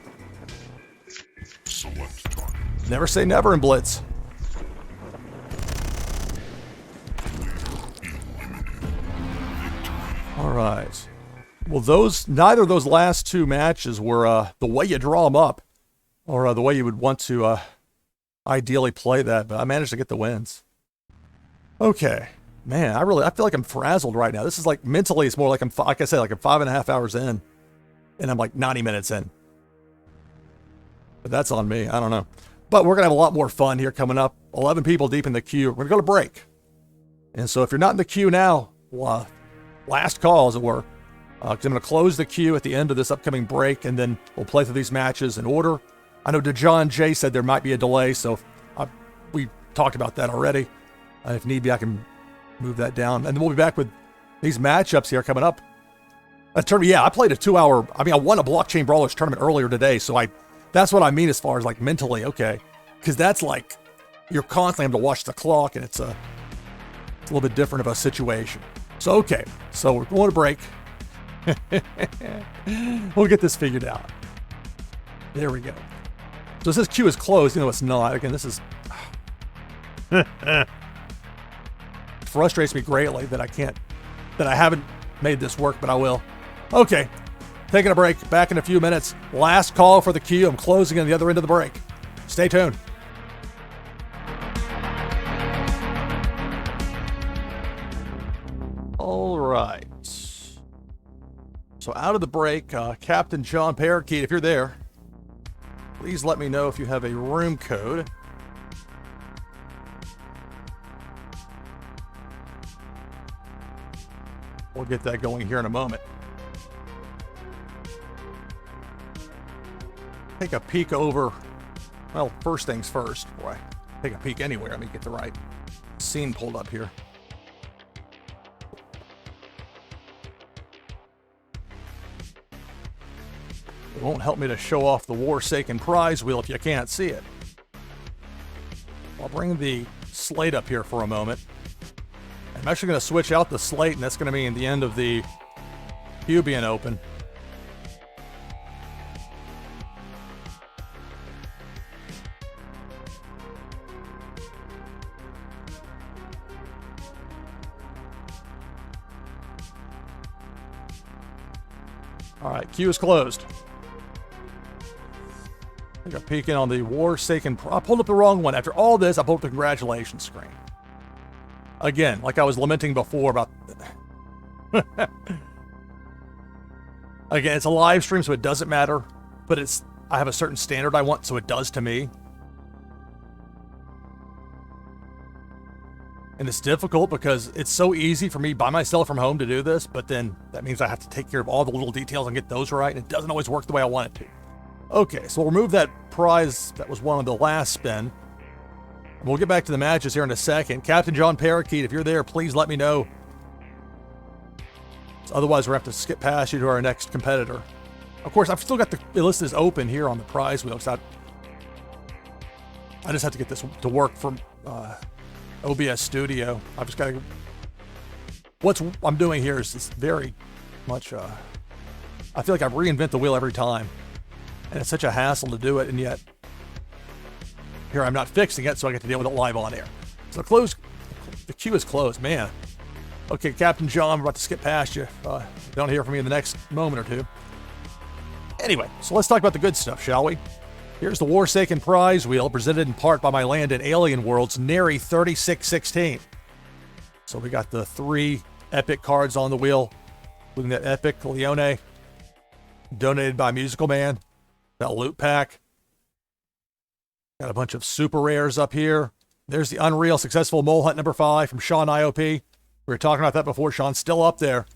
Select target. Never say never in Blitz. All right. Well, neither of those last 2 matches were the way you draw them up, or the way you would want to ideally play that, but I managed to get the wins. Okay. Man, I feel like I'm frazzled right now. This is like, mentally, it's more like like I said, like I'm 5.5 hours in, and I'm like 90 minutes in. But that's on me. I don't know. But we're going to have a lot more fun here coming up. 11 people deep in the queue. We're going to go to break. And so if you're not in the queue now, well, last call, as it were, because I'm going to close the queue at the end of this upcoming break, and then we'll play through these matches in order. I know DeJohn J said there might be a delay, so we talked about that already. If need be, I can move that down. And then we'll be back with these matchups here coming up. A tournament, yeah, I played a 2-hour... I won a Blockchain Brawlers tournament earlier today, so that's what I mean as far as, like, mentally, okay. Because that's, like, you're constantly having to watch the clock, and it's a little bit different of a situation. So, okay, so we're going to break. We'll get this figured out. There we go. So it says queue is closed. You know, it's not. Again, this is... frustrates me greatly that I haven't made this work, but I will. Okay, taking a break. Back in a few minutes. Last call for the queue. I'm closing on the other end of the break. Stay tuned. All right. So out of the break, Captain John Parakeet, if you're there, please let me know if you have a room code. We'll get that going here in a moment. Take a peek over. Well, first things first. Boy, take a peek anywhere. Let me get the right scene pulled up here. It won't help me to show off the Warsaken prize wheel if you can't see it. I'll bring the slate up here for a moment. I'm actually going to switch out the slate, and that's going to mean the end of the queue being open. All right, queue is closed. I got peeking on the Warsaken. I pulled up the wrong one. After all this, I pulled up the congratulations screen. Again, like I was lamenting before about... Again, it's a live stream, so it doesn't matter. But I have a certain standard I want, so it does to me. And it's difficult because it's so easy for me by myself from home to do this, but then that means I have to take care of all the little details and get those right, and it doesn't always work the way I want it to. Okay, so we'll remove that prize that was one of the last spin. We'll get back to the matches here in a second. Captain John Parakeet, if you're there, please let me know. Otherwise, we're going to have to skip past you to our next competitor. Of course, I've still got the list is open here on the prize wheel. So I just have to get this to work from OBS Studio. I've just got to... What I'm doing here is very much... I feel like I reinvent the wheel every time. And it's such a hassle to do it, and yet... Here, I'm not fixing it, so I get to deal with it live on air. So the queue is closed, man. Okay, Captain John, I'm about to skip past you. Don't hear from me in the next moment or two. Anyway, so let's talk about the good stuff, shall we? Here's the Warsaken prize wheel, presented in part by my land in Alien Worlds, Neri 3616. So we got the 3 epic cards on the wheel, including that epic Leone, donated by Musical Man, that loot pack. Got a bunch of super rares up here. There's the Unreal Successful Mole Hunt number 5 from Sean IOP. We were talking about that before. Sean's still up there.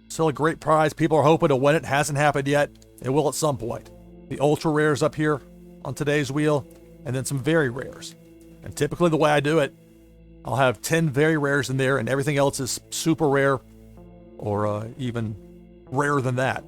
Still a great prize. People are hoping to win it. Hasn't happened yet. It will at some point. The ultra rares up here on today's wheel, and then some very rares. And typically the way I do it, I'll have 10 very rares in there, and everything else is super rare or even rarer than that.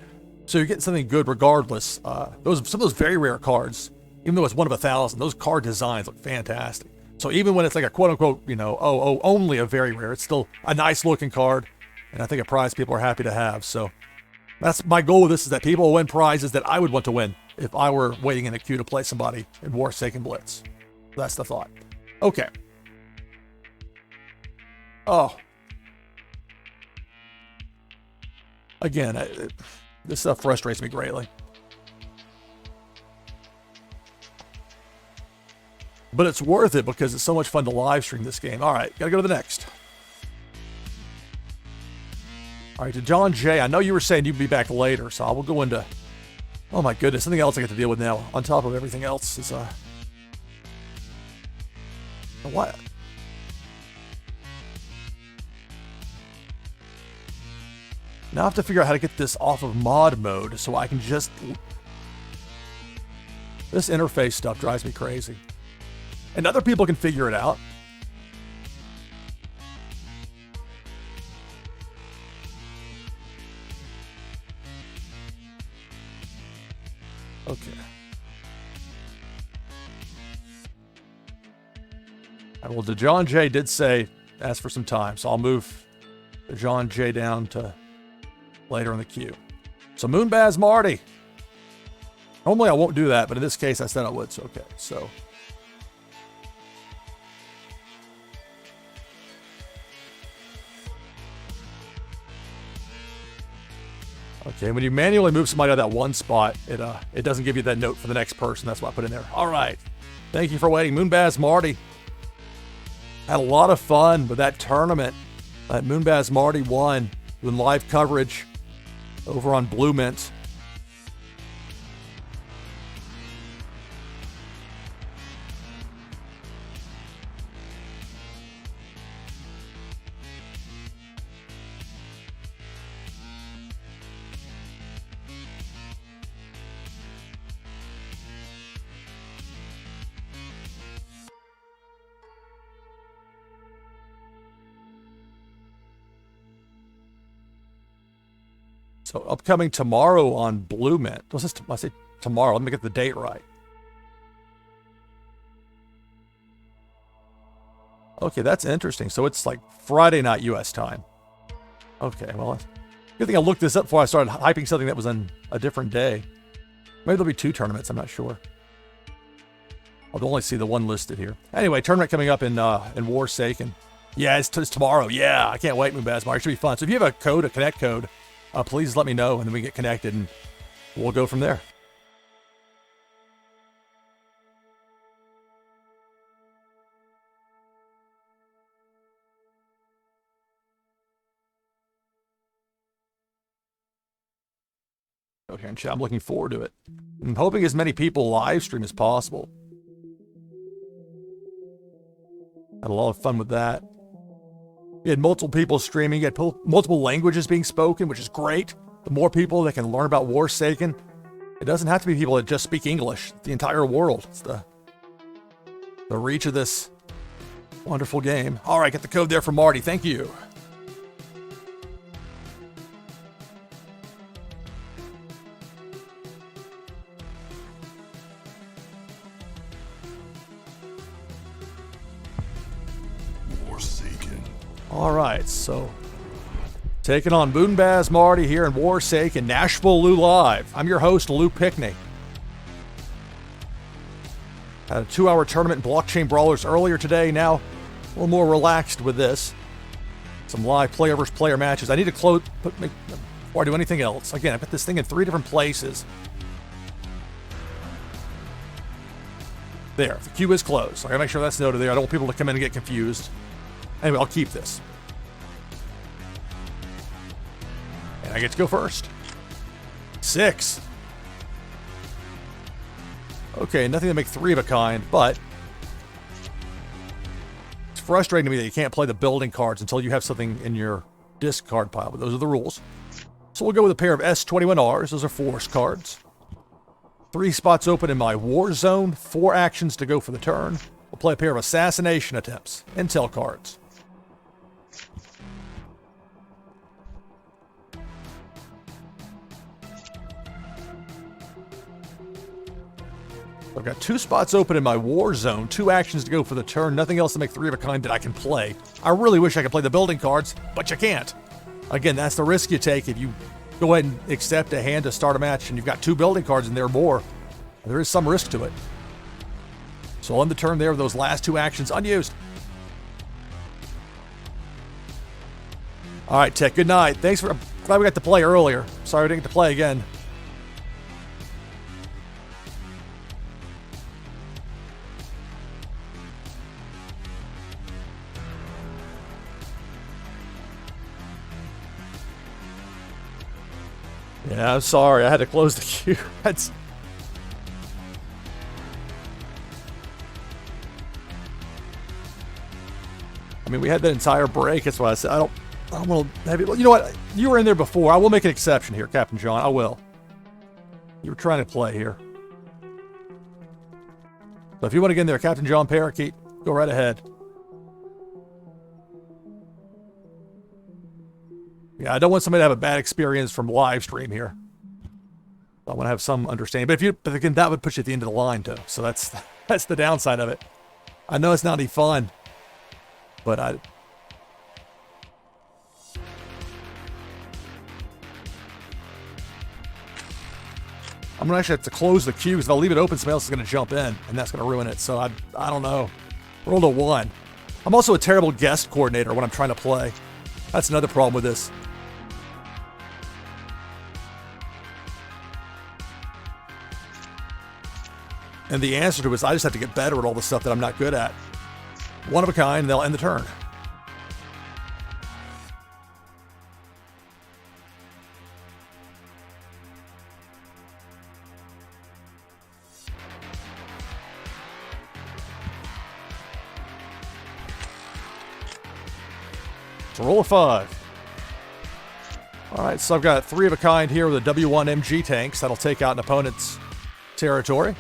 So you're getting something good regardless. Some of those very rare cards, even though it's 1 of 1,000, those card designs look fantastic. So even when it's like a quote-unquote, only a very rare, it's still a nice-looking card, and I think a prize people are happy to have. So that's my goal with this, is that people will win prizes that I would want to win if I were waiting in a queue to play somebody in Warsaken Blitz. That's the thought. Okay. Oh. Again, this stuff frustrates me greatly. But it's worth it because it's so much fun to live stream this game. All right, gotta go to the next. All right, to John J. I know you were saying you'd be back later, so I will go into... Oh my goodness, something else I get to deal with now, on top of everything else, is... What? Now I have to figure out how to get this off of mod mode so I can just... This interface stuff drives me crazy. And other people can figure it out. Okay. Well, the John J did say, ask for some time, so I'll move the John J down to later in the queue. So Moonbaz Marty. Normally I won't do that, but in this case I said I would, so okay. So Okay, when you manually move somebody out of that one spot, it doesn't give you that note for the next person. That's why I put in there. All right. Thank you for waiting. Moonbaz Marty. Had a lot of fun with that tournament that Moonbaz Marty won with live coverage over on Blue Mint. So upcoming tomorrow on Blue Mint. I say tomorrow. Let me get the date right. Okay, that's interesting. So it's like Friday night U.S. time. Okay, well, good thing I looked this up before I started hyping something that was on a different day. Maybe there'll be 2 tournaments. I'm not sure. I'll only see the one listed here. Anyway, tournament coming up in Warsaken. Yeah, it's tomorrow. Yeah, I can't wait, Moonbaz Marty. It should be fun. So if you have a code, a connect code, please let me know, and then we get connected, and we'll go from there. Okay, and chat, I'm looking forward to it. I'm hoping as many people live stream as possible. Had a lot of fun with that. We had multiple people streaming. You had multiple languages being spoken, which is great. The more people that can learn about Warsaken, it doesn't have to be people that just speak English. The entire world. It's the reach of this wonderful game. All right, get the code there for Marty. Thank you. All right, so taking on Moonbaz Marty here in Warsaken, NashvilleLou Live. I'm your host, Lou Pickney. Had a 2-hour tournament in Blockchain Brawlers earlier today. Now, a little more relaxed with this. Some live player versus player matches. I need to close before I do anything else. Again, I put this thing in 3 different places. There, the queue is closed. I gotta make sure that's noted there. I don't want people to come in and get confused. Anyway, I'll keep this. And I get to go first. 6. Okay, nothing to make 3 of a kind, but it's frustrating to me that you can't play the building cards until you have something in your discard pile, but those are the rules. So we'll go with a pair of S21Rs. Those are force cards. 3 spots open in my war zone. 4 actions to go for the turn. We'll play a pair of assassination attempts. Intel cards. I've got 2 spots open in my war zone, 2 actions to go for the turn, nothing else to make 3 of a kind that I can play. I really wish I could play the building cards, but you can't. Again, that's the risk you take if you go ahead and accept a hand to start a match and you've got 2 building cards in there or more. There is some risk to it. So on the turn there, those last 2 actions unused. All right, Tech, good night. Thanks for, glad we got to play earlier. Sorry we didn't get to play again. Yeah, I'm sorry. I had to close the queue. I mean, we had that entire break. That's why I said I don't want to have it. You know what? You were in there before. I will make an exception here, Captain John. I will. You were trying to play here. So if you want to get in there, Captain John Parakeet, go right ahead. Yeah, I don't want somebody to have a bad experience from live stream here. I want to have some understanding. But again, that would put you at the end of the line too. So that's the downside of it. I know it's not any fun, but I'm gonna actually have to close the queue because if I leave it open, somebody else is gonna jump in, and that's gonna ruin it. So I don't know. Rolled a 1. I'm also a terrible guest coordinator when I'm trying to play. That's another problem with this. And the answer to it is I just have to get better at all the stuff that I'm not good at. One of a kind, and they'll end the turn. So roll a 5. All right, so I've got 3 of a kind here with a W1 MG tanks. That'll take out an opponent's territory.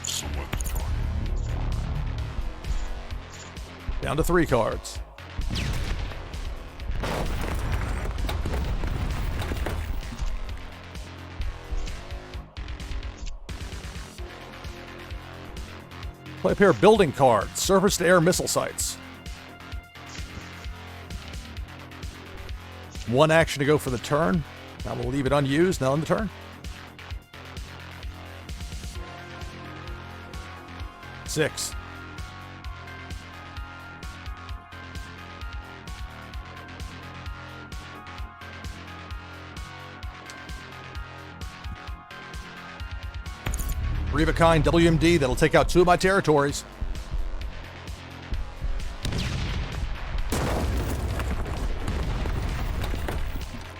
Select target. Down to 3 cards. Play a pair of building cards, surface-to-air missile sites. 1 action to go for the turn. I will leave it unused, now in the turn. 6. Three of a kind WMD that'll take out 2 of my territories.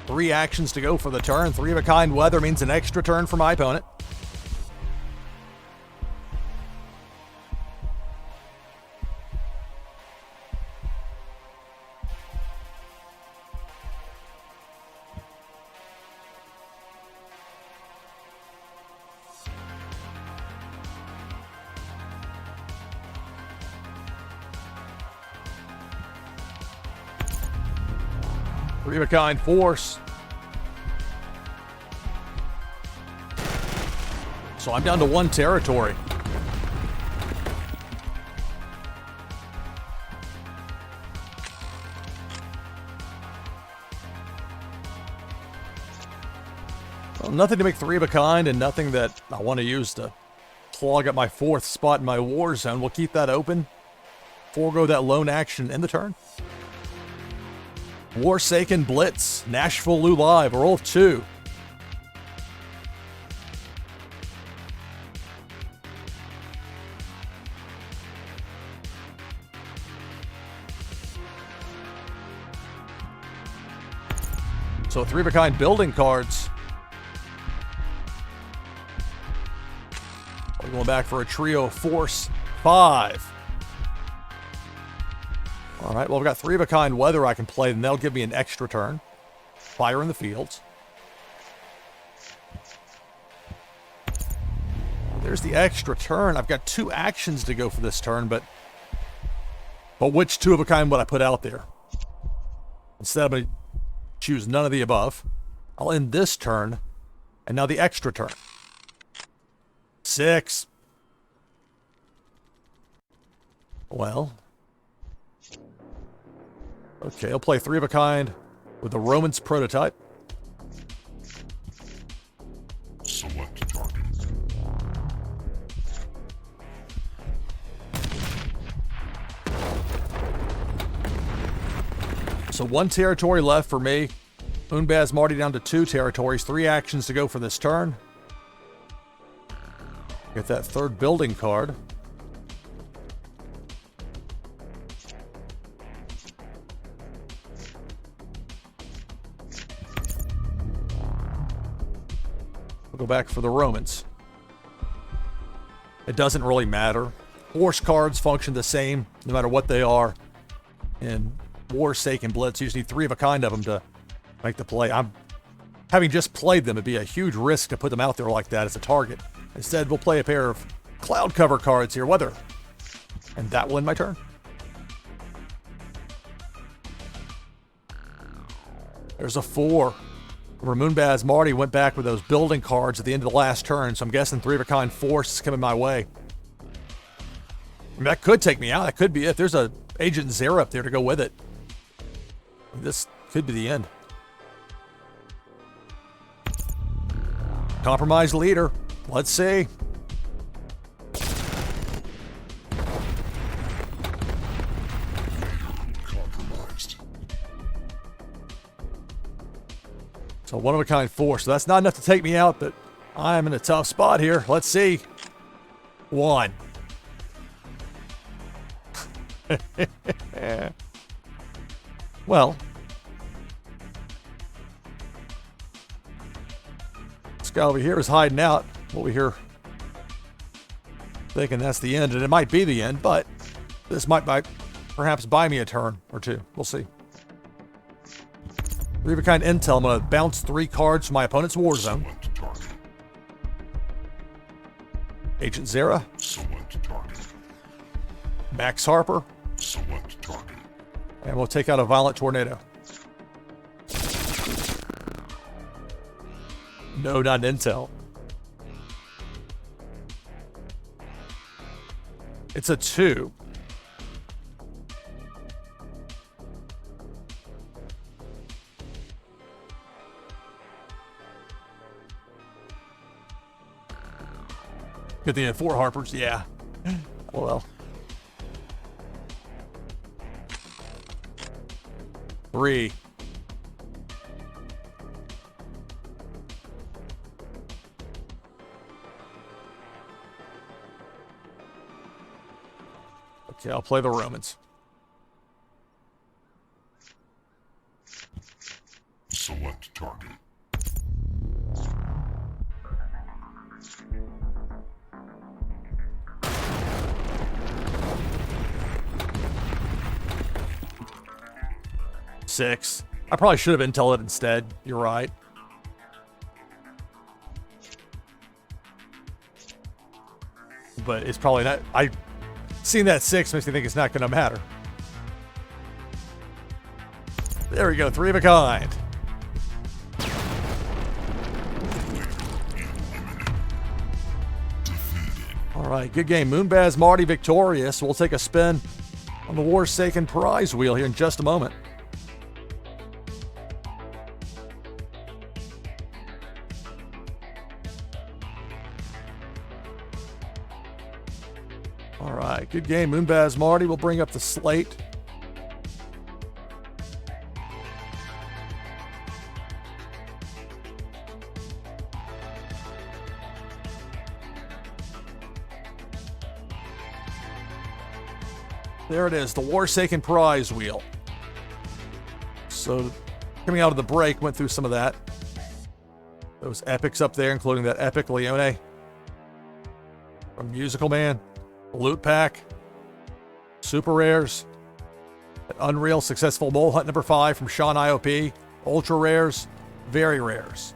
Three actions to go for the turn. 3 of a kind weather means an extra turn for my opponent. Three of a kind force. So I'm down to 1 territory. Well, nothing to make 3 of a kind and nothing that I want to use to clog up my 4th spot in my war zone. We'll keep that open. Forego that lone action in the turn. Warsaken Blitz, NashvilleLou live, roll of 2. So 3 of a kind building cards. We're going back for a trio of force 5. All right, well, I've got 3 of a kind weather I can play, and that'll give me an extra turn. Fire in the fields. There's the extra turn. I've got 2 actions to go for this turn, but which 2 of a kind would I put out there? Instead, I'm going to choose none of the above. I'll end this turn, and now the extra turn. 6. Well... okay, I'll play 3 of a kind with the Romance prototype. Select target. So 1 territory left for me. Unbaz Marty down to 2 territories. 3 actions to go for this turn. Get that 3rd building card. Go back for the Romans. It doesn't really matter. Force cards function the same no matter what they are. In Warsaken Blitz, you just need 3 of a kind of them to make the play. I'm having just played them, it'd be a huge risk to put them out there like that as a target. Instead, we'll play a pair of cloud cover cards here, weather. And that will end my turn. There's a 4. Ramoonbaz Marty went back with those building cards at the end of the last turn, so I'm guessing 3 of a kind force is coming my way. I mean, that could take me out. That could be it. There's a Agent Zera up there to go with it. This could be the end. Compromised leader. Let's see. Compromised. So 1 of a kind force. So that's not enough to take me out, but I'm in a tough spot here. Let's see. 1. Well, this guy over here is hiding out. What we hear, thinking that's the end, and it might be the end, but this might perhaps buy me a turn or two. We'll see. 3 of a kind intel. I'm going to bounce 3 cards from my opponent's war zone. Select target. Agent Zera. Select target. Max Harper. Select target. And we'll take out a violent tornado. No, not intel. It's a 2. Good thing you had 4 Harpers, yeah. Well. 3. Okay, I'll play the Romans. Select target. Six. I probably should have intel it instead. You're right. But it's probably not. Seeing that 6 makes me think it's not going to matter. There we go. 3 of a kind. All right. Good game. Moonbaz Marty victorious. We'll take a spin on the Warsaken prize wheel here in just a moment. All right, good game. Moonbaz Marty will bring up the slate. There it is, the Warsaken prize wheel. So, coming out of the break, went through some of that. Those epics up there, including that epic Leone from Musical Man. Loot pack, super rares, an unreal successful mole hunt number 5 from Sean IOP, ultra rares, very rares.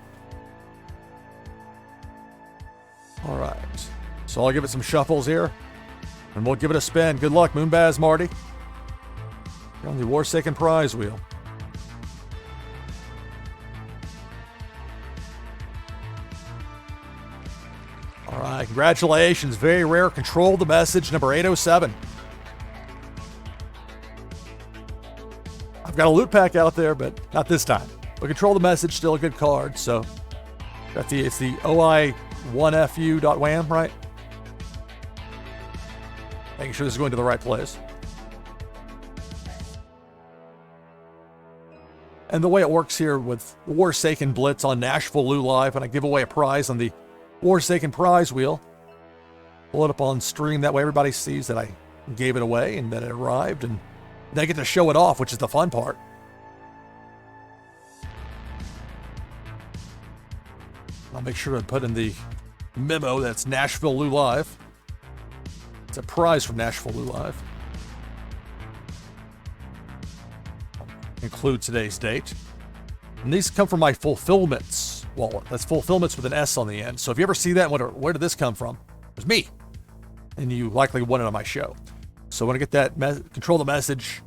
All right, so I'll give it some shuffles here, and we'll give it a spin. Good luck, Moonbaz Marty. You're on the Warsaken prize wheel. All right, congratulations. Very rare. Control the message, number 807. I've got a loot pack out there, but not this time. But control the message, still a good card. So, it's the OI1FU.wham, right? Making sure this is going to the right place. And the way it works here with Warsaken Blitz on NashvilleLou Live, when I give away a prize on the Warsaken prize wheel, pull it up on stream. That way everybody sees that I gave it away and that it arrived, and they get to show it off, which is the fun part. I'll make sure to put in the memo that's NashvilleLou Live. It's a prize from NashvilleLou Live. Include today's date. And these come from my fulfillments wallet. That's fulfillments with an S on the end. So if you ever see that, where did this come from? It was me. And you likely won it on my show. So I want to get that control the message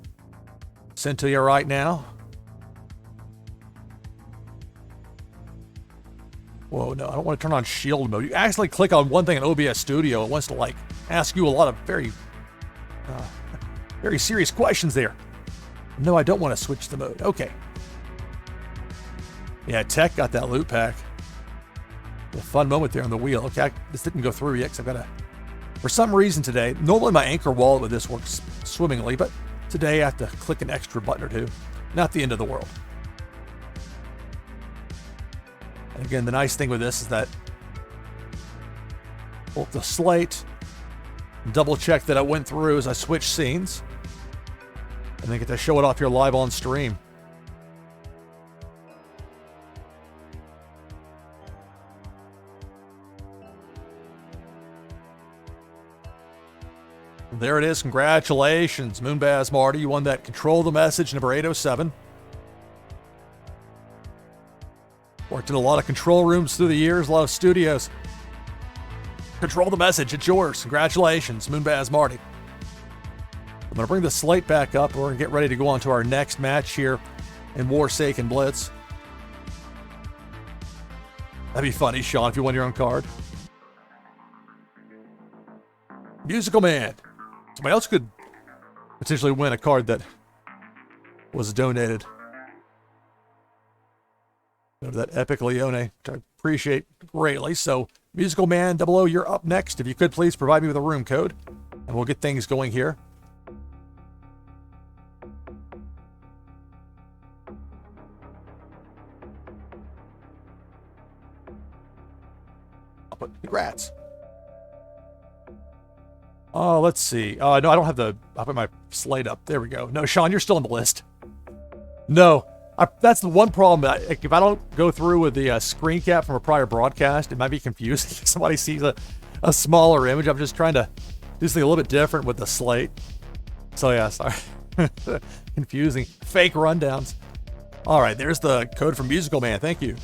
sent to you right now. Whoa, no, I don't want to turn on shield mode. You actually click on one thing in OBS Studio. It wants to like ask you a lot of very serious questions there. No, I don't want to switch the mode. Okay. Yeah, Tech got that loot pack. A fun moment there on the wheel. Okay, this didn't go through yet because I've got to, for some reason today, normally my Anchor wallet with this works swimmingly, but today I have to click an extra button or two. Not the end of the world. And again, the nice thing with this is that the slate Double check that I went through as I switch scenes. And then get to show it off here live on stream. There it is. Congratulations, Moonbaz Marty. You won that Control the Message number 807. Worked in a lot of control rooms through the years, a lot of studios. Control the Message. It's yours. Congratulations, Moonbaz Marty. I'm going to bring the slate back up. We're going to get ready to go on to our next match here in Warsaken Blitz. That'd be funny, Sean, if you won your own card. Musical Man. Somebody else could potentially win a card that was donated. Go to that Epic Leone, which I appreciate greatly. So, Musical Man 00, you're up next. If you could please provide me with a room code, and we'll get things going here. I'll put congrats. Oh, let's see. No, I don't have I'll put my slate up. There we go. No, Sean, you're still on the list. No, that's the one problem. If I don't go through with the screen cap from a prior broadcast, it might be confusing if somebody sees a smaller image. I'm just trying to do something a little bit different with the slate. So yeah, sorry. Confusing. Fake rundowns. All right, there's the code from Musical Man. Thank you.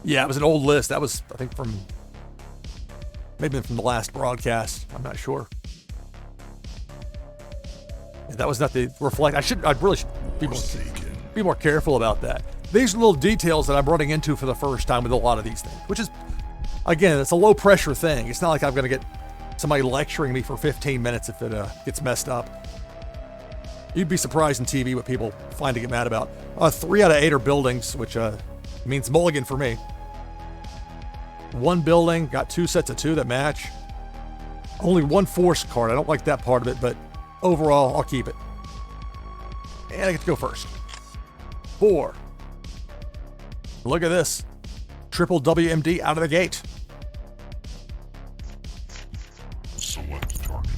Yeah, it was an old list. That was, I think, maybe from the last broadcast. I'm not sure. Yeah, that was not the reflect. I really should be more careful about that. These are little details that I'm running into for the first time with a lot of these things, which is, again, it's a low pressure thing. It's not like I'm going to get somebody lecturing me for 15 minutes if it gets messed up. You'd be surprised in TV what people find to get mad about. 3 out of 8 are buildings, which means mulligan for me. 1 building, got 2 sets of 2 that match. Only 1 force card. I don't like that part of it, but overall, I'll keep it. And I get to go first. 4. Look at this. Triple WMD out of the gate. Select target.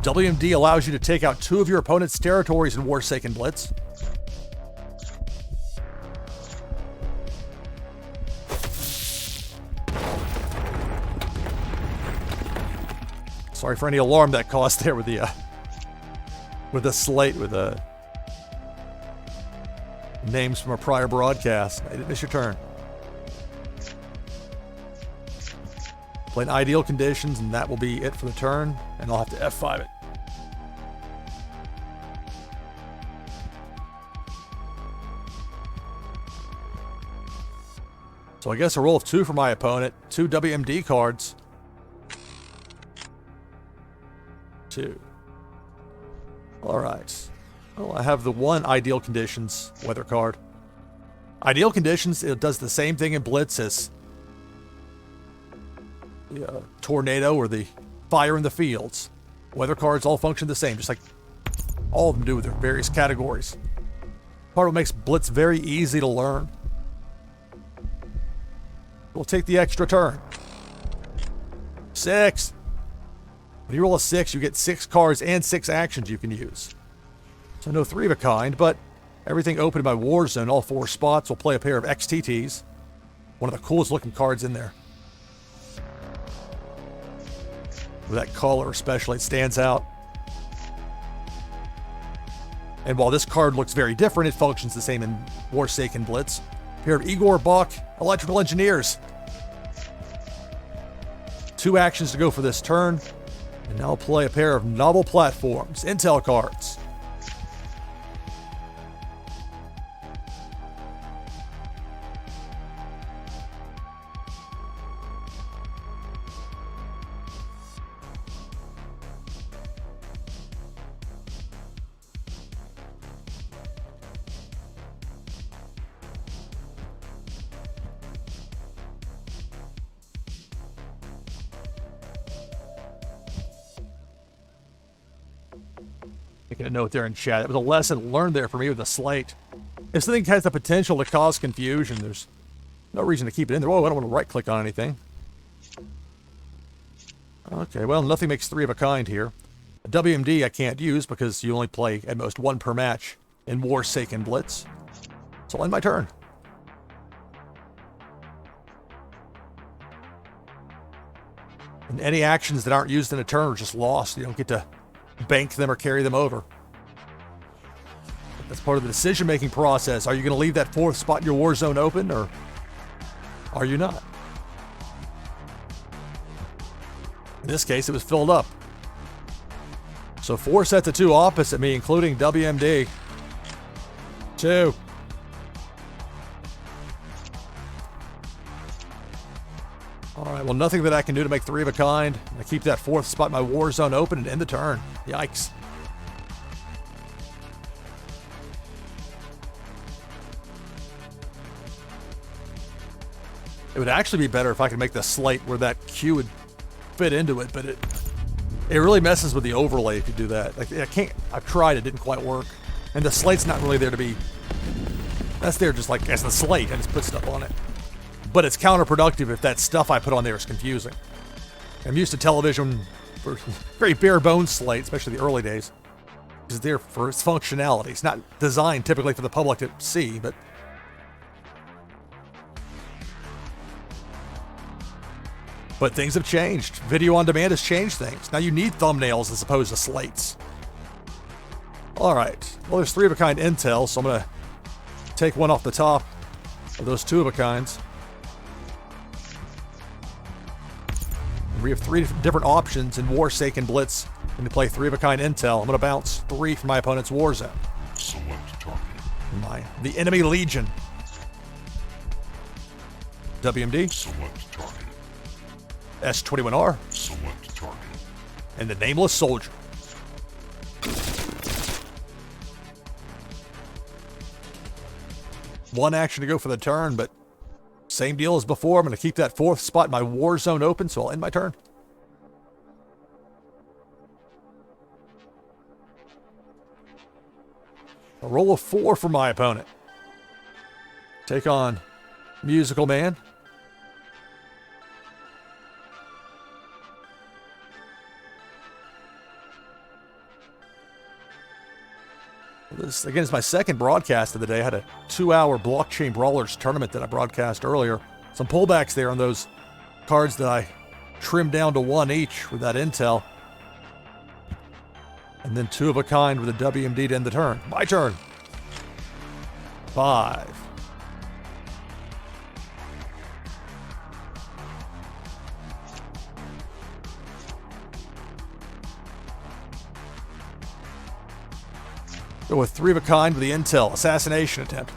WMD allows you to take out 2 of your opponent's territories in Warsaken Blitz. Sorry for any alarm that caused there with the slate with the names from a prior broadcast. I didn't miss your turn. Playing ideal conditions, and that will be it for the turn, and I'll have to F5 it. So I guess a roll of 2 for my opponent. 2 WMD cards. 2. All right. Well, I have the 1 ideal conditions weather card. Ideal conditions, it does the same thing in Blitz as the tornado or the fire in the fields. Weather cards all function the same, just like all of them do with their various categories. Part of what makes Blitz very easy to learn. We'll take the extra turn. 6. When you roll a 6, you get 6 cards and 6 actions you can use. So no 3 of a kind, but everything opened by Warzone, all 4 spots will play a pair of XTTs. One of the coolest looking cards in there. With that color especially, it stands out. And while this card looks very different, it functions the same in Warsaken Blitz. A pair of Igor Bach Electrical Engineers. 2 actions to go for this turn. And now I'll play a pair of Novel Platforms, Intel cards. Making a note there in chat. It was a lesson learned there for me with the slate. If something has the potential to cause confusion, there's No reason to keep it in there. Whoa, I don't want to right-click on anything. Okay, well, nothing makes 3 of a kind here. A WMD I can't use because you only play at most 1 per match in Warsaken Blitz. So I'll end my turn. And any actions that aren't used in a turn are just lost. You don't get to bank them or carry them over. That's part of the decision-making process. Are you going to leave that 4th spot in your war zone open, or are you not? In this case, it was filled up. So 4 sets of 2 opposite me, including WMD. 2. Alright, well, nothing that I can do to make 3 of a kind. I keep that 4th spot in my war zone open and end the turn. Yikes. It would actually be better if I could make the slate where that Q would fit into it, but it really messes with the overlay if you do that. Like, I can't. I've tried. It didn't quite work. And the slate's not really there to be. That's there just like as the slate. I just put stuff on it. But it's counterproductive if that stuff I put on there is confusing. I'm used to television for very bare bones slate, especially the early days. It's there for its functionality. It's not designed typically for the public to see, but. But things have changed. Video on demand has changed things. Now you need thumbnails as opposed to slates. Alright. Well, there's 3 of a kind intel, so I'm going to take one off the top of those 2 of a kinds. We have 3 different options in Warsaken Blitz. When you play 3 of a kind intel, I'm going to bounce 3 from my opponent's war zone. Select target. The enemy legion. WMD. Select target. S21R. Select target. And the nameless soldier. One action to go for the turn, but same deal as before. I'm going to keep that 4th spot in my war zone open, so I'll end my turn. A roll of 4 for my opponent. Take on Musical Man. This, again, is my second broadcast of the day. I had a 2-hour Blockchain Brawlers tournament that I broadcast earlier. Some pullbacks there on those cards that I trimmed down to 1 each with that intel. And then 2 of a kind with a WMD to end the turn. My turn. 5. Go with 3 of a kind with the intel. Assassination attempt.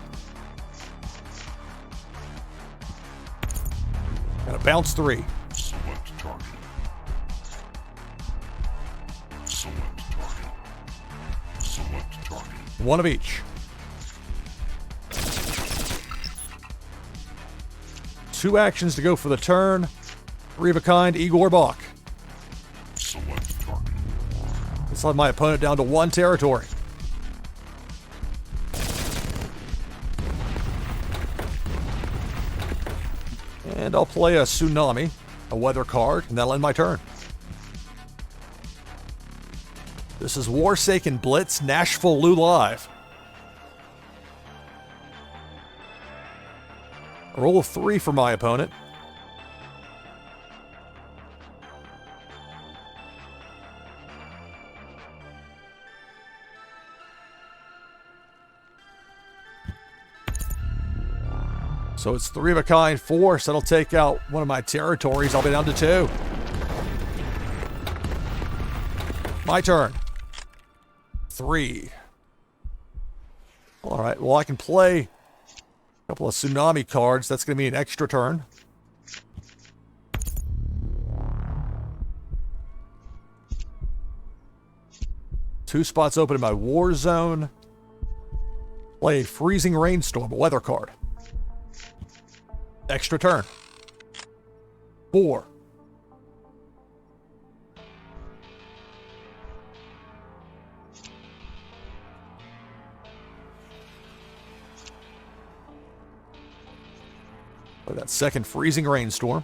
Gonna bounce 3. Select target. Select target. Select target. 1 of each. 2 actions to go for the turn. 3 of a kind, Igor Bach. Select target. This led my opponent down to 1 territory. And I'll play a Tsunami, a weather card, and that'll end my turn. This is Warsaken Blitz, NashvilleLou live. A roll of 3 for my opponent. So it's 3 of a kind, 4, so that'll take out one of my territories. I'll be down to 2. My turn. 3. All right, well, I can play a couple of Tsunami cards. That's going to be an extra turn. Two spots open in my war zone. Play a Freezing Rainstorm, a weather card. Extra turn. 4. Play that second freezing rainstorm.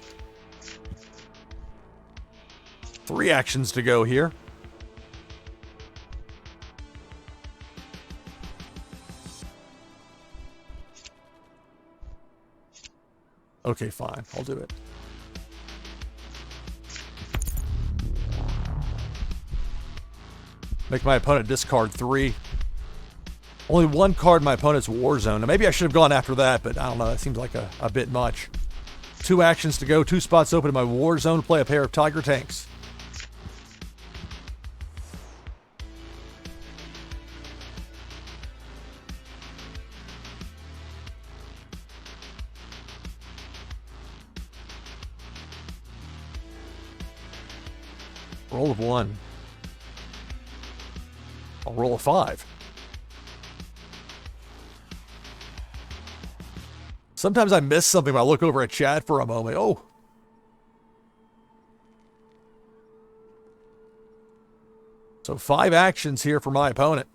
3 actions to go here. Okay, fine. I'll do it. Make my opponent discard 3. Only 1 card in my opponent's Warzone. Now, maybe I should have gone after that, but I don't know. That seems like a bit much. 2 actions to go. 2 spots open in my Warzone to play a pair of Tiger Tanks. Roll of 1. I'll roll a 5. Sometimes I miss something when I look over at chat for a moment. Oh. So 5 actions here for my opponent.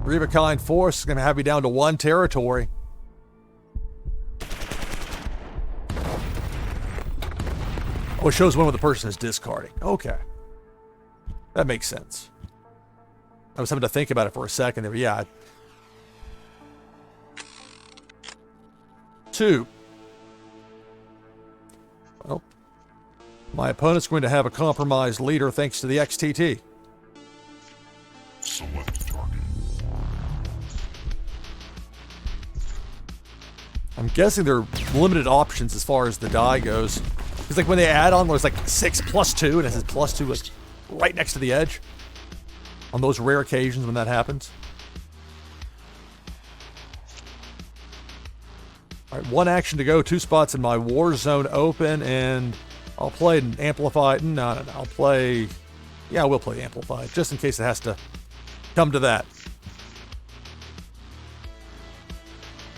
3 of a kind force is going to have me down to 1 territory. Oh, it shows when the person is discarding. Okay. That makes sense. I was having to think about it for a second there, but yeah. 2. Well, my opponent's going to have a compromised leader thanks to the XTT. Select target. I'm guessing there are limited options as far as the die goes. It's like when they add on, there's like 6 + 2, and it says +2 like right next to the edge. On those rare occasions when that happens. All right, 1 action to go. 2 spots in my Warzone open, and I'll play an amplified. No. I'll play. Yeah, I will play amplified just in case it has to come to that.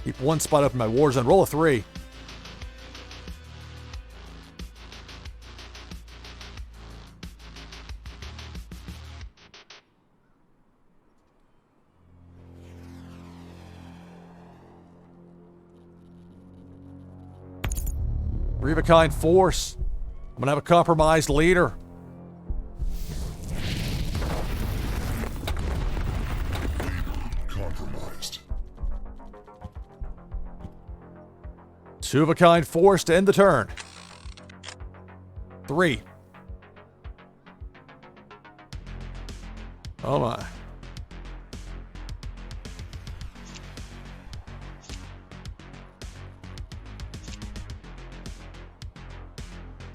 Keep 1 spot open in my Warzone. Roll a 3. Three of a kind force. I'm gonna have a compromised leader. Compromised. 2 of a kind force to end the turn. 3. Oh my.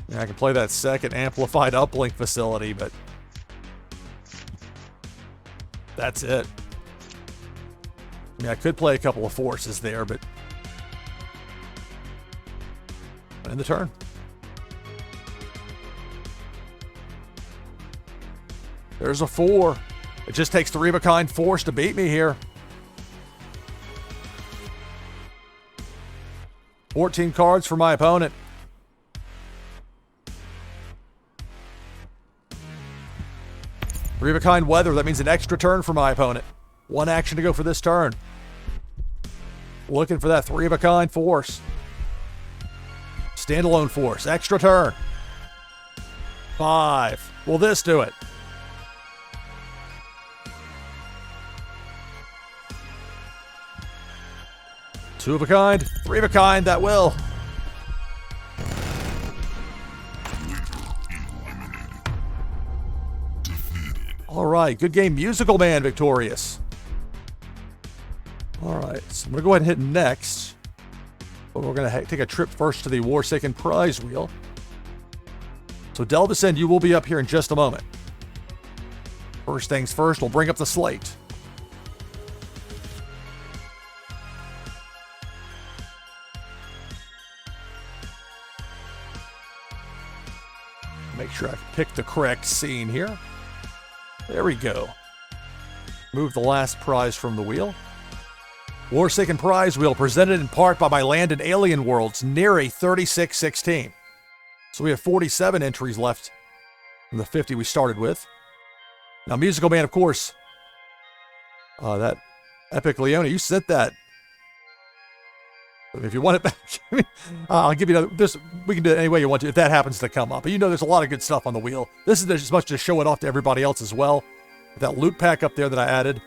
Yeah, I can play that second amplified uplink facility, but that's it. I mean, I could play a couple of forces there, but end the turn. There's a 4. It just takes 3 of a kind force to beat me here. 14 cards for my opponent. Three of a kind weather. That means an extra turn for my opponent. 1 action to go for this turn. Looking for that 3 of a kind force. Standalone force. Extra turn. 5. Will this do it? Two of a kind. 3 of a kind. That will. All right, good game. Musical Man victorious. All right, so I'm going to go ahead and hit next. But we're going to take a trip first to the Warsaken prize wheel. So Delvison, you will be up here in just a moment. First things first, we'll bring up the slate. Make sure I pick the correct scene here. There we go. Move the last prize from the wheel. Warsaken prize wheel presented in part by my land in Alien Worlds, Neri 3616. So we have 47 entries left from the 50 we started with. Now, Musical Man, of course, that Epic Leone, you sent that If you want it back, I'll give you another. This we can do it any way you want to if that happens to come up. But you know, there's a lot of good stuff on the wheel. This is as much to show it off to everybody else as well. That loot pack up there that I added.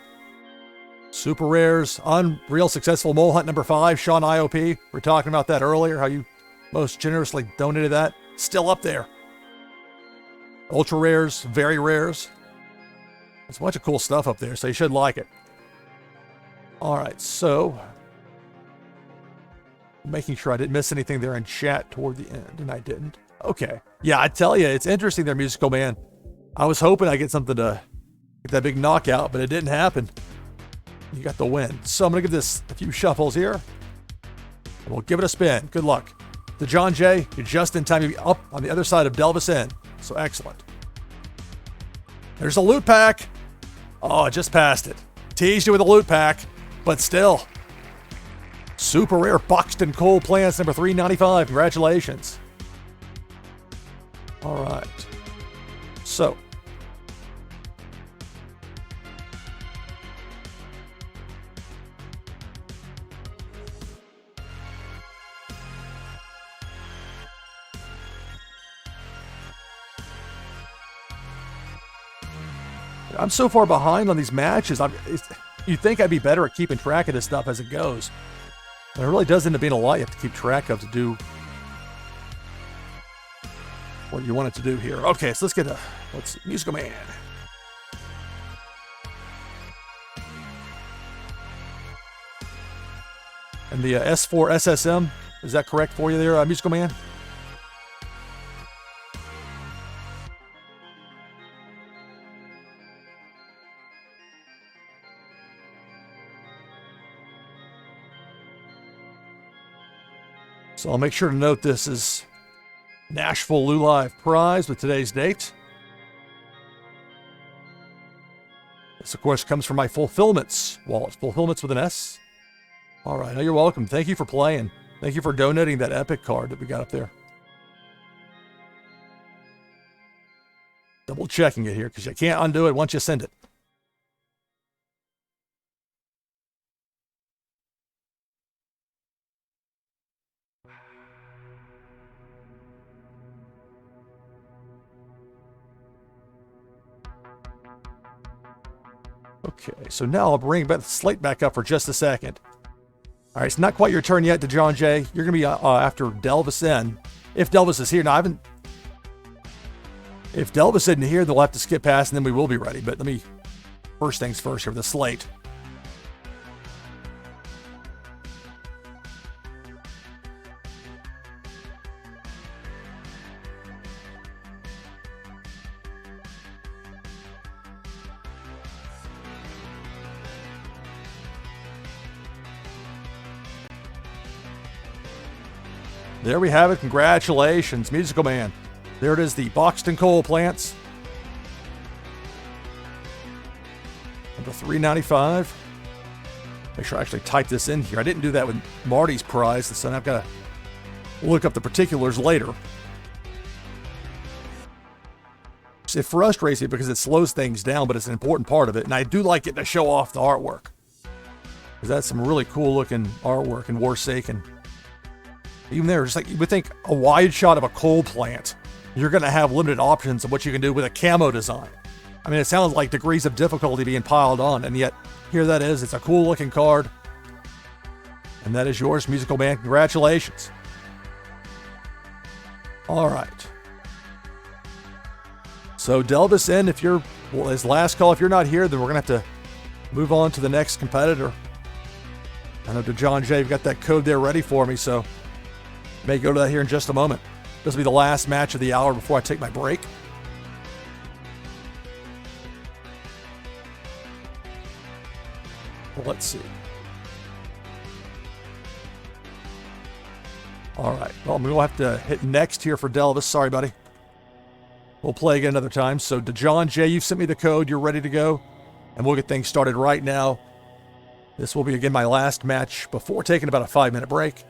Super rares, unreal successful mole hunt number 5. Sean IOP. We're talking about that earlier. How you most generously donated that. Still up there. Ultra rares, very rares. There's a bunch of cool stuff up there, so you should like it. All right, so making sure I didn't miss anything there in chat toward the end, and I didn't. Okay. Yeah, I tell you, it's interesting there, Musical Man. I was hoping I'd get something to get that big knockout, but it didn't happen. You got the win. So I'm going to give this a few shuffles here. And we'll give it a spin. Good luck. To John J, you're just in time to be up on the other side of Delvis Inn. So excellent. There's a loot pack. Oh, I just passed it. Teased you with a loot pack, but still. Super rare Buxton Coal Plants number 395. Congratulations. All right. So. I'm so far behind on these matches. You'd think I'd be better at keeping track of this stuff as it goes. But it really does end up being a lot you have to keep track of to do what you want it to do here. Okay, so let's get let's see, Musical Man. And the S4 SSM, is that correct for you there, Musical Man? So I'll make sure to note this is NashvilleLou Live prize with today's date. This, of course, comes from my Fulfillments wallet. Fulfillments with an S. All right. Oh, you're welcome. Thank you for playing. Thank you for donating that epic card that we got up there. Double checking it here because you can't undo it once you send it. Okay, so now I'll bring the slate back up for just a second. All right, it's not quite your turn yet to John J. You're going to be after Delvis N. If Delvis is here. Now, if Delvis isn't here, they'll have to skip past, and then we will be ready. But let me, first things first here, the slate. There we have it. Congratulations, Musical Man. There it is, the Buxton Coal Plants. Number 395. Make sure I actually type this in here. I didn't do that with Marty's prize, so I've got to look up the particulars later. It frustrates me because it slows things down, but it's an important part of it. And I do like it to show off the artwork, because that's some really cool looking artwork in Warsaken. Even there, just like you would think a wide shot of a coal plant, you're going to have limited options of what you can do with a camo design. I mean, it sounds like degrees of difficulty being piled on, and yet here that is. It's a cool looking card. And that is yours, Musical Man. Congratulations. All right. So Delvis N, if you're, well, his last call, if you're not here, then we're going to have to move on to the next competitor. I know to John J, you've got that code there ready for me, so may go to that here in just a moment. This will be the last match of the hour before I take my break. Well, let's see. All right. Well, we'll have to hit next here for Delvis. Sorry, buddy. We'll play again another time. So, to John J, you've sent me the code. You're ready to go. And we'll get things started right now. This will be, again, my last match before taking about a 5-minute break.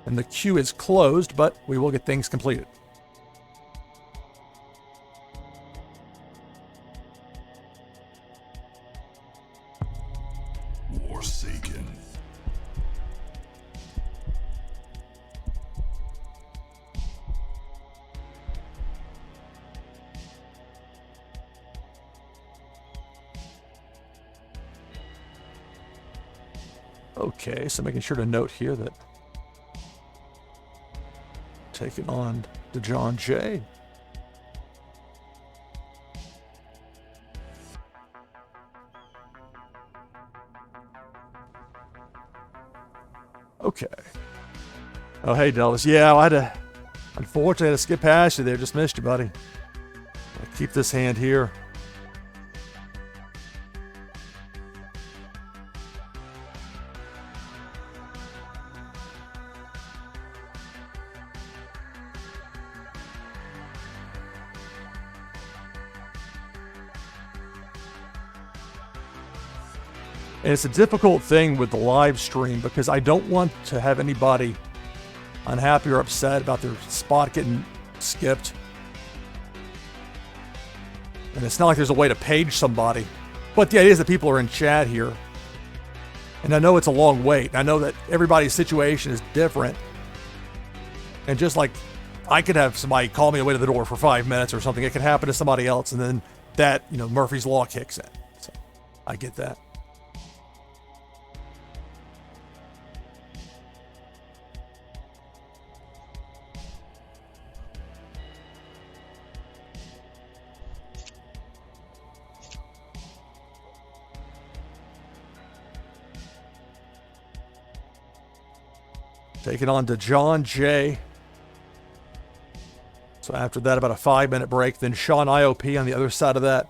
And the queue is closed, but we will get things completed. Warsaken. Okay, so making sure to note here that taking on to John J. Okay. Oh, hey, Dallas. Yeah, unfortunately, I had to skip past you there. Just missed you, buddy. I'll keep this hand here. And it's a difficult thing with the live stream because I don't want to have anybody unhappy or upset about their spot getting skipped. And it's not like there's a way to page somebody. But the idea is that people are in chat here. And I know it's a long wait. I know that everybody's situation is different. And just like I could have somebody call me away to the door for 5 minutes or something, it could happen to somebody else. And then that, Murphy's Law kicks in. So I get that. Taking on to John J. So after that, about a 5-minute break. Then Sean IOP on the other side of that.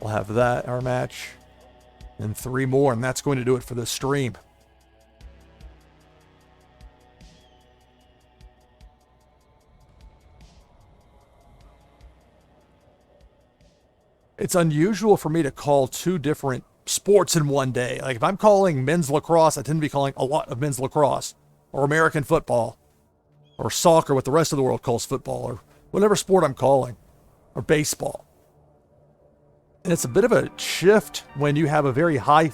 We'll have that, our match. And 3 more, and that's going to do it for this stream. It's unusual for me to call 2 different sports in one day. Like if I'm calling men's lacrosse, I tend to be calling a lot of men's lacrosse or American football or soccer, what the rest of the world calls football, or whatever sport I'm calling, or baseball. And it's a bit of a shift when you have a very high,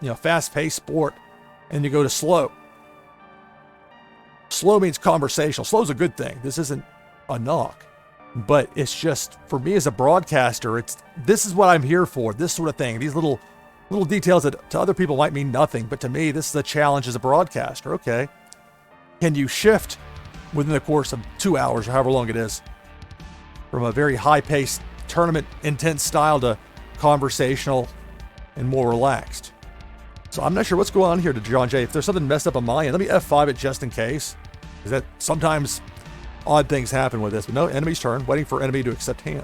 fast-paced sport and you go to slow. Slow means conversational. Slow is a good thing. This isn't a knock. But it's just, for me as a broadcaster, this is what I'm here for, this sort of thing. These little details that to other people might mean nothing, but to me, this is a challenge as a broadcaster. Okay. Can you shift within the course of 2 hours or however long it is from a very high-paced tournament intense style to conversational and more relaxed? So I'm not sure what's going on here to John J. If there's something messed up on my end, let me F5 it just in case. Because that sometimes odd things happen with this. But no, enemy's turn, waiting for enemy to accept hand.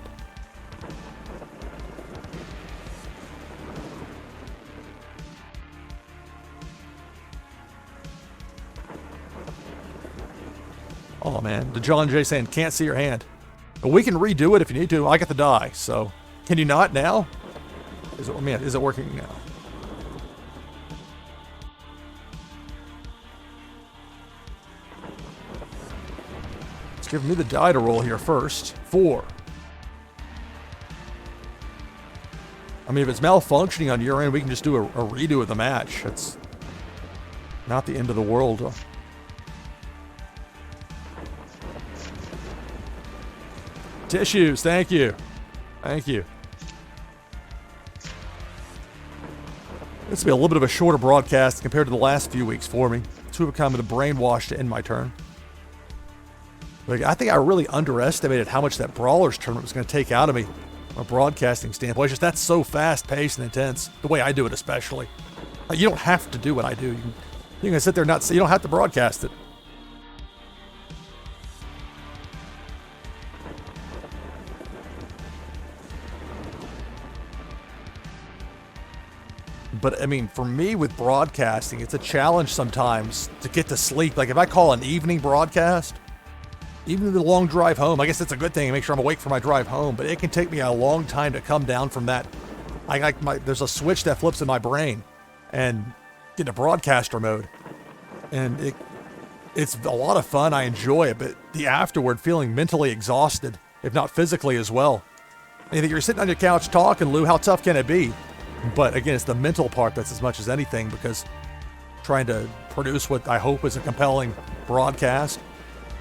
Oh man, the John J saying, can't see your hand. But we can redo it if you need to. I got the die, so. Can you not now? Is it working now? It's giving me the die to roll here first. 4. I mean, if it's malfunctioning on your end, we can just do a redo of the match. It's not the end of the world. Tissues, thank you. Thank you. This will be a little bit of a shorter broadcast compared to the last few weeks for me. Two have come with a brainwash to end my turn. But I think I really underestimated how much that Brawlers tournament was going to take out of me from a broadcasting standpoint. It's just that's so fast-paced and intense, the way I do it especially. Like, you don't have to do what I do. You can sit there and not say, you don't have to broadcast it. But, I mean, for me with broadcasting, it's a challenge sometimes to get to sleep. Like, if I call an evening broadcast, even the long drive home, I guess it's a good thing to make sure I'm awake for my drive home, but it can take me a long time to come down from that. There's a switch that flips in my brain and get into broadcaster mode. And it's a lot of fun. I enjoy it, but the afterward feeling mentally exhausted, if not physically as well. And you think you're sitting on your couch talking, Lou, how tough can it be? But again, it's the mental part that's as much as anything, because trying to produce what I hope is a compelling broadcast,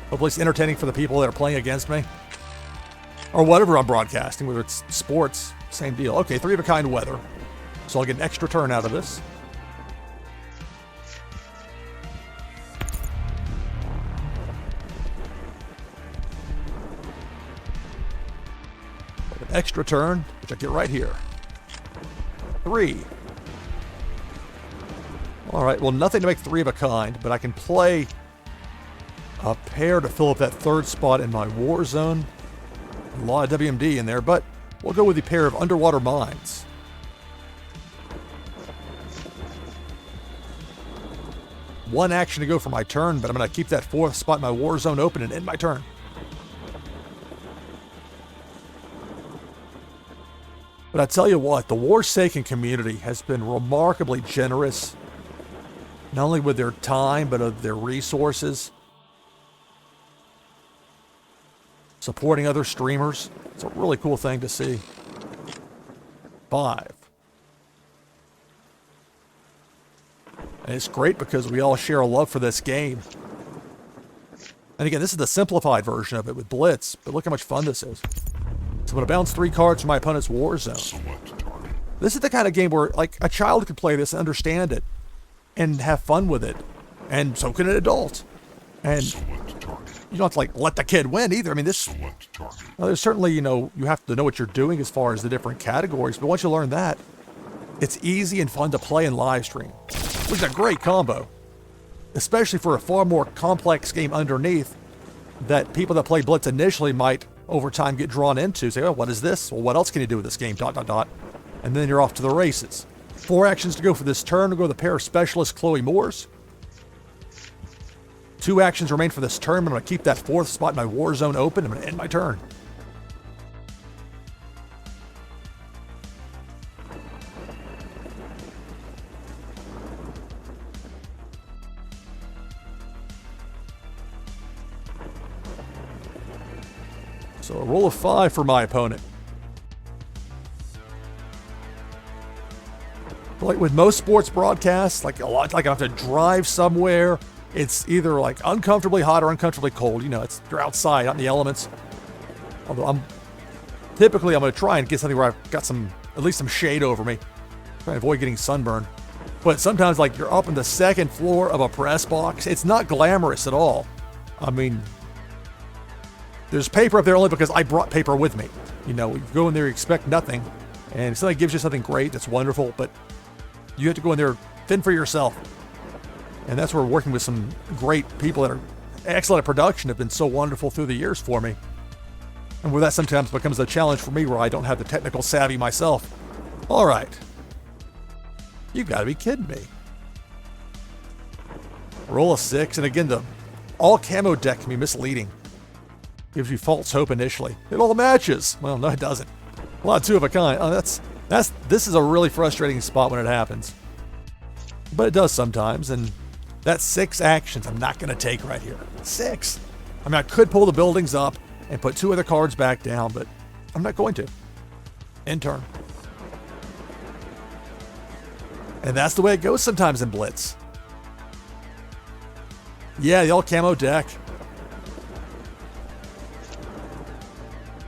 hopefully it's entertaining for the people that are playing against me, or whatever I'm broadcasting, whether it's sports, same deal. Okay, 3 of a kind weather, so I'll get an extra turn out of this. An extra turn, which I get right here. 3. All right, well, nothing to make 3 of a kind, but I can play a pair to fill up that 3rd spot in my war zone. A lot of WMD in there, but we'll go with the pair of underwater mines. One action to go for my turn, but I'm going to keep that 4th spot in my war zone open and end my turn. But I tell you what, the Warsaken community has been remarkably generous, not only with their time, but of their resources. Supporting other streamers. It's a really cool thing to see. 5. And it's great because we all share a love for this game. And again, this is the simplified version of it with Blitz, but look how much fun this is. So I'm going to bounce 3 cards from my opponent's war zone. This is the kind of game where, like, a child could play this and understand it and have fun with it. And so can an adult. And you don't have to, like, let the kid win either. I mean, this... Well, there's certainly, you know, you have to know what you're doing as far as the different categories, but once you learn that, it's easy and fun to play and live stream, which is a great combo, especially for a far more complex game underneath that people that play Blitz initially might, over time, get drawn into. Say, oh, what is this? Well, what else can you do with this game? ... And then you're off to the races. 4 actions to go for this turn. We'll go with a pair of specialist Chloe Moores. 2 actions remain for this turn. I'm going to keep that 4th spot in my war zone open. I'm going to end my turn. So a roll of 5 for my opponent. Like with most sports broadcasts, like a lot, like I have to drive somewhere. It's either like uncomfortably hot or uncomfortably cold. You know, you're outside, out in the elements. Although I'm going to try and get something where I've got at least some shade over me. Try and avoid getting sunburned. But sometimes, like, you're up in the 2nd floor of a press box. It's not glamorous at all. I mean, there's paper up there only because I brought paper with me. You know, you go in there, you expect nothing. And if somebody gives you something great, that's wonderful. But you have to go in there, fend for yourself. And that's where we're working with some great people that are excellent at production, have been so wonderful through the years for me. And where that sometimes becomes a challenge for me where I don't have the technical savvy myself. All right. You've got to be kidding me. Roll a 6. And again, the all camo deck can be misleading. Gives you false hope initially. It all matches. Well, no, it doesn't. A lot of 2 of a kind. Oh, this is a really frustrating spot when it happens. But it does sometimes, and that's 6 actions I'm not going to take right here. 6. I mean, I could pull the buildings up and put 2 other cards back down, but I'm not going to. End turn. And that's the way it goes sometimes in Blitz. Yeah, the all camo deck.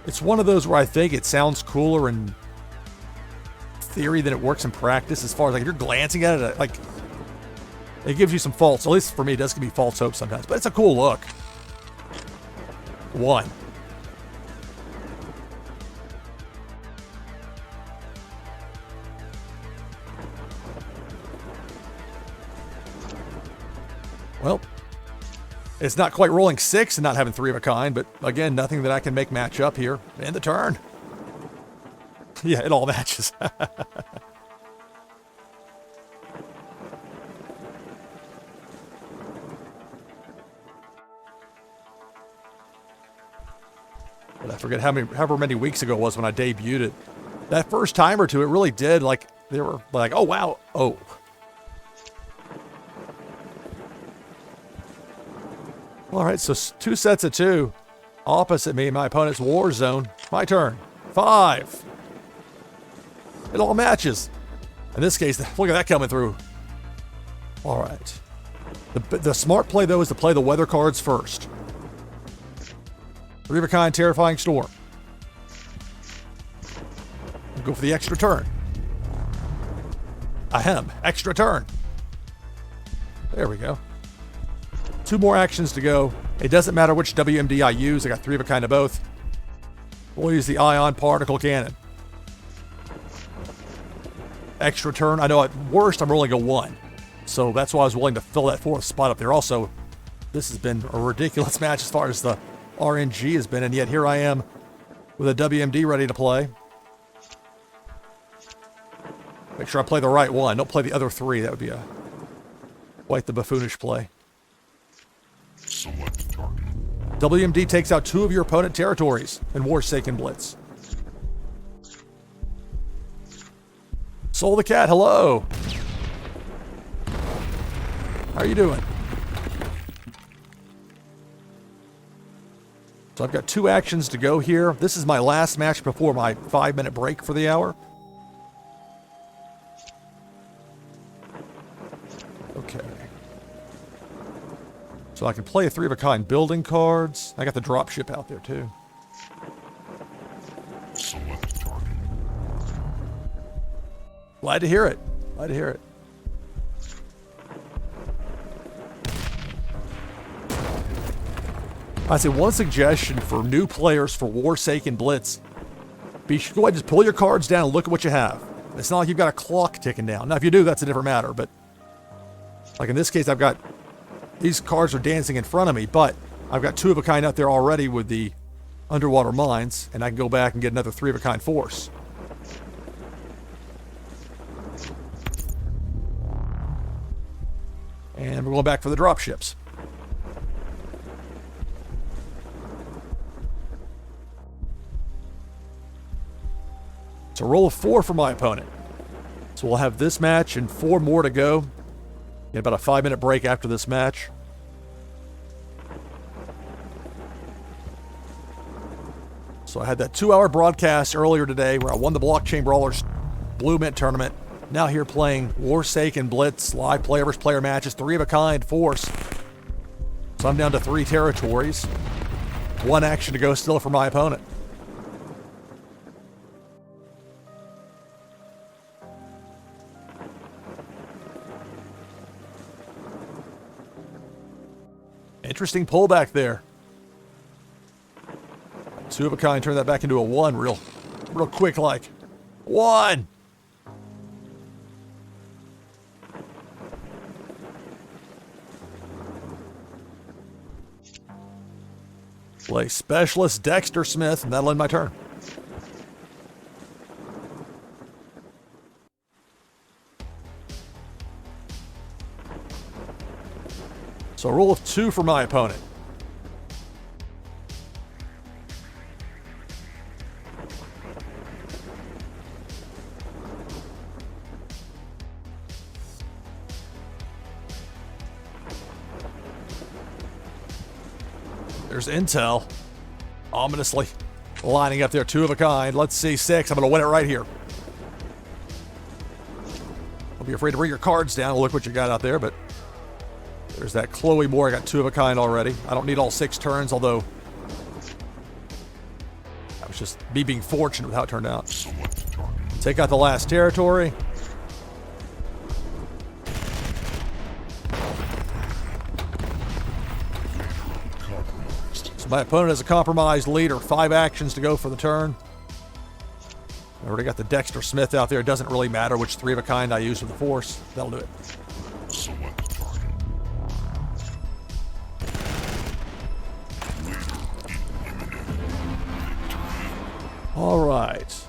It's one of those where I think it sounds cooler in theory than it works in practice, as far as, like, if you're glancing at it, like, it gives you some false, at least for me, it does give me false hope sometimes, but it's a cool look. 1. Well, it's not quite rolling 6 and not having 3 of a kind, but again, nothing that I can make match up here. End the turn. Yeah, it all matches. But I forget however many weeks ago it was when I debuted it. That first time or two, it really did, like, they were like, oh, wow, oh. All right, so 2 sets of 2. Opposite me in my opponent's war zone. My turn. 5. It all matches. In this case, look at that coming through. All right. The smart play, though, is to play the weather cards first. 3 of a kind, terrifying storm. Go for the extra turn. Ahem, extra turn. There we go. 2 more actions to go. It doesn't matter which WMD I use. I got 3 of a kind of both. We'll use the ion particle cannon. Extra turn. I know at worst I'm rolling a 1. So that's why I was willing to fill that 4th spot up there. Also, this has been a ridiculous match as far as the RNG has been, and yet here I am with a WMD ready to play. Make sure I play the right one. Don't play the other 3. That would be quite the buffoonish play. Select target. WMD takes out 2 of your opponent territories in Warsaken Blitz. Soul the Cat, hello. How are you doing? So I've got 2 actions to go here. This is my last match before my 5-minute break for the hour. Okay. So I can play a 3-of-a-kind building cards. I got the dropship out there too. Select target. Glad to hear it. Glad to hear it. I say one suggestion for new players for Warsaken Blitz. Be sure to go ahead and just pull your cards down and look at what you have. It's not like you've got a clock ticking down. Now, if you do, that's a different matter. But like in this case, I've got these cards are dancing in front of me, but I've got 2-of-a-kind out there already with the underwater mines, and I can go back and get another 3-of-a-kind force. And we're going back for the dropships. So roll of 4 for my opponent. So we'll have this match and 4 more to go. Get about a 5-minute break after this match. So I had that 2-hour broadcast earlier today where I won the Blockchain Brawlers Blue Mint tournament. Now here playing Warsaken Blitz, live player versus player matches, 3-of-a-kind force. So I'm down to 3 territories. 1 action to go still for my opponent. Interesting pullback there. 2-of-a-kind, turn that back into a 1 real quick like. 1! Play Specialist Dexter Smith, and that'll end my turn. So a roll of 2 for my opponent. There's intel. Ominously lining up there, 2-of-a-kind. Let's see, 6. I'm going to win it right here. Don't be afraid to bring your cards down. Look what you got out there, but there's that Chloe Moore. I got 2-of-a-kind already. I don't need all 6 turns, although that was just me being fortunate with how it turned out. Take out the last territory. So my opponent has a compromised leader. 5 actions to go for the turn. I already got the Dexter Smith out there. It doesn't really matter which 3-of-a-kind I use with the force. That'll do it. All right.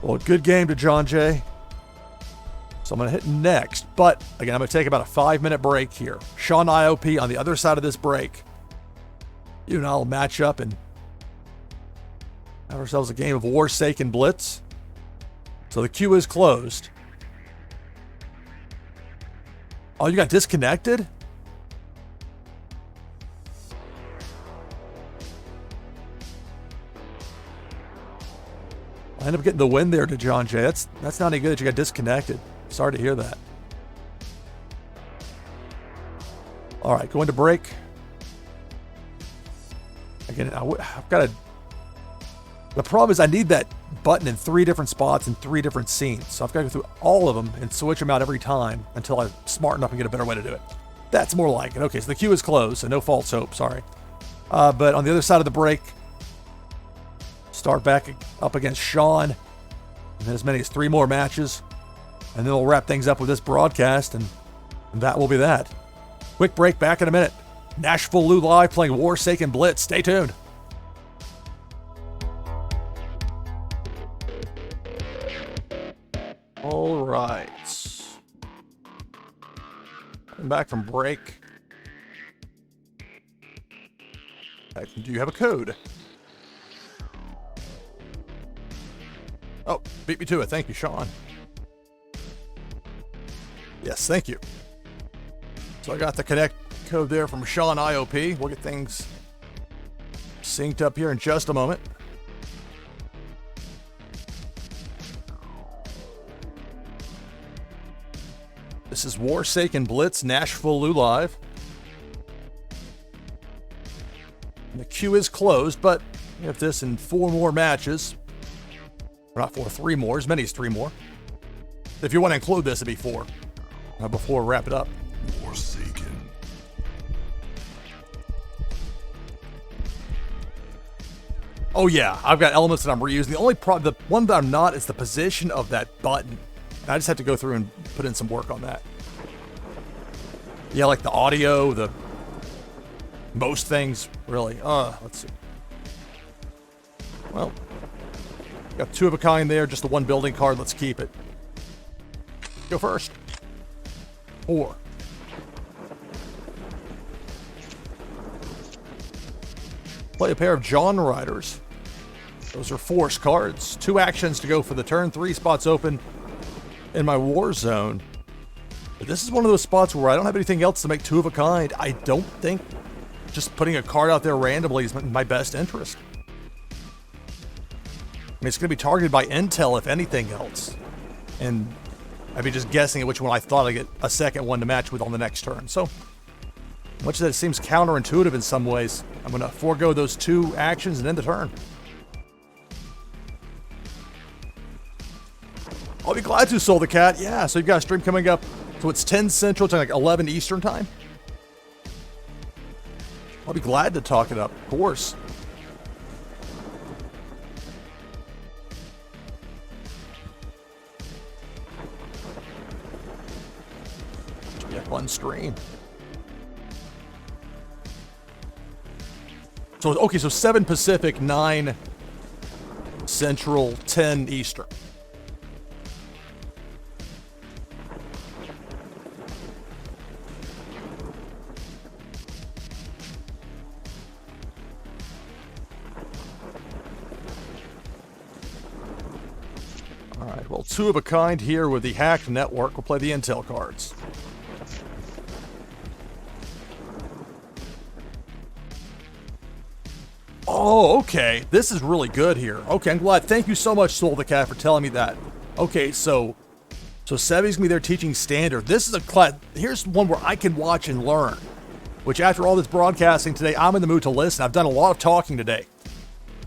Well, good game to John Jay. So I'm going to hit next. But, again, I'm going to take about a 5-minute break here. Sean IOP on the other side of this break. You and I will match up and have ourselves a game of Warsaken Blitz. So the queue is closed. Oh, you got disconnected? I ended up getting the win there to John Jay. That's not any good that you got disconnected. Sorry to hear that. All right, going to break. Again, I've got to... The problem is I need that button in 3 different spots in 3 different scenes. So I've got to go through all of them and switch them out every time until I'm smart enough and get a better way to do it. That's more like it. Okay, so the queue is closed, so no false hope, sorry. But on the other side of the break, Start back up against Sean. And then as many as 3 more matches. And then we'll wrap things up with this broadcast, and that will be that. Quick break, back in a minute. NashvilleLou live playing Warsaken Blitz. Stay tuned. All right. I'm back from break. Do you have a code? Oh, beat me to it. Thank you, Sean. Yes, thank you. So I got the connect code there from Sean IOP. We'll get things synced up here in just a moment. This is Warsaken Blitz, NashvilleLou live. And the queue is closed, but we have this in 4 more matches. Or not 4, 3 more, as many as 3 more. If you want to include this, it'd be 4. Before we wrap it up. Warsaken. Oh yeah, I've got elements that I'm reusing. The only the one that I'm not is the position of that button. And I just have to go through and put in some work on that. Yeah, like the audio, most things, really. Let's see. Well, got 2 of a kind there, just the 1 building card. Let's keep it. Go first. 4. Play a pair of John Riders. Those are force cards. 2 actions to go for the turn. 3 spots open in my war zone. But this is one of those spots where I don't have anything else to make 2 of a kind. I don't think just putting a card out there randomly is in my best interest. I mean, it's going to be targeted by intel, if anything else. And I'd be just guessing at which one I thought I'd get a second one to match with on the next turn. So, much as that seems counterintuitive in some ways, I'm going to forego those 2 actions and end the turn. I'll be glad to, Soul the Cat. Yeah, so you've got a stream coming up. So it's 10 Central to like 11 Eastern time. I'll be glad to talk it up, of course. Should be a fun stream. So, okay, so 7 Pacific, 9 Central, 10 Eastern. All right, well, 2 of a kind here with the hacked network. We'll play the intel cards. Oh, okay. This is really good here. Okay, I'm glad. Thank you so much, Soul the Cat, for telling me that. Okay, so Sevy's gonna be there teaching standard. This is a class. Here's one where I can watch and learn. Which, after all this broadcasting today, I'm in the mood to listen. I've done a lot of talking today,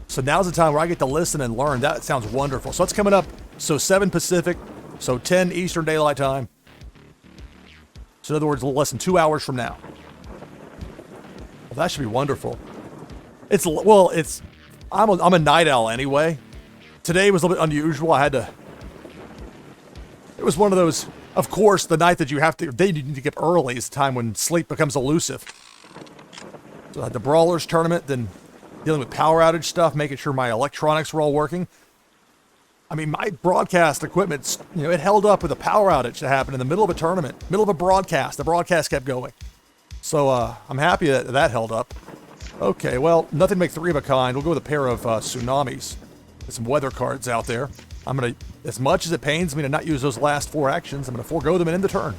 so now's the time where I get to listen and learn. That sounds wonderful. So it's coming up. So 7 Pacific, so 10 Eastern Daylight Time. So in other words, less than 2 hours from now. Well, that should be wonderful. I'm a night owl anyway. Today was a little bit unusual. It was one of those, of course, the night that they need to get early is the time when sleep becomes elusive. So I had the Brawlers tournament, then dealing with power outage stuff, making sure my electronics were all working. I mean, my broadcast equipment, it held up with a power outage that happened in the middle of a tournament, middle of a broadcast. The broadcast kept going. So I'm happy that held up. Okay, well, nothing to make 3 of a kind. We'll go with a pair of tsunamis. There's some weather cards out there. I'm going to, as much as it pains me to not use those last 4 actions, I'm going to forego them and end the turn.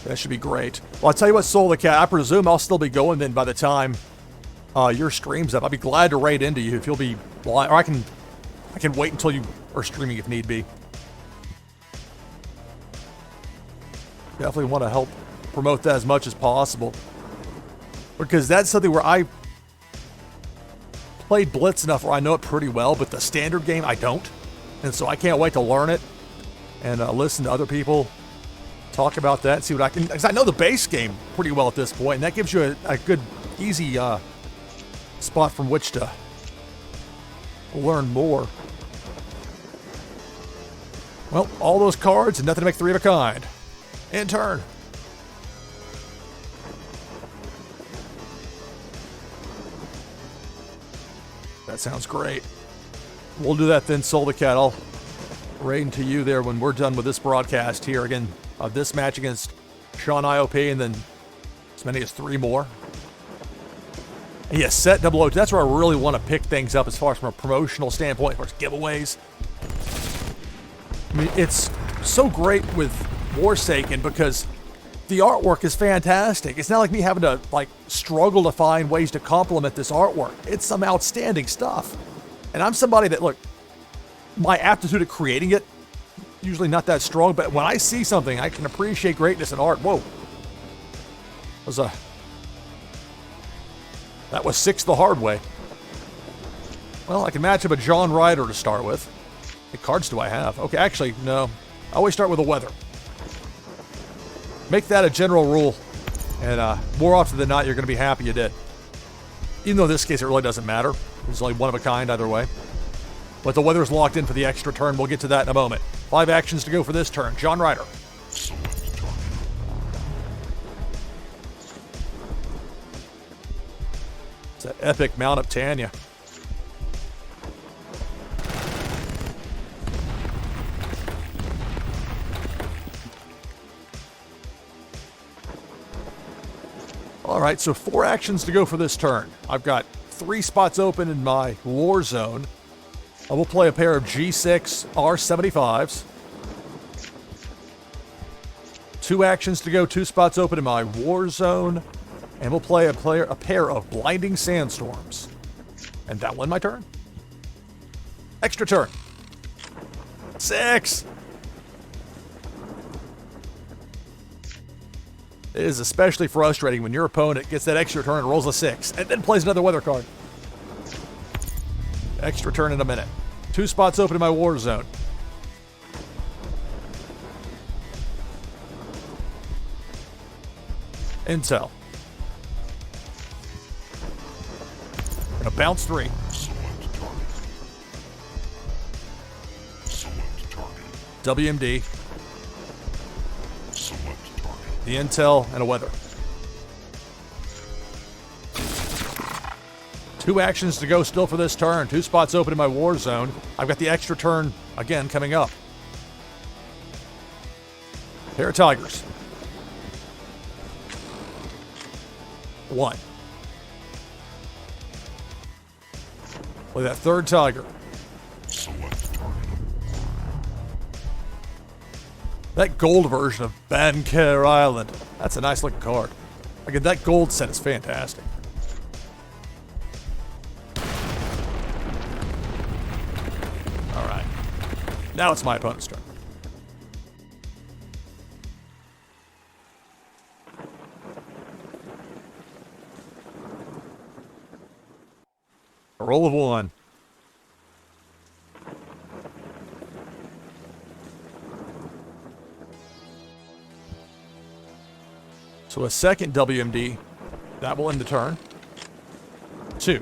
That should be great. Well, I'll tell you what, Soul the Cat, I presume I'll still be going then by the time your stream's up. I'll be glad to raid into you if you'll be blind, or I can wait until you are streaming if need be. Definitely want to help promote that as much as possible. Because that's something where I played Blitz enough where I know it pretty well, but the standard game I don't. And so I can't wait to learn it and listen to other people talk about that, see what I can, because I know the base game pretty well at this point, and that gives you a good, easy spot from which to learn more. Well, all those cards and nothing to make 3 of a kind. In turn. That sounds great. We'll do that then, Soul the Cat. I'll raid to you there when we're done with this broadcast here again of this match against Sean IOP, and then as many as 3 more. And yes, set 002. That's where I really want to pick things up as far as from a promotional standpoint, as far as giveaways. I mean, it's so great with Warsaken because the artwork is fantastic. It's not like me having to struggle to find ways to complement this artwork. It's some outstanding stuff. And I'm somebody that, look, my aptitude at creating it, usually not that strong, but when I see something, I can appreciate greatness in art. Whoa. That was 6 the hard way. Well, I can match up a John Ryder to start with. What cards do I have? Okay, actually, no. I always start with a weather. Make that a general rule, and more often than not, you're going to be happy you did. Even though in this case, it really doesn't matter. There's only one of a kind either way. But the weather's locked in for the extra turn. We'll get to that in a moment. 5 actions to go for this turn. John Ryder. It's that epic Mount of Tanya. All right, so 4 actions to go for this turn. I've got 3 spots open in my war zone. I will play a pair of G6 R75s. 2 actions to go, 2 spots open in my war zone. And we'll play a pair of Blinding Sandstorms. And that will end my turn. Extra turn. 6. It is especially frustrating when your opponent gets that extra turn and rolls a 6, and then plays another weather card. Extra turn in a minute. 2 spots open in my war zone. Intel. Gonna bounce 3. WMD. The intel and a weather. 2 actions to go still for this turn. 2 spots open in my war zone. I've got the extra turn again coming up. Pair of tigers. 1. Play that 3rd tiger. That gold version of Banker Island. That's a nice looking card. Again, that gold set is fantastic. All right. Now it's my opponent's turn. A roll of 1. So a second WMD, that will end the turn. 2.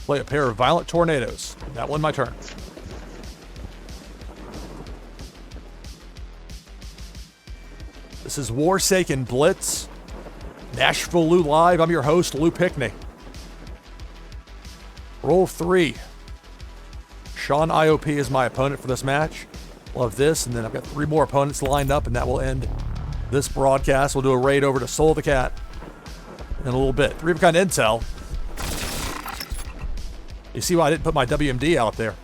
Play a pair of Violent Tornadoes. That will end my turn. This is Warsaken Blitz. NashvilleLou Live. I'm your host, Lou Pickney. Roll 3. Sean IOP is my opponent for this match. Love this, and then I've got 3 more opponents lined up, and that will end this broadcast. We'll do a raid over to Soul the Cat in a little bit. 3 of a kind intel. You see why I didn't put my WMD out there.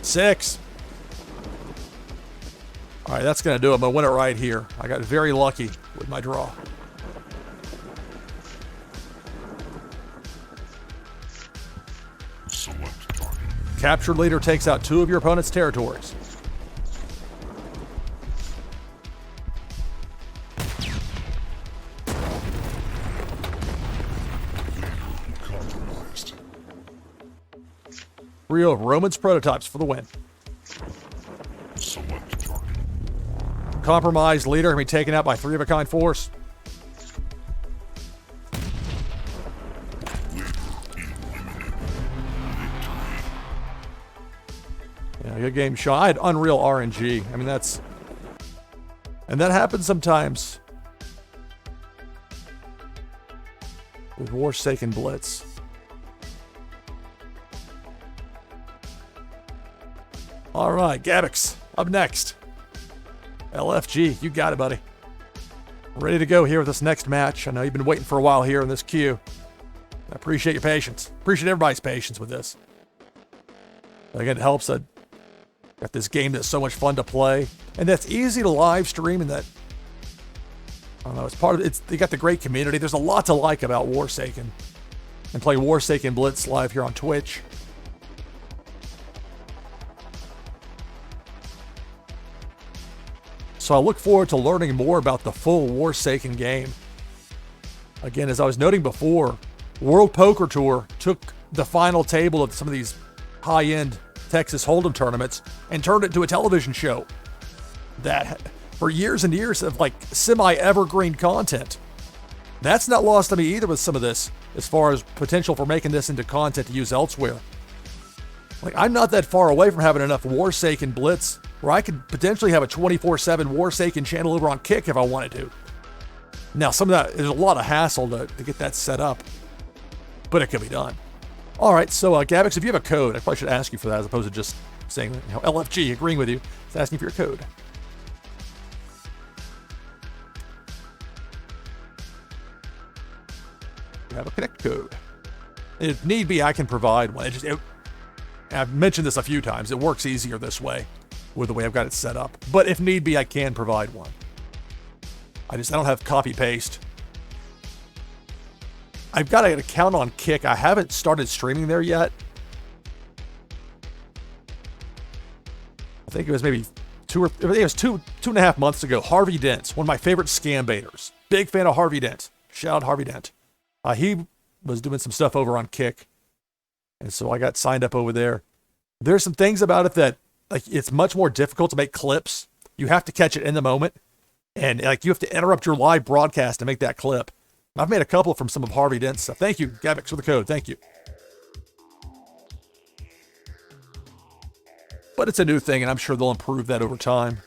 6. All right, that's going to do it. I'm going to win it right here. I got very lucky with my draw. Captured leader takes out 2 of your opponent's territories. Trio of Romans prototypes for the win. Select target. Compromised leader can be taken out by 3-of-a-kind force. Yeah, good game, Sean. I had Unreal RNG. I mean, that's... And that happens sometimes. With Warsaken Blitz. All right, Gabix, up next. LFG, you got it, buddy. Ready to go here with this next match. I know you've been waiting for a while here in this queue. I appreciate your patience. Appreciate everybody's patience with this. Again, it helps that got this game that's so much fun to play, and that's easy to live stream, and that, I don't know, it's part of it. They got the great community. There's a lot to like about Warsaken, and play Warsaken Blitz live here on Twitch. So I look forward to learning more about the full Warsaken game. Again, as I was noting before, World Poker Tour took the final table of some of these high-end Texas Hold'em tournaments and turned it into a television show that for years and years of like semi-evergreen content. That's not lost on me either with some of this, as far as potential for making this into content to use elsewhere. Like, I'm not that far away from having enough Warsaken Blitz where I could potentially have a 24/7 Warsaken channel over on Kick if I wanted to. Now, some of that is a lot of hassle to get that set up, but it could be done. All right, so Gabix, if you have a code, I probably should ask you for that as opposed to just saying, you know, LFG, agreeing with you. It's asking for your code. You have a connect code. If need be, I can provide one. I've mentioned this a few times. It works easier this way with the way I've got it set up. But if need be, I can provide one. I don't have copy paste. I've got an account on Kick. I haven't started streaming there yet. I think it was maybe two and a half months ago. Harvey Dent, one of my favorite scam baiters. Big fan of Harvey Dent. Shout out Harvey Dent. He was doing some stuff over on Kick, and so I got signed up over there. There's some things about it that, like, it's much more difficult to make clips. You have to catch it in the moment, and like you have to interrupt your live broadcast to make that clip. I've made a couple from some of Harvey Dent's stuff. Thank you, Gabix, for the code. Thank you. But it's a new thing, and I'm sure they'll improve that over time.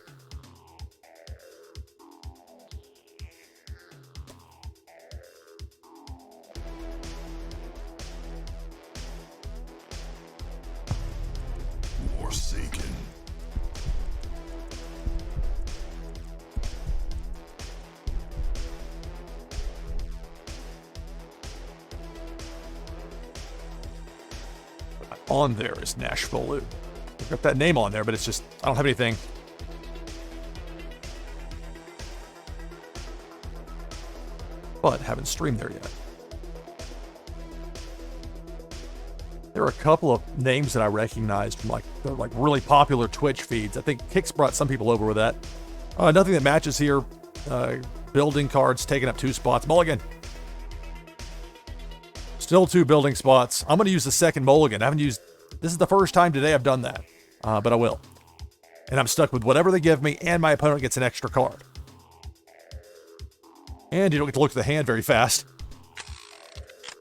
Warsaken. On there is NashvilleLou. I've got that name on there, but it's just, I don't have anything. But haven't streamed there yet. There are a couple of names that I recognized from they're really popular Twitch feeds. I think Kick's brought some people over with that. Nothing that matches here. Building cards taking up 2 spots. Mulligan. Still 2 building spots. I'm going to use the second mulligan. I haven't used... This is the first time today I've done that. But I will. And I'm stuck with whatever they give me, and my opponent gets an extra card. And you don't get to look at the hand very fast.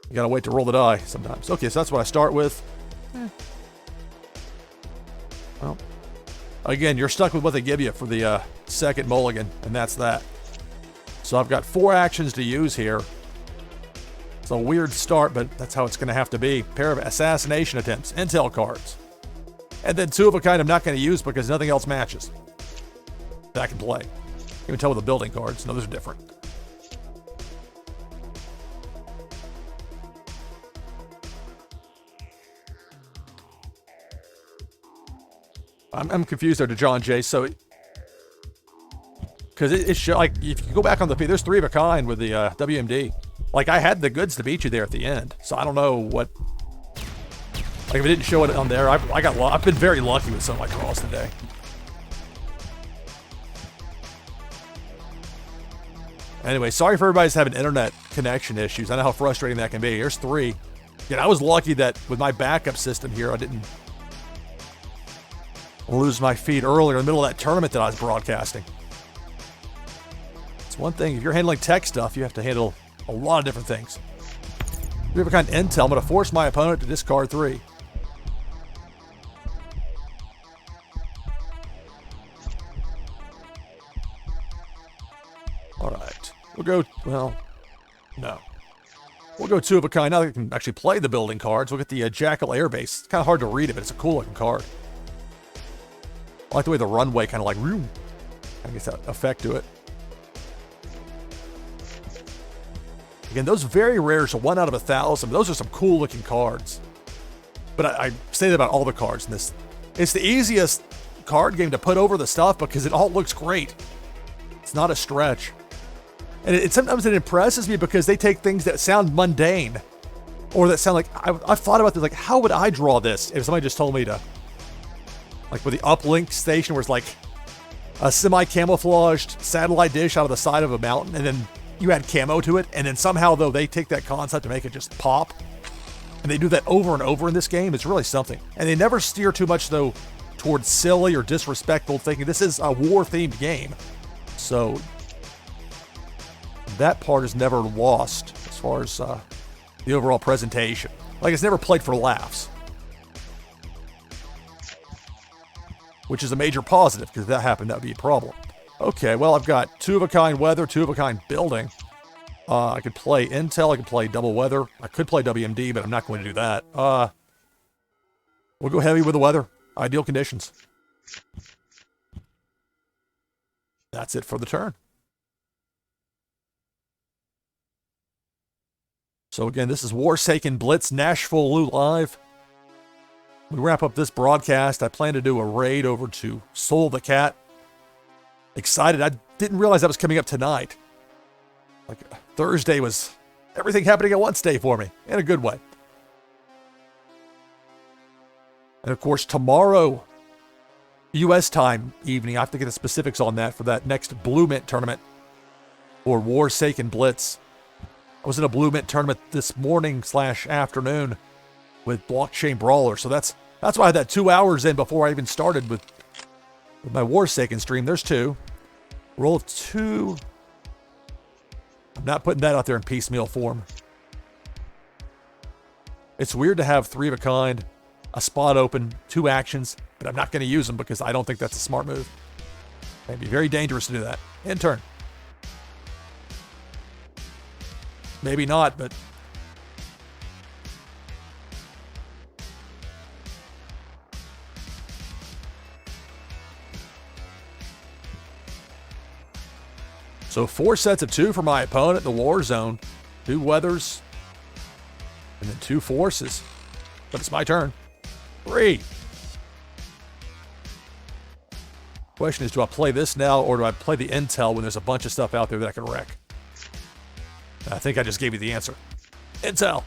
You gotta wait to roll the die sometimes. Okay, so that's what I start with. Well, again, you're stuck with what they give you for the second mulligan, and that's that. So I've got 4 actions to use here. It's a weird start, but that's how it's going to have to be. Pair of assassination attempts, intel cards. And then 2 of a kind I'm not going to use because nothing else matches that I can play. You can tell with the building cards. No, those are different. I'm confused there to John J. So, because it's like, if you go back on the, there's 3 of a kind with the WMD. Like, I had the goods to beat you there at the end. So I don't know what, like, if it didn't show it on there, I've been very lucky with some of my calls today. Anyway, sorry for everybody's having internet connection issues. I know how frustrating that can be. Here's 3. Again, I was lucky that with my backup system here, I didn't lose my feed earlier in the middle of that tournament that I was broadcasting. It's one thing, if you're handling tech stuff, you have to handle a lot of different things. Three of a kind intel. I'm going to force my opponent to discard 3. All right. We'll go, well, no. We'll go 2 of a kind. Now that we can actually play the building cards, we'll get the Jackal Air Base. It's kind of hard to read it, but it's a cool looking card. I like the way the runway kind of like, I guess that effect to it. Again, those very rare, so 1 out of 1,000. Those are some cool looking cards. But I say that about all the cards in this. It's the easiest card game to put over the stuff because it all looks great. It's not a stretch. And sometimes it impresses me because they take things that sound mundane or that sound like, I've thought about this, like, how would I draw this if somebody just told me to, like with the uplink station where it's like a semi-camouflaged satellite dish out of the side of a mountain and then you add camo to it, and then somehow, though, they take that concept to make it just pop. And they do that over and over in this game. It's really something. And they never steer too much, though, towards silly or disrespectful, thinking this is a war-themed game. So that part is never lost as far as the overall presentation. Like, it's never played for laughs. Which is a major positive, because if that happened, that would be a problem. Okay, well, I've got 2 of a kind weather, 2 of a kind building. I could play intel, I could play double weather. I could play WMD, but I'm not going to do that. We'll go heavy with the weather. Ideal conditions. That's it for the turn. So again, this is Warsaken Blitz, NashvilleLou live. We wrap up this broadcast. I plan to do a raid over to Soul the Cat. Excited. I didn't realize that was coming up tonight. Like, Thursday was everything happening at once day for me, in a good way. And of course, tomorrow, U.S. time evening, I have to get the specifics on that for that next Blue Mint tournament or Warsaken Blitz. I was in a Blue Mint tournament this morning/afternoon with Blockchain Brawler, so that's why I had that 2 hours in before I even started with my Warsaken stream. There's 2. Roll of 2. I'm not putting that out there in piecemeal form. It's weird to have 3 of a kind, a spot open, 2 actions, but I'm not going to use them because I don't think that's a smart move. It'd be very dangerous to do that. End turn. Maybe not, but so 4 sets of 2 for my opponent in the war zone. 2 weathers. And then 2 forces. But it's my turn. 3. Question is, do I play this now or do I play the intel when there's a bunch of stuff out there that I can wreck? I think I just gave you the answer. Intel.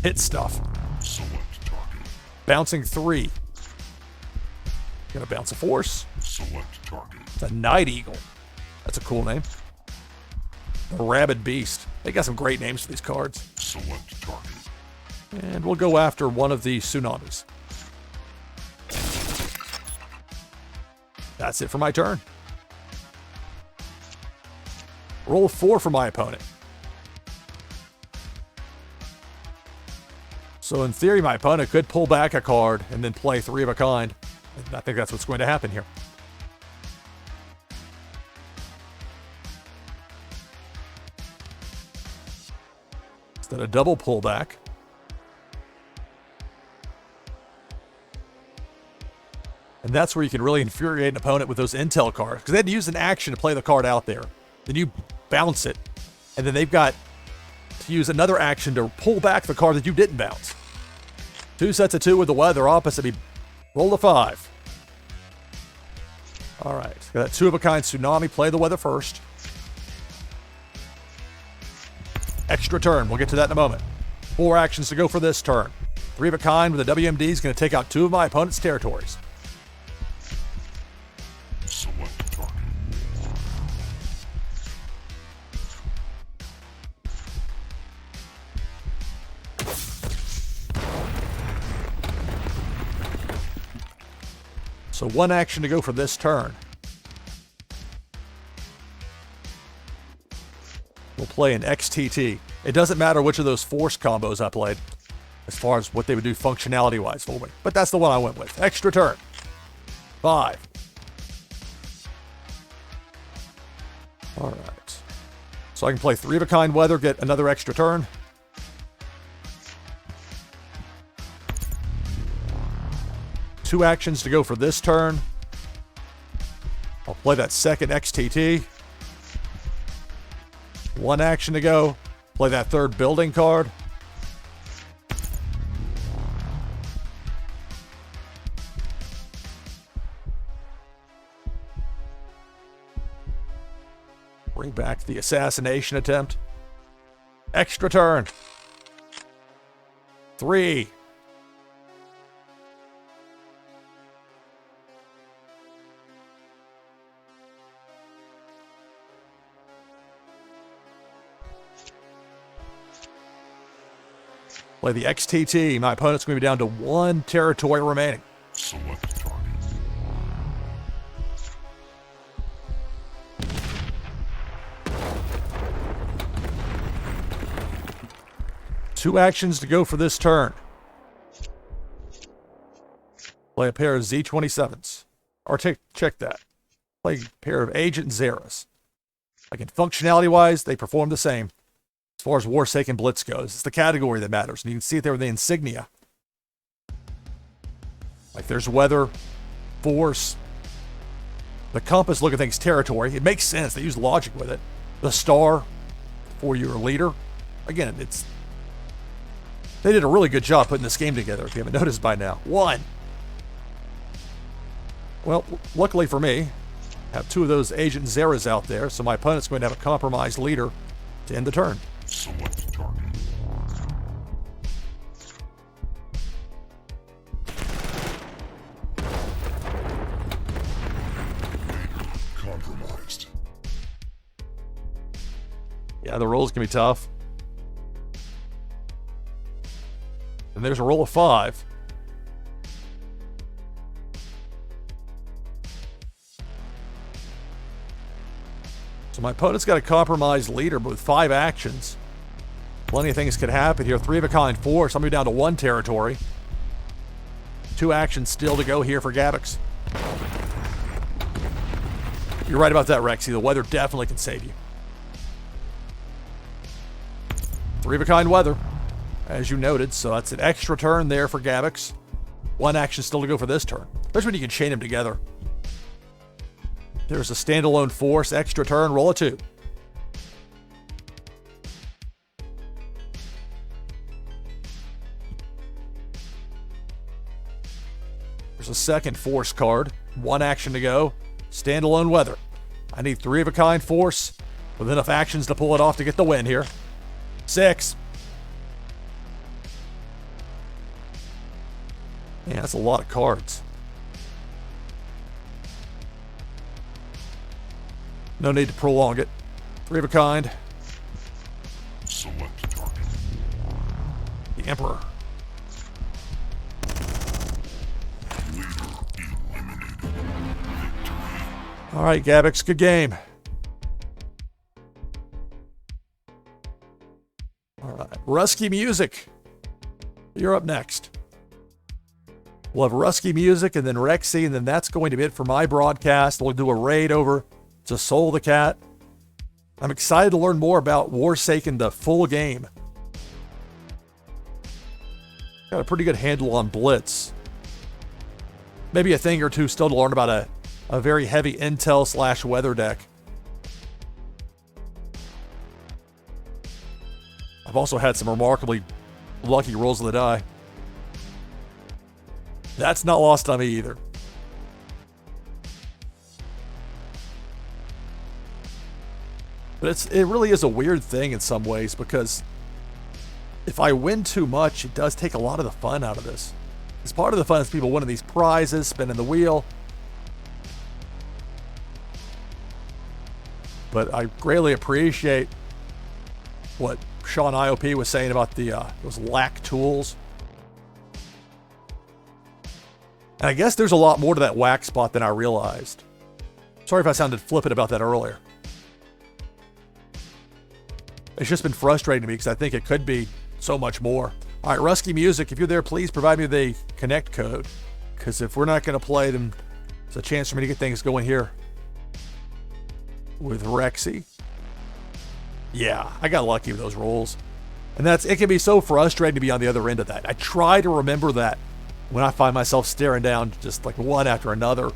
Hit stuff. Select target. Bouncing 3. Gonna bounce a force. Select target. It's a Night Eagle. That's a cool name. The Rabid Beast. They got some great names for these cards. Select target. And we'll go after one of the tsunamis. That's it for my turn. Roll 4 for my opponent. So in theory, my opponent could pull back a card and then play 3 of a kind. And I think that's what's going to happen here. Instead of double pullback. And that's where you can really infuriate an opponent with those intel cards. Because they had to use an action to play the card out there. Then you bounce it. And then they've got to use another action to pull back the card that you didn't bounce. 2 sets of 2 with the weather opposite me. Roll a 5. All right. Got that 2 of a kind tsunami. Play the weather first. Extra turn. We'll get to that in a moment. 4 actions to go for this turn. 3 of a kind with a WMD is going to take out 2 of my opponent's territories. Select target. So 1 action to go for this turn. We'll play an XTT. It doesn't matter which of those force combos I played as far as what they would do functionality-wise for me. But that's the one I went with. Extra turn. 5. All right. So I can play 3 of a kind weather, get another extra turn. Two actions to go for this turn. I'll play that second XTT. 1 action to go. Play that third building card. Bring back the assassination attempt. Extra turn. 3. Play the XTT. My opponent's going to be down to 1 territory remaining. Select target. Two actions to go for this turn. Play a pair of Z27s. Or check that. Play a pair of Agent Zeras. Again, functionality-wise, they perform the same. As far as Warsaken Blitz goes, it's the category that matters. And you can see it there with the insignia. Like there's weather, force. The compass look at things territory. It makes sense. They use logic with it. The star for your leader. Again, they did a really good job putting this game together, if you haven't noticed by now. 1. Well, luckily for me, I have 2 of those Agent Zeras out there, so my opponent's going to have a compromised leader to end the turn. Select target. Compromised. Yeah, the rolls can be tough. And there's a roll of 5. So my opponent's got a compromised leader, but with 5 actions. Plenty of things could happen here. 3 of a kind force. I'm going to be down to 1 territory. 2 actions still to go here for Gabbix. You're right about that, Rexy. The weather definitely can save you. 3 of a kind weather, as you noted. So that's an extra turn there for Gabbix. 1 action still to go for this turn. Especially when you can chain them together. There's a standalone force, extra turn, roll a 2. There's a second force card, 1 action to go, standalone weather. I need 3 of a kind force with enough actions to pull it off to get the win here. 6. Man, that's a lot of cards. No need to prolong it. 3 of a kind. Select target. The Emperor. Leader eliminated. Victory. All right, Gabbix, good game. All right, Rusky Music. You're up next. We'll have Rusky Music and then Rexy, and then that's going to be it for my broadcast. We'll do a raid over to Soul the Cat. I'm excited to learn more about Warsaken, the full game. Got a pretty good handle on Blitz. Maybe a thing or two still to learn about a very heavy intel / weather deck. I've also had some remarkably lucky rolls of the die. That's not lost on me either. But it really is a weird thing in some ways, because if I win too much, it does take a lot of the fun out of this. Because part of the fun is people winning these prizes, spinning the wheel. But I greatly appreciate what Sean IOP was saying about those lack tools. And I guess there's a lot more to that whack spot than I realized. Sorry if I sounded flippant about that earlier. It's just been frustrating to me because I think it could be so much more. All right, Rusky Music, if you're there, please provide me the connect code. Because if we're not going to play them, it's a chance for me to get things going here. With Rexy. Yeah, I got lucky with those rolls. And it can be so frustrating to be on the other end of that. I try to remember that when I find myself staring down just like one after another.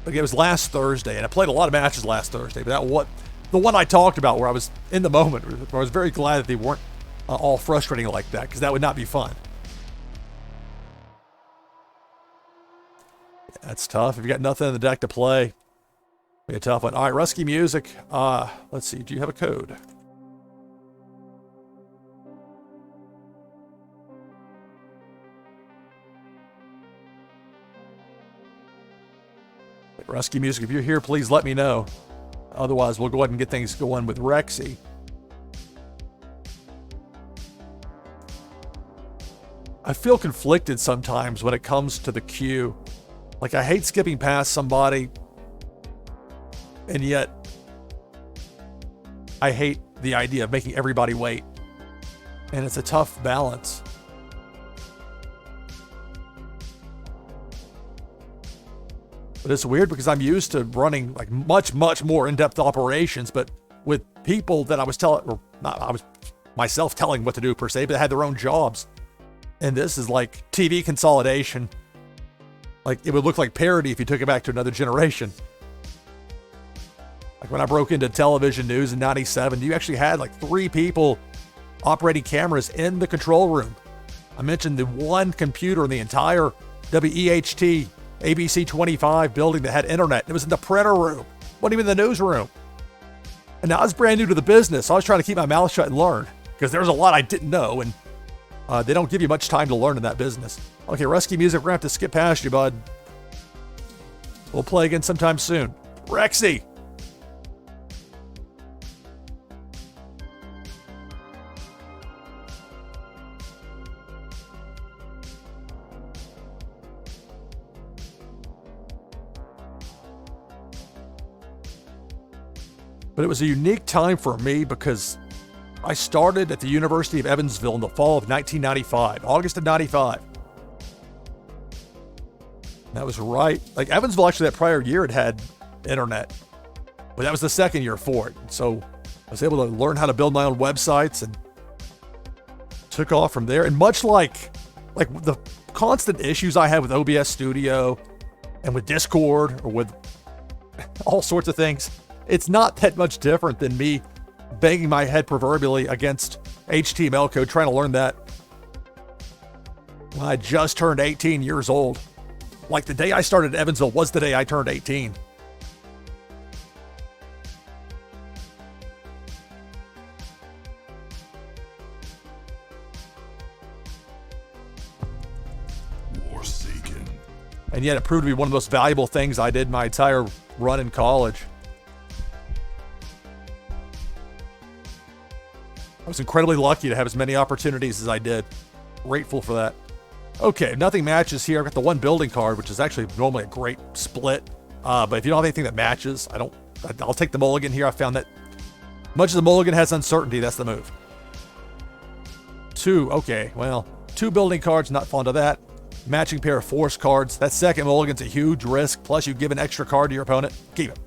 Like it was last Thursday, and I played a lot of matches last Thursday, but the one I talked about where I was in the moment, where I was very glad that they weren't all frustrating like that, because that would not be fun. That's tough. If you got nothing in the deck to play, be a tough one. All right, Rusky Music. Let's see. Do you have a code? Rusky Music, if you're here, please let me know. Otherwise, we'll go ahead and get things going with Rexy. I feel conflicted sometimes when it comes to the queue. Like, I hate skipping past somebody, and yet I hate the idea of making everybody wait. And it's a tough balance. But it's weird because I'm used to running like much, much more in-depth operations, but with people that I was myself telling what to do per se, but they had their own jobs. And this is like TV consolidation. Like, it would look like parody if you took it back to another generation. Like when I broke into television news in 97, you actually had like 3 people operating cameras in the control room. I mentioned the one computer in the entire WEHT ABC 25 building that had internet. It was in the printer room. It wasn't even in the newsroom. And now I was brand new to the business. So I was trying to keep my mouth shut and learn because there was a lot I didn't know. And they don't give you much time to learn in that business. Okay, Rusky Music, we're going to have to skip past you, bud. We'll play again sometime soon. Rexy! But it was a unique time for me because I started at the University of Evansville in the fall of 1995, August of 95. That was right. Like Evansville, actually, that prior year had internet, but that was the second year for it. So I was able to learn how to build my own websites and took off from there. And much like the constant issues I had with OBS Studio and with Discord or with all sorts of things, it's not that much different than me banging my head proverbially against HTML code, trying to learn that when I just turned 18 years old. Like the day I started at Evansville was the day I turned 18. Warsaken. And yet it proved to be one of the most valuable things I did my entire run in college. I was incredibly lucky to have as many opportunities as I did. Grateful for that. Okay, nothing matches here. I've got the one building card, which is actually normally a great split. But if you don't have anything that matches, I'll take the mulligan here. I found that much as the mulligan has uncertainty, that's the move. 2, okay, well, 2 building cards, not fond of that. Matching pair of force cards. That second mulligan's a huge risk. Plus you give an extra card to your opponent. Keep it.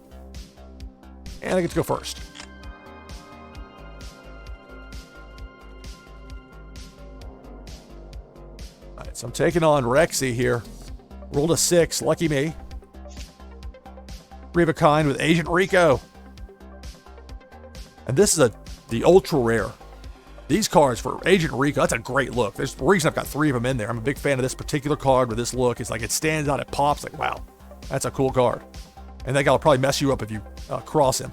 And I get to go first. So I'm taking on Rexy here. Rolled a 6, lucky me. 3 of a kind with Agent Rico. And this is the ultra rare. These cards for Agent Rico, that's a great look. There's a reason I've got 3 of them in there. I'm a big fan of this particular card with this look. It's like it stands out, it pops, like wow, that's a cool card. And that guy will probably mess you up if you cross him.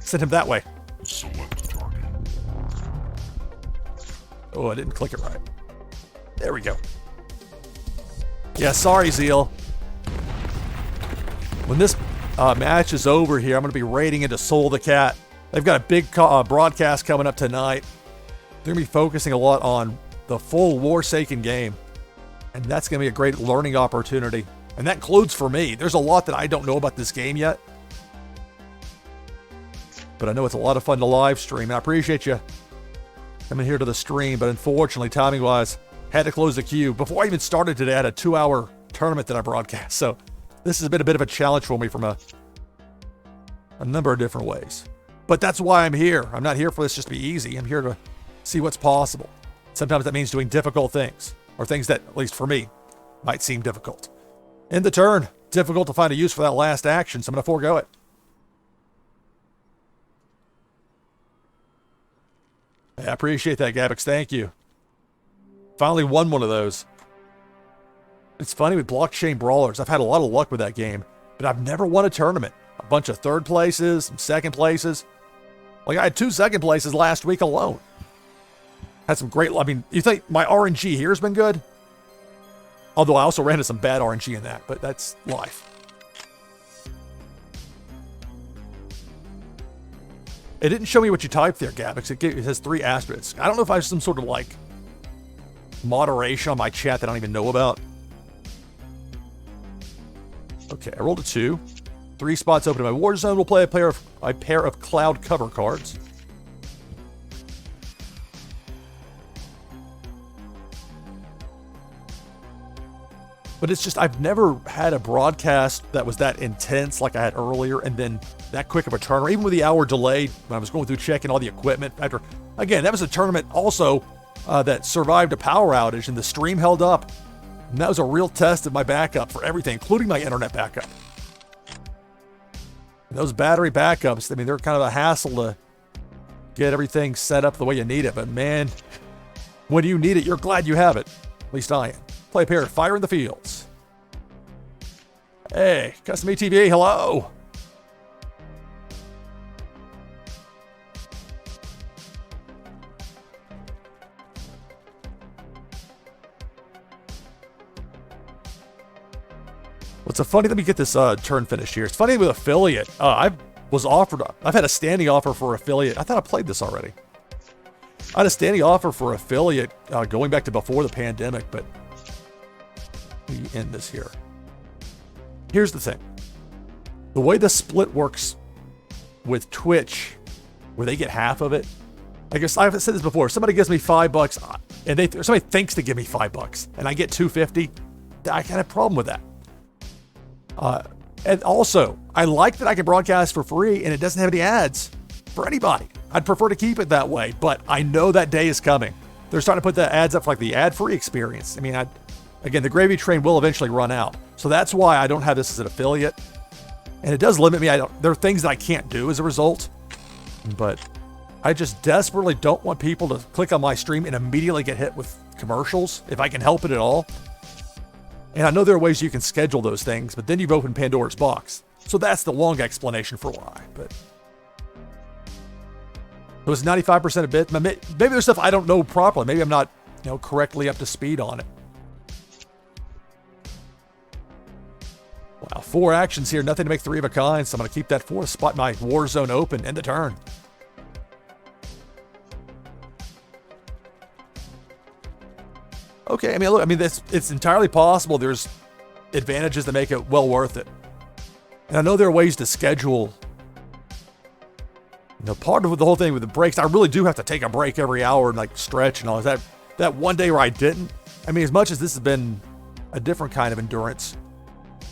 Send him that way. Select target. Oh, I didn't click it right. There we go. Yeah, sorry, Zeal. When this match is over here, I'm going to be raiding into Soul the Cat. They've got a big broadcast coming up tonight. They're going to be focusing a lot on the full Warsaken game. And that's going to be a great learning opportunity. And that includes for me. There's a lot that I don't know about this game yet. But I know it's a lot of fun to live stream. And I appreciate you coming here to the stream. But unfortunately, timing-wise, had to close the queue. Before I even started today, I had a 2-hour tournament that I broadcast. So this has been a bit of a challenge for me from a number of different ways. But that's why I'm here. I'm not here for this just to be easy. I'm here to see what's possible. Sometimes that means doing difficult things, or things that, at least for me, might seem difficult. In the turn, difficult to find a use for that last action, so I'm going to forego it. I appreciate that, Gabix. Thank you. Finally won one of those. It's funny with blockchain brawlers. I've had a lot of luck with that game, but I've never won a tournament. A bunch of third places, some second places. Like I had 2 second places last week alone. Had some great, I mean, you think my RNG here has been good? Although I also ran into some bad RNG in that, but that's life. It didn't show me what you typed there, Gabix. It has 3 asterisks. I don't know if I have some sort of like moderation on my chat that I don't even know about. Okay, I rolled a 2. 3 spots open in my Warzone. We'll play a pair of cloud cover cards. But it's just, I've never had a broadcast that was that intense like I had earlier, and then that quick of a turnaround, even with the hour delay when I was going through checking all the equipment. After, again, that was a tournament also that survived a power outage, and the stream held up. And that was a real test of my backup for everything, including my internet backup. And those battery backups, I mean, they're kind of a hassle to get everything set up the way you need it. But man, when you need it, you're glad you have it. At least I am. Play a pair of Fire in the Fields. Hey, Custom ETV, hello. What's so funny? Let me get this turn finished here. It's funny with affiliate. I've had a standing offer for affiliate. I thought I played this already. I had a standing offer for affiliate going back to before the pandemic, but we end this here. Here's the thing. The way the split works with Twitch, where they get half of it, I guess I've said this before. If somebody gives me $5 and somebody thinks to give me $5 and I get $2.50, I kind of have a problem with that. And also, I like that I can broadcast for free and it doesn't have any ads for anybody. I'd prefer to keep it that way, but I know that day is coming. They're starting to put the ads up for like the ad-free experience. I mean, again, the gravy train will eventually run out. So that's why I don't have this as an affiliate. And it does limit me. There are things that I can't do as a result, but I just desperately don't want people to click on my stream and immediately get hit with commercials if I can help it at all. And I know there are ways you can schedule those things, but then you've opened Pandora's box. So that's the long explanation for why. But it was 95% of bit. Maybe there's stuff I don't know properly. Maybe I'm not, correctly up to speed on it. Wow, 4 actions here. Nothing to make 3 of a kind. So I'm going to keep that 4th spot, my Warzone open, end the turn. Okay, it's entirely possible there's advantages that make it well worth it. And I know there are ways to schedule. Part of the whole thing with the breaks, I really do have to take a break every hour and stretch and all that. That one day where I didn't, as much as this has been a different kind of endurance,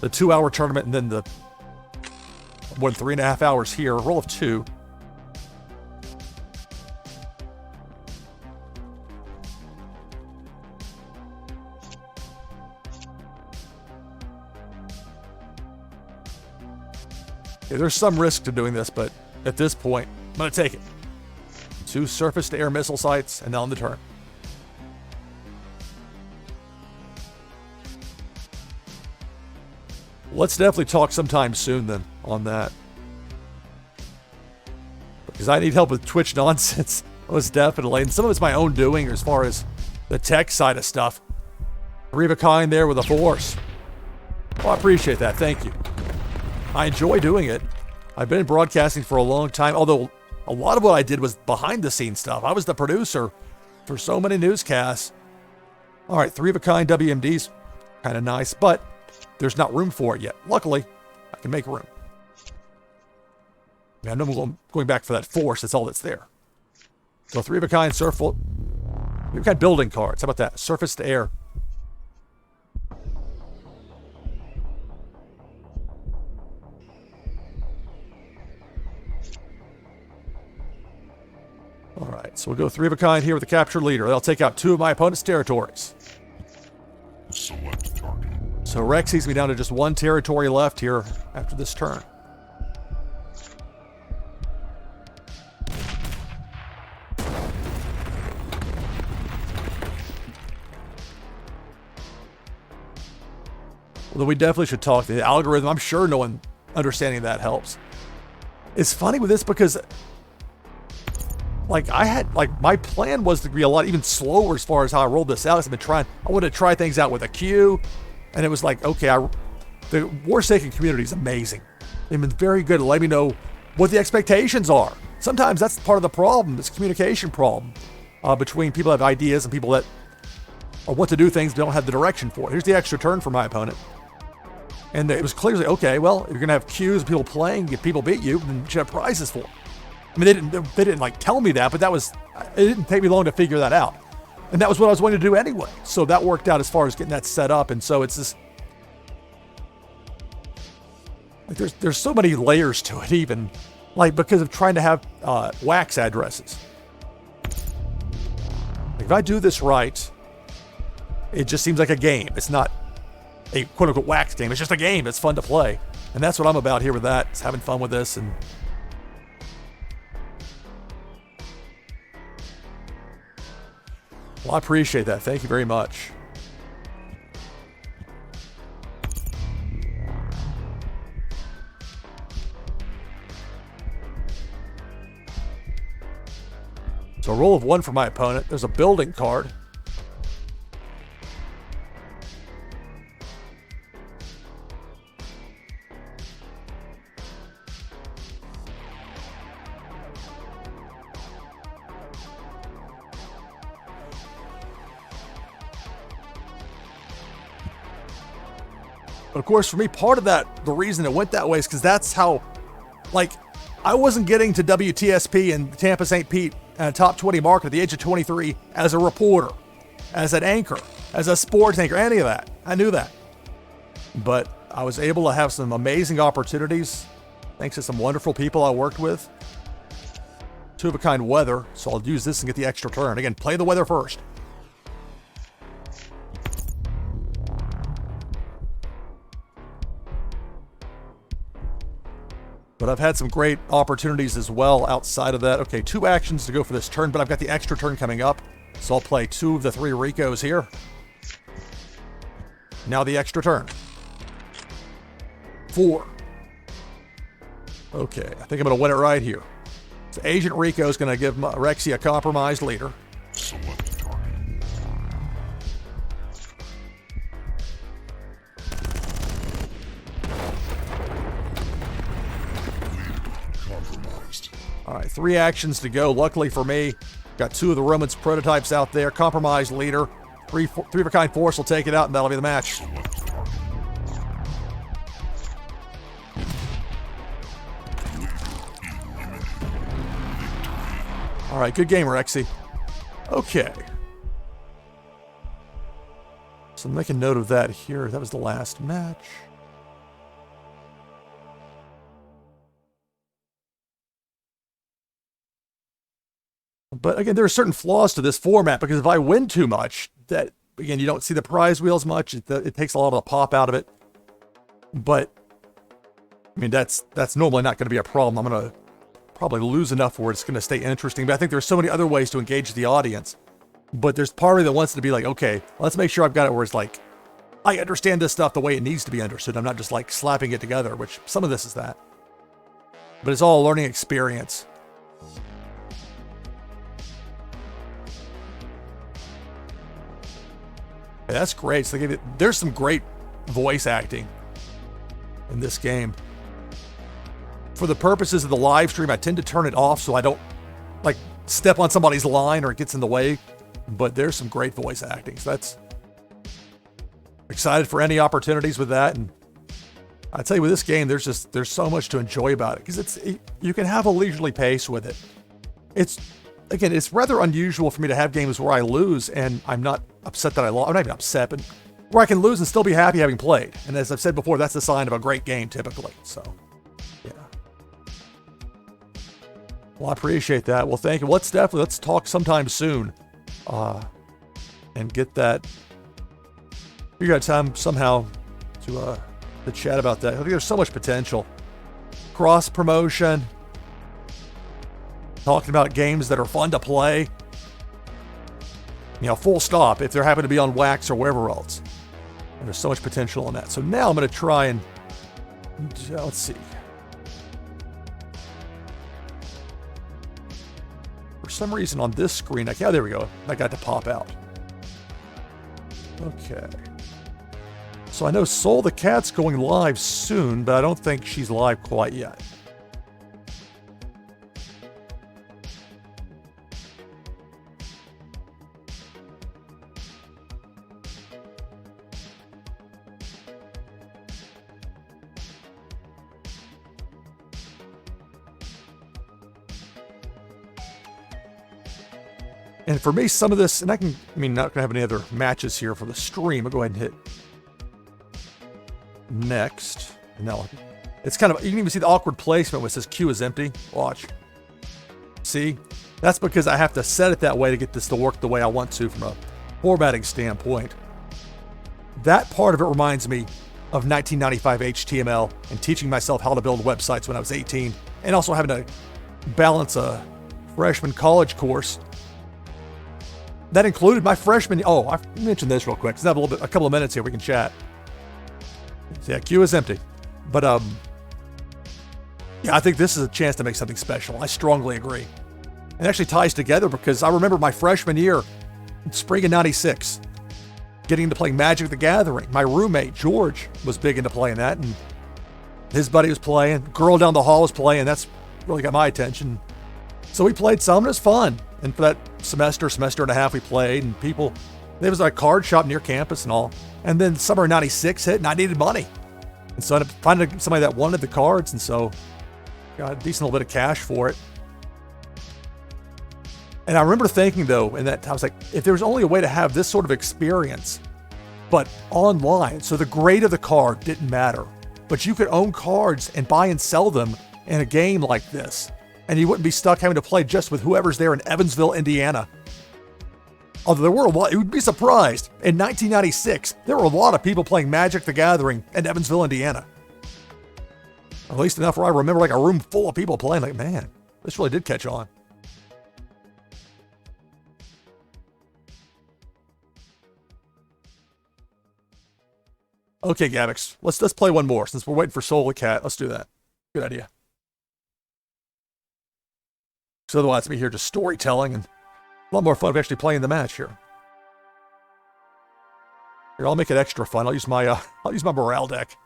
the 2-hour tournament and then the 3.5 hours here, a roll of 2. Yeah, there's some risk to doing this, but at this point, I'm going to take it. 2 surface-to-air missile sites, and now on the turn. Let's definitely talk sometime soon then on that. Because I need help with Twitch nonsense, most definitely. And some of it's my own doing as far as the tech side of stuff. 3 of a kind there with a force. Well, I appreciate that. Thank you. I enjoy doing it. I've been broadcasting for a long time, although a lot of what I did was behind the scenes stuff. I was the producer for so many newscasts. All right, 3-of-a-kind WMDs, kind of nice, but there's not room for it yet. Luckily, I can make room. I know I'm going back for that force. That's all that's there. So 3-of-a-kind surfable. 3-of-a-kind building cards. How about that? Surface to air. All right, so we'll go 3-of-a-kind here with the captured leader. That'll take out 2 of my opponent's territories. Select target. So Rexy's me down to just 1 territory left here after this turn. Although we definitely should talk to the algorithm. I'm sure no one understanding that helps. It's funny with this because my plan was to be a lot even slower as far as how I rolled this out. I wanted to try things out with a queue, and it was like, okay, the Warsaken community is amazing. They've been very good at letting me know what the expectations are. Sometimes that's part of the problem, this communication problem between people that have ideas and people that or what to do things don't have the direction for. Here's the extra turn for my opponent. And it was clearly, okay, well, if you're going to have queues of people playing, if people beat you, then you should have prizes for them. I mean, they didn't like tell me that, but it didn't take me long to figure that out. And that was what I was going to do anyway. So that worked out as far as getting that set up. And so it's this, like there's so many layers to it even, like because of trying to have wax addresses. Like if I do this right, it just seems like a game. It's not a quote-unquote wax game. It's just a game. It's fun to play. And that's what I'm about here with that. It's having fun with this. And well, I appreciate that. Thank you very much. So a roll of 1 for my opponent. There's a building card. But of course, for me, part of that, the reason it went that way is because that's how, like, I wasn't getting to WTSP and Tampa St. Pete and top 20 market at the age of 23 as a reporter, as an anchor, as a sports anchor, any of that. I knew that. But I was able to have some amazing opportunities thanks to some wonderful people I worked with. 2-of-a-kind weather, so I'll use this and get the extra turn. Again, play the weather first. But I've had some great opportunities as well outside of that. Okay, 2 actions to go for this turn, but I've got the extra turn coming up. So I'll play 2 of the 3 Ricos here. Now the extra turn. 4. Okay, I think I'm going to win it right here. So Agent Rico is going to give Rexy a compromised leader. Select target. Compromised. All right, 3 actions to go. Luckily for me, got 2 of the Romans prototypes out there. Compromised leader. 3-of-a-kind force will take it out, and that'll be the match. Select target. All right, good game, Rexy. Okay. So make a note of that here. That was the last match. But again, there are certain flaws to this format because if I win too much, that again, you don't see the prize wheels much. It takes a lot of the pop out of it. But I mean, that's normally not going to be a problem. I'm going to probably lose enough where it's going to stay interesting. But I think there's so many other ways to engage the audience. But there's part of me that wants to be like, okay, let's make sure I've got it where it's like, I understand this stuff the way it needs to be understood. I'm not just like slapping it together, which some of this is that. But it's all a learning experience. Yeah, that's great. So there's some great voice acting in this game. For the purposes of the live stream, I tend to turn it off so I don't like step on somebody's line or it gets in the way. But there's some great voice acting. So excited for any opportunities with that. And I tell you, with this game, there's so much to enjoy about it because you can have a leisurely pace with it. It's rather unusual for me to have games where I lose and I'm not upset that I lost. I'm not even upset, but where I can lose and still be happy having played. And as I've said before, that's the sign of a great game typically. So, yeah. Well, I appreciate that. Well, thank you. Let's talk sometime soon, and get that. We got time somehow to chat about that. I think there's so much potential. Cross promotion. Talking about games that are fun to play. Full stop, if they happen to be on Wax or wherever else. And there's so much potential in that. So now I'm going to try and, let's see. For some reason on this screen, there we go. I got to pop out. Okay. So I know Soul the Cat's going live soon, but I don't think she's live quite yet. And for me, some of this, and not going to have any other matches here for the stream. I'll go ahead and hit next. No, it's kind of, you can even see the awkward placement where it says queue is empty. Watch. See? That's because I have to set it that way to get this to work the way I want to from a formatting standpoint. That part of it reminds me of 1995 HTML and teaching myself how to build websites when I was 18, and also having to balance a freshman college course. That included my freshman. Oh, I mentioned this real quick. Let's have a couple of minutes here. We can chat. So yeah, queue is empty. But yeah, I think this is a chance to make something special. I strongly agree. It actually ties together because I remember my freshman year, spring of '96, getting into playing Magic the Gathering. My roommate George was big into playing that, and his buddy was playing. Girl down the hall was playing. That's really got my attention. So we played some. It was fun. And for that semester and a half, we played, and there was a card shop near campus and all. And then summer of '96 hit, and I needed money. And so I ended up finding somebody that wanted the cards, and so got a decent little bit of cash for it. And I remember thinking, though, in that time, I was like, if there was only a way to have this sort of experience, but online, so the grade of the card didn't matter, but you could own cards and buy and sell them in a game like this. And you wouldn't be stuck having to play just with whoever's there in Evansville, Indiana. Although there were a lot, you would be surprised. In 1996, there were a lot of people playing Magic the Gathering in Evansville, Indiana. At least enough where I remember like a room full of people playing. Like, man, this really did catch on. Okay, Gavix, let's play one more since we're waiting for Soul the Cat. Let's do that. Good idea. So otherwise, it's me here just storytelling, and a lot more fun of actually playing the match here. Here, I'll make it extra fun. I'll use my morale deck.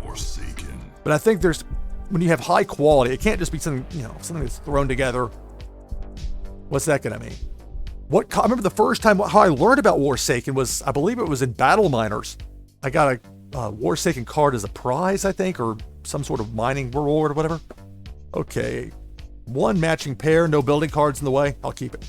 Warsaken. But I think when you have high quality, it can't just be something that's thrown together. What's that gonna mean? I remember the first time how I learned about Warsaken was, I believe it was in Battle Miners. I got a Warsaken card as a prize, I think, or some sort of mining reward or whatever. Okay, one matching pair, no building cards in the way. I'll keep it.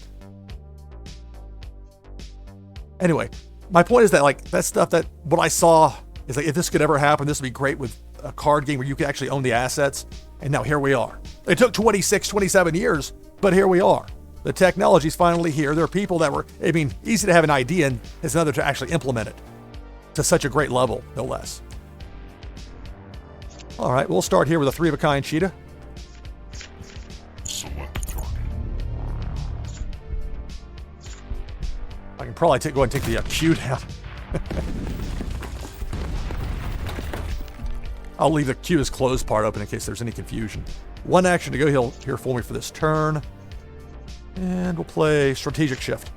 Anyway, my point is that that stuff, that what I saw is like, if this could ever happen, this would be great with a card game where you could actually own the assets. And now here we are. It took 26, 27 years, but here we are. The technology's finally here. There are people that were, easy to have an idea, and it's another to actually implement it to such a great level, no less. All right, we'll start here with a 3-of-a-kind cheetah. Select target. I can probably go ahead and take the queue down. I'll leave the queue as closed part open in case there's any confusion. One action to go here for me for this turn. And we'll play Strategic Shift.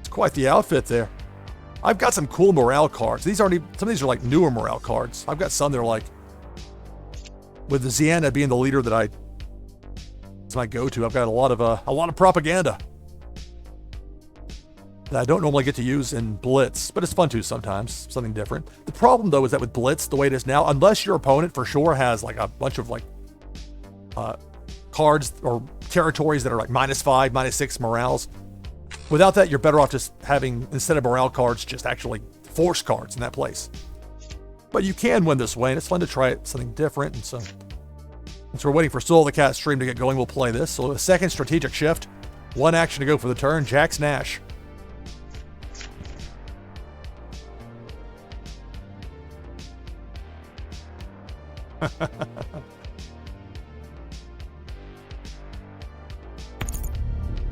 It's quite the outfit there. I've got some cool morale cards. Some of these are like newer morale cards. I've got some that are like, with the Ziana being the leader that I It's my go-to. I've got a lot of propaganda that I don't normally get to use in Blitz, but it's fun too sometimes, something different. The problem though is that with Blitz, the way it is now, unless your opponent for sure has like a bunch of like cards or territories that are like -5, -6 morales, without that, you're better off just having, instead of morale cards, just actually force cards in that place. But you can win this way, and it's fun to try something different. And so, since we're waiting for Soul of the Cat stream to get going, we'll play this. So a second strategic shift, 1 action to go for the turn. Jax Nash.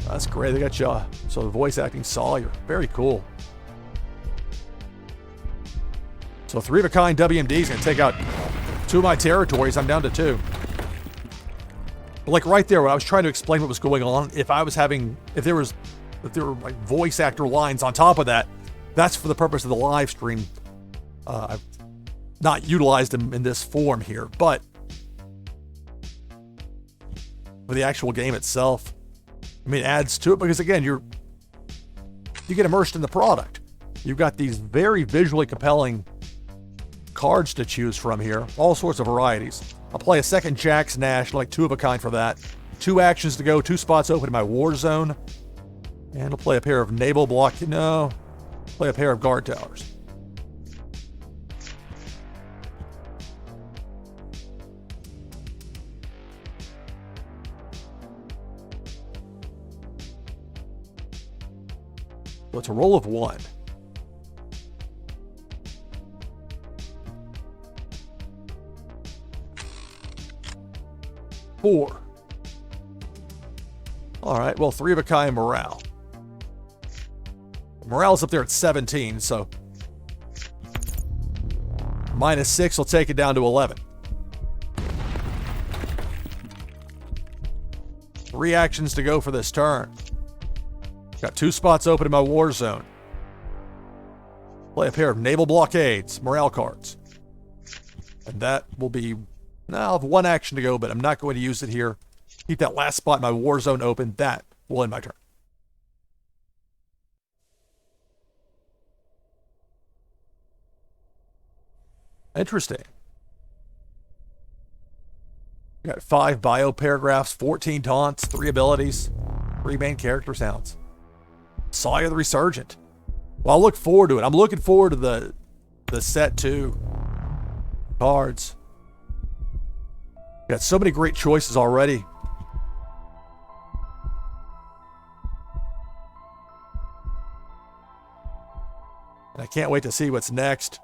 That's great. They got you. So the voice acting Sawyer. Very cool. So 3 of a kind WMD is going to take out 2 of my territories. I'm down to 2. But like right there, when I was trying to explain what was going on, if there were like voice actor lines on top of that, that's for the purpose of the live stream. I've not utilized them in this form here, but for the actual game itself, I mean, it adds to it because again, you get immersed in the product. You've got these very visually compelling cards to choose from here, all sorts of varieties. I'll play a second Jax Nash, like 2 of a kind for that. 2 actions to go, 2 spots open in my war zone. And I'll play a pair of naval block, play a pair of guard towers. So it's a roll of 1. Four. All right, well, 3 of a kind morale. Morale's up there at 17, so -6 will take it down to 11. 3 actions to go for this turn. Got 2 spots open in my war zone. Play a pair of naval blockades, morale cards. And that will be, now I'll have 1 action to go, but I'm not going to use it here. Keep that last spot in my war zone open. That will end my turn. Interesting. We got 5 bio paragraphs, 14 taunts, 3 abilities, 3 main character sounds. Sawyer the Resurgent. Well, I'll look forward to it. I'm looking forward to the set 2 cards. Got so many great choices already. And I can't wait to see what's next.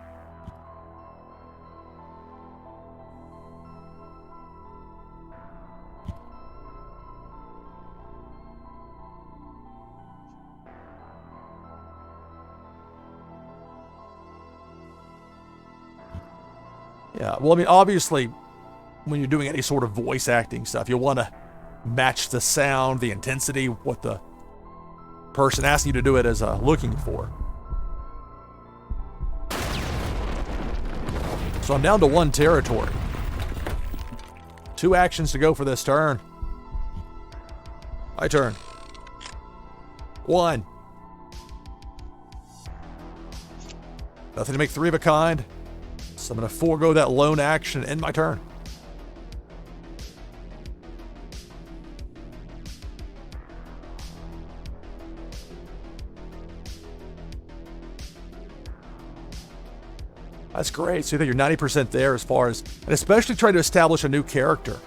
Yeah, well, I mean, obviously, when you're doing any sort of voice acting stuff, you'll want to match the sound, the intensity, what the person asking you to do it is looking for. So I'm down to 1 territory. 2 actions to go for this turn. My turn. 1. Nothing to make 3 of a kind. So I'm going to forego that lone action and end my turn. That's great. So you think you're 90% there as far as, and especially trying to establish a new character.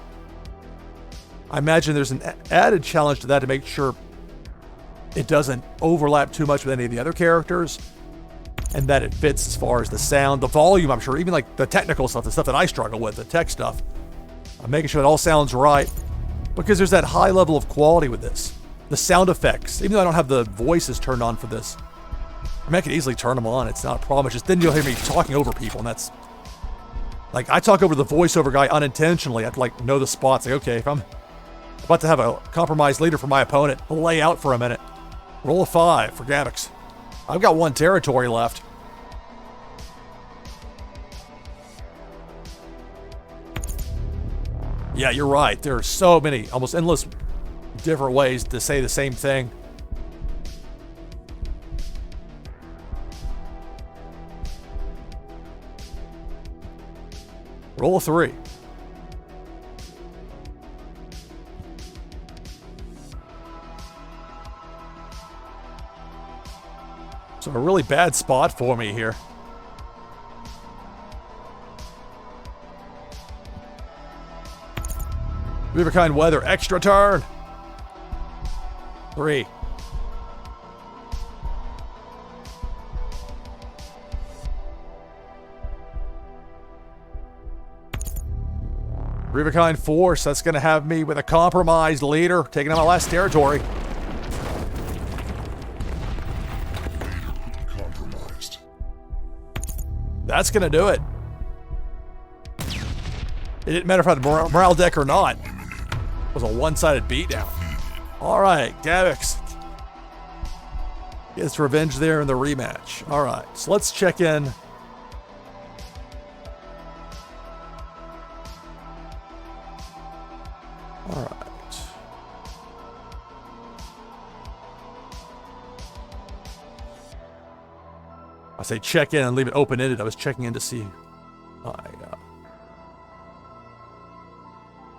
I imagine there's an added challenge to that to make sure it doesn't overlap too much with any of the other characters. And that it fits as far as the sound, the volume, I'm sure, even like the technical stuff, the stuff that I struggle with, the tech stuff. I'm making sure it all sounds right because there's that high level of quality with this. The sound effects, even though I don't have the voices turned on for this, I mean, I could easily turn them on. It's not a problem. It's just then you'll hear me talking over people, and that's like I talk over the voiceover guy unintentionally. I have to like know the spots. Like, okay, if I'm about to have a compromised leader for my opponent, I'll lay out for a minute. Roll a 5 for Gaddix. I've got 1 territory left. Yeah, you're right. There are so many, almost endless different ways to say the same thing. Roll a 3. So a really bad spot for me here. Riverkind weather, extra turn. 3. Riverkind force, that's going to have me with a compromised leader, taking on my last territory. Compromised. That's going to do it. It didn't matter if I had a morale deck or not. It was a one-sided beatdown. All right, Gavix gets revenge there in the rematch. All right, so let's check in. All right. I say check in and leave it open-ended. I was checking in to see my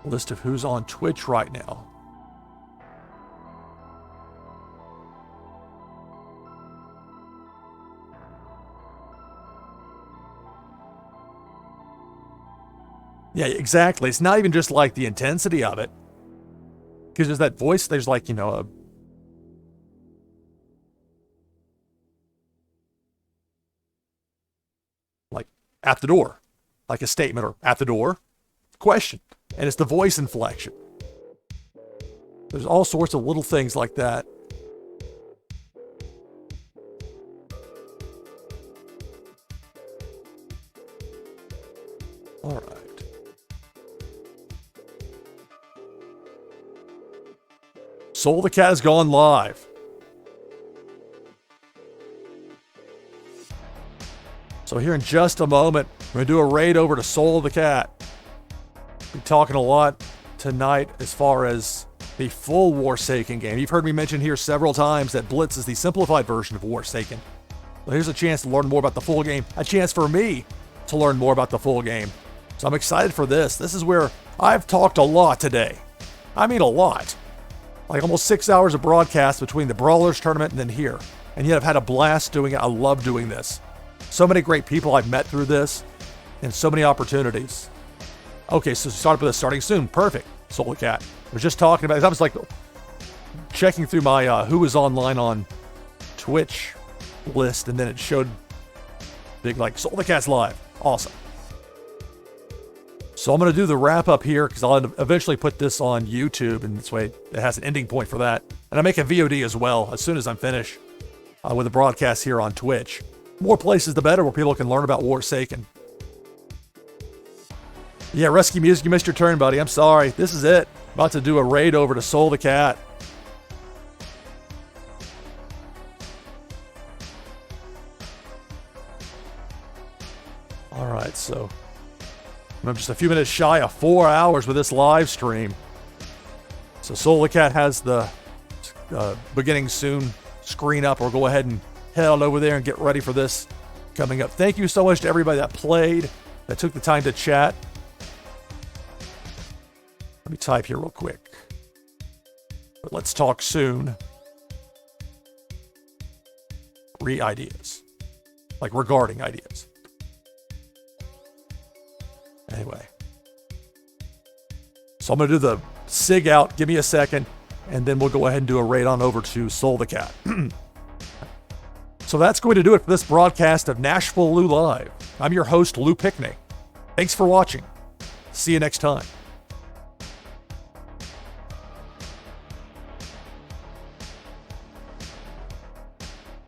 list of who's on Twitch right now. Yeah, exactly. It's not even just like the intensity of it. Because there's that voice, there's like, you know, like at the door, like a statement, or at the door, question. And it's the voice inflection. There's all sorts of little things like that. All right. Soul the Cat has gone live. So here in just a moment, we're going to do a raid over to Soul the Cat. Be talking a lot tonight as far as the full Warsaken game. You've heard me mention here several times that Blitz is the simplified version of Warsaken. Well, here's a chance to learn more about the full game. A chance for me to learn more about the full game. So I'm excited for this. This is where I've talked a lot today. I mean a lot. Like almost 6 hours of broadcast between the Brawlers tournament and then here. And yet I've had a blast doing it. I love doing this. So many great people I've met through this. And so many opportunities. Okay, so start up with this starting soon. Perfect. Soul the Cat. I was just talking about it. I was like checking through my who was online on Twitch list. And then it showed big like Soul the Cat's live. Awesome. So I'm going to do the wrap up here because I'll eventually put this on YouTube, and this way it has an ending point for that. And I make a VOD as well as soon as I'm finished with the broadcast here on Twitch. More places the better where people can learn about Warsaken. Yeah, Rescue Music, you missed your turn, buddy. I'm sorry. This is it. About to do a raid over to Soul the Cat. All right, so I'm just a few minutes shy of 4 hours with this live stream. So Soul the Cat has the beginning soon screen up. We'll go ahead and head on over there and get ready for this coming up. Thank you so much to everybody that played, that took the time to chat. Let me type here real quick. But let's talk soon. Ideas. Like regarding ideas. Anyway. So I'm going to do the SIG out. Give me a second. And then we'll go ahead and do a raid on over to Soul the Cat. So that's going to do it for this broadcast of NashvilleLou Live. I'm your host, Lou Pickney. Thanks for watching. See you next time.